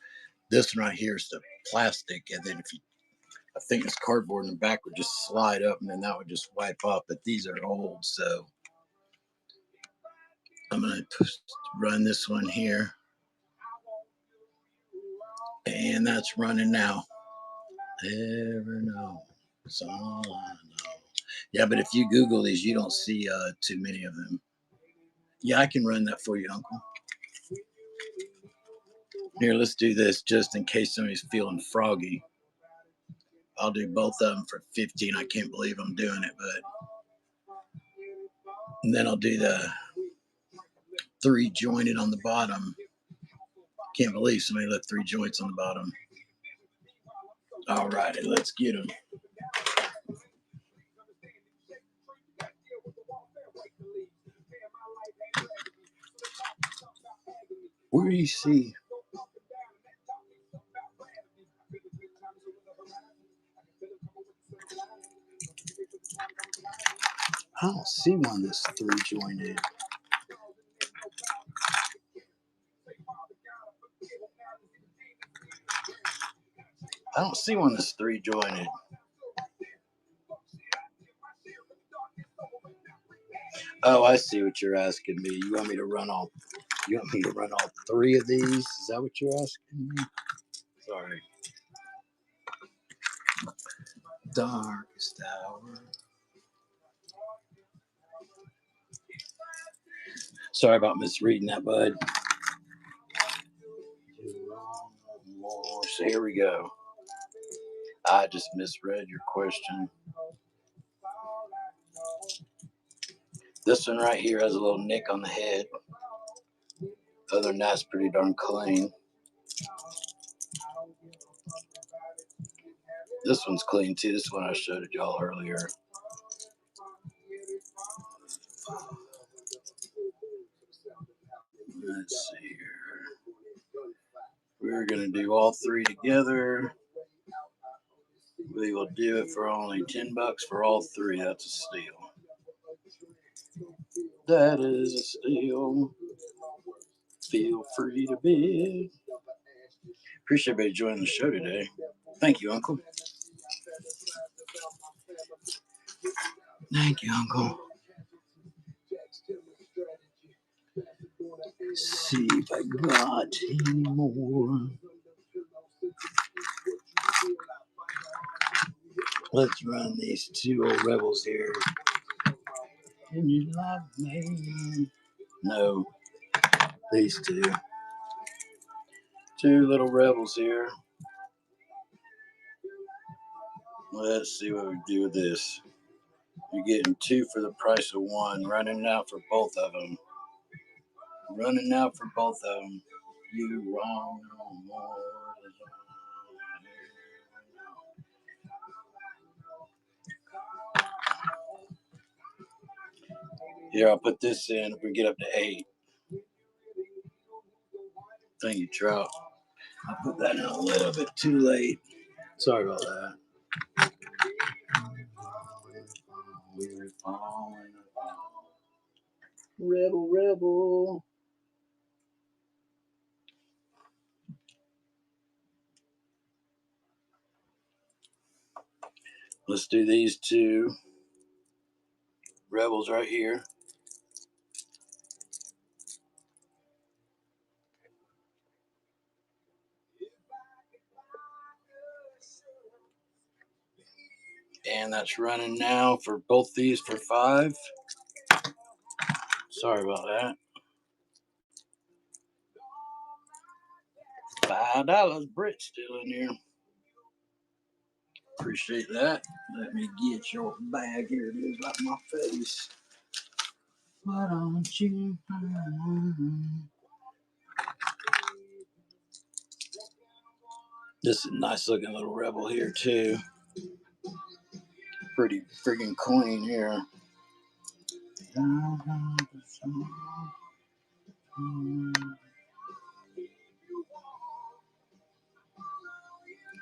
This one right here is the plastic, and then I think it's cardboard in the back would just slide up, and then that would just wipe off. But these are old, so I'm gonna run this one here, and that's running now. Never know. That's all I know. Yeah, but if you Google these, you don't see too many of them. Yeah, I can run that for you, Uncle. Here, let's do this just in case somebody's feeling froggy. I'll do both of them for 15. I can't believe I'm doing it, but and then I'll do the 3 jointed on the bottom. Can't believe somebody left 3 joints on the bottom. All righty, let's get them. Where do you see? I don't see one that's 3 jointed. I don't see one that's 3 jointed. Oh, I see what you're asking me. You want me to run all 3 of these? Is that what you're asking me? Sorry. Darkest hour. Sorry about misreading that, bud. So here we go. I just misread your question. This one right here has a little nick on the head. Other than that, it's pretty darn clean. This one's clean too. This one I showed y'all earlier. Let's see here. We're gonna do all three together. We will do it for only $10 for all three. That's a steal. That is a steal. Feel free to bid. Appreciate everybody joining the show today. Thank you, Uncle. Thank you, Uncle. Let's see if I got any more. Let's run these two old rebels here. Can you love me? No, these two. Two little rebels here. Let's see what we do with this. You're getting two for the price of one. Running now for both of them. Running now for both of them. You wrong no more. Here, I'll put this in if we get up to 8. Thank you, Trout. I put that in a little bit too late. Sorry about that. Rebel, rebel. Let's do these two rebels right here. And that's running now for both these for 5. Sorry about that. $5. Brit still in here. Appreciate that. Let me get your bag. Here it is, right in my face. Why don't you? This is a nice looking little rebel here too. Pretty friggin' clean here.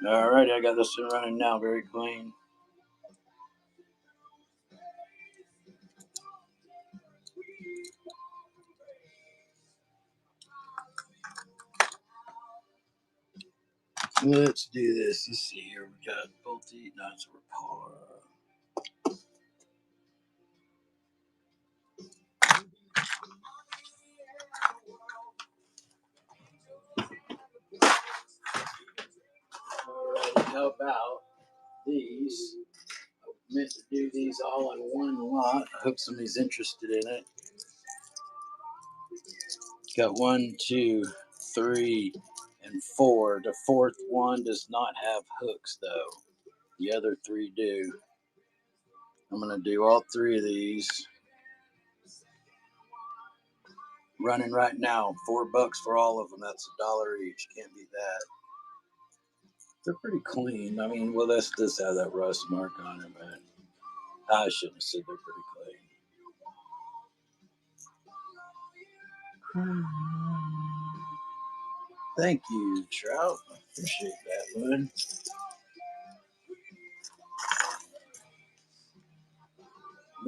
All right, I got this one running now, very clean. Let's do this. Let's see here. We got Bolte, not Rapala. All right, how about these? I meant to do these all in one lot. I hope somebody's interested in it. Got 1, 2, 3, and 4. The fourth one does not have hooks though. The other 3 do. I'm gonna do all 3 of these. Running right now, $4 for all of them. That's $1 each. Can't beat that. They're pretty clean. I mean, well, this does have that rust mark on it, but I shouldn't have said they're pretty clean. Thank you, Trout. I appreciate that, bud.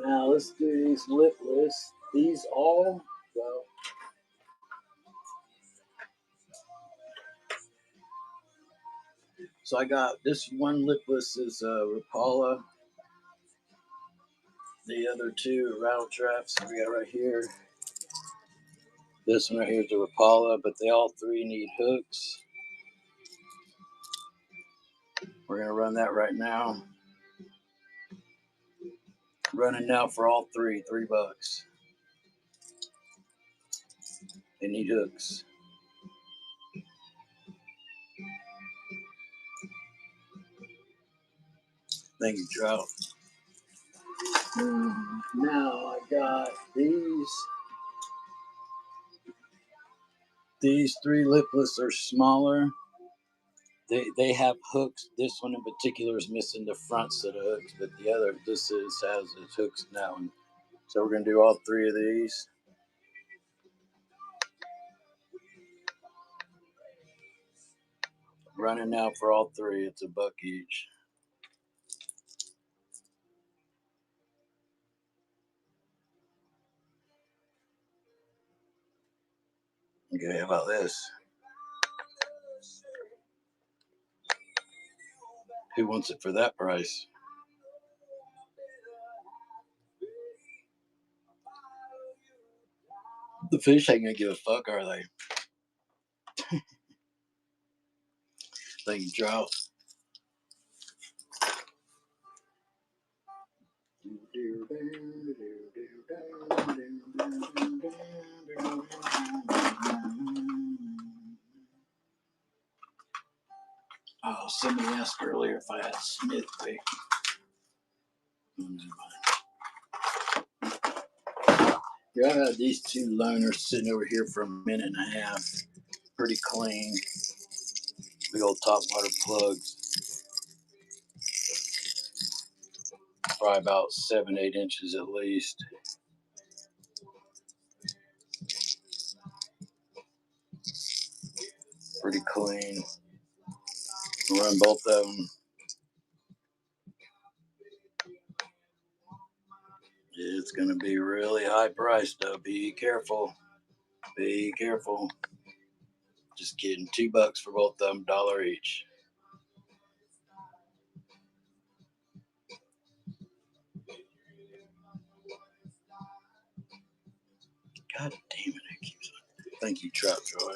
Now let's do these lipless. These all, well, so I got this one lipless is Rapala. The other 2 are rattle traps. We got right here. This one right here is a Rapala, but they all 3 need hooks. We're gonna run that right now. Running now for all 3, $3. They need hooks. Thank you, Trout. Now I got these 3 lipless are smaller. They have hooks. This one in particular is missing the front set of hooks, but the other has its hooks now. So we're gonna do all 3 of these. Running now for all three. It's $1 each. Okay, how about this? Who wants it for that price? The fish ain't gonna give a fuck, are they? Thank you, Trout. Oh, somebody asked earlier if I had Smith pick. Yeah, I had these two loners sitting over here for a minute and a half. Pretty clean. Big old top water plugs. Probably about 7-8 inches at least. Pretty clean. Run both of them. It's gonna be really high priced though. Be careful. Be careful. Just kidding. $2 for both of them, $1 each. God damn it! It keeps. Thank you, Trout Joy.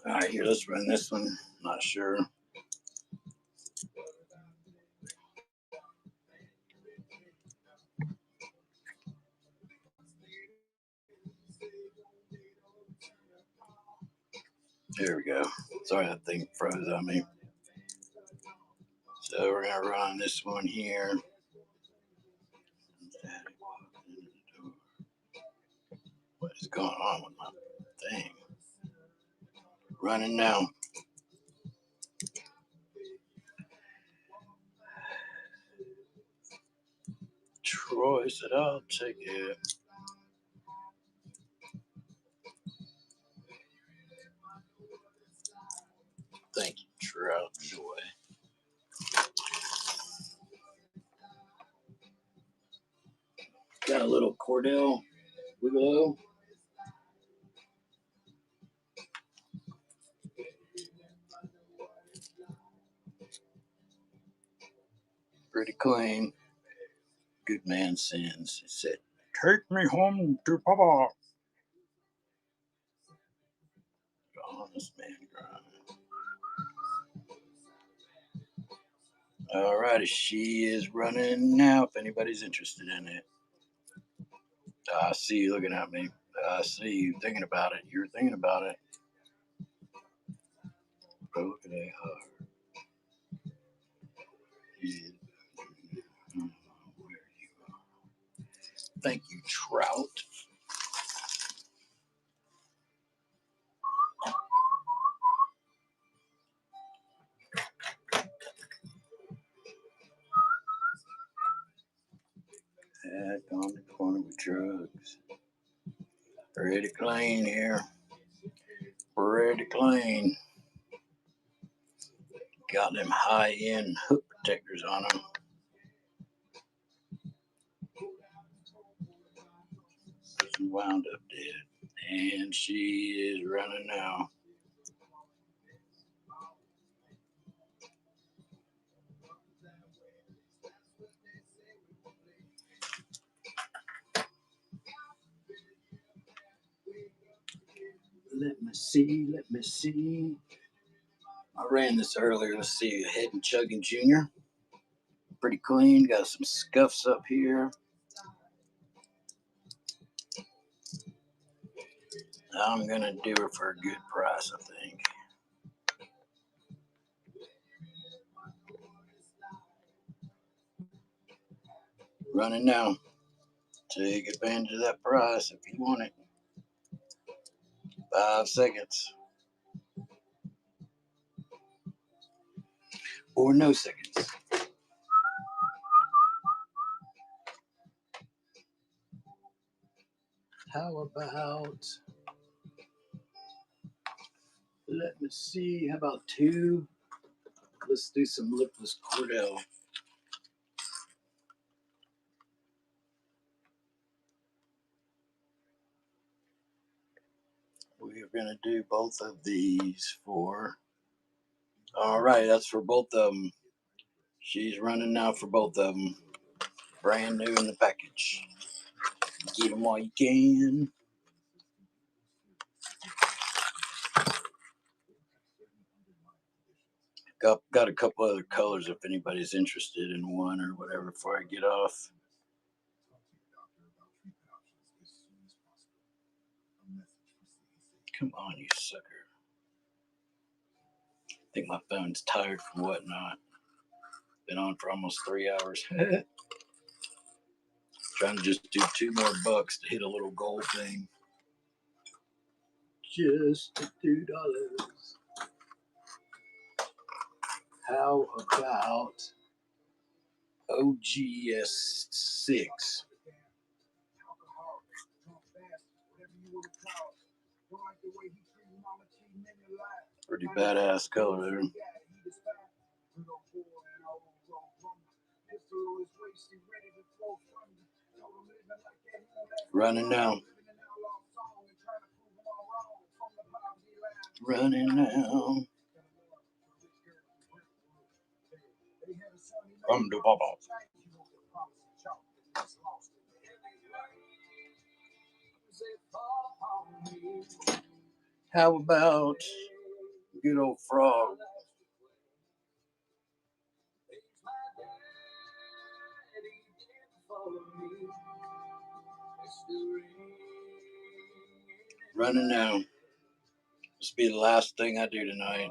All right, here, let's run this one. Not sure. Here we go. Sorry, that thing froze on me. So we're gonna run this one here. What is going on with my thing? Running now. Troy said, I'll take it. Thank you, Trout Joy. Got a little Cordell Wiggle. Pretty clean. Good man sins. He said, take me home to Papa. Honest man grind. All righty, she is running now if anybody's interested in it. I see you looking at me. I see you thinking about it. You're thinking about it. Broken a heart. Where you are. Thank you, Trout. Head on the corner with drugs. Pretty clean here. Pretty clean. Got them high-end hook protectors on them. She wound up dead. And she is running now. Let me see. Let me see. I ran this earlier. Let's see. Head and Chugging Jr. Pretty clean. Got some scuffs up here. I'm going to do her for a good price, I think. Running now. Take advantage of that price if you want it. 5 seconds. Or no seconds. How about, let me see, how about 2? Let's do some lipless Cordell. We're going to do both of these for, all right, that's for both of them. She's running now for both of them. Brand new in the package. Get them while you can. Got a couple other colors if anybody's interested in one or whatever before I get off. Come on, you sucker. I think my phone's tired from whatnot. Been on for almost 3 hours. Trying to just do $2 more to hit a little goal thing. Just $2. How about OGS 6? Pretty badass color there. Running now. Running now. From the bubble. How about good old Frog? Running now. This will be the last thing I do tonight.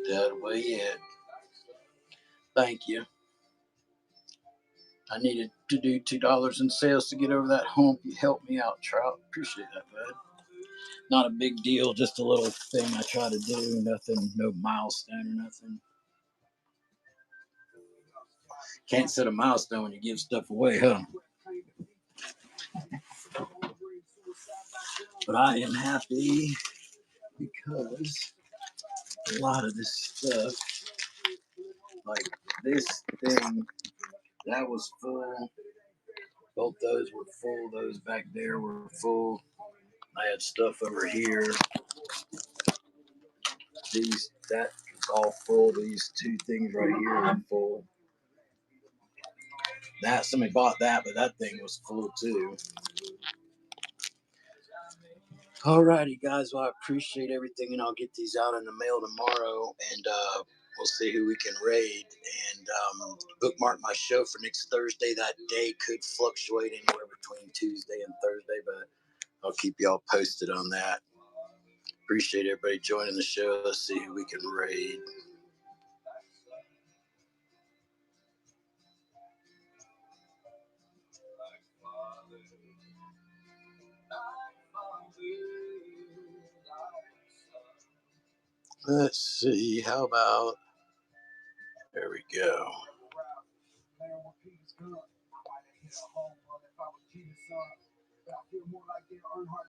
That way it. Thank you. I needed to do $2 in sales to get over that hump. You helped me out, Trout. Appreciate that, bud. Not a big deal, just a little thing I try to do. Nothing, no milestone or nothing. Can't set a milestone when you give stuff away, huh? But I am happy because a lot of this stuff, like this thing, that was full. Both those were full. Those back there were full. I had stuff over here. That was all full. These 2 things right here are full. That somebody bought that, but that thing was full too. Alrighty, guys. Well, I appreciate everything, and I'll get these out in the mail tomorrow, and we'll see who we can raid. And bookmark my show for next Thursday. That day could fluctuate anywhere between Tuesday and Thursday, but I'll keep y'all posted on that. Appreciate everybody joining the show. Let's see who we can raid. Let's see. How about, there we go.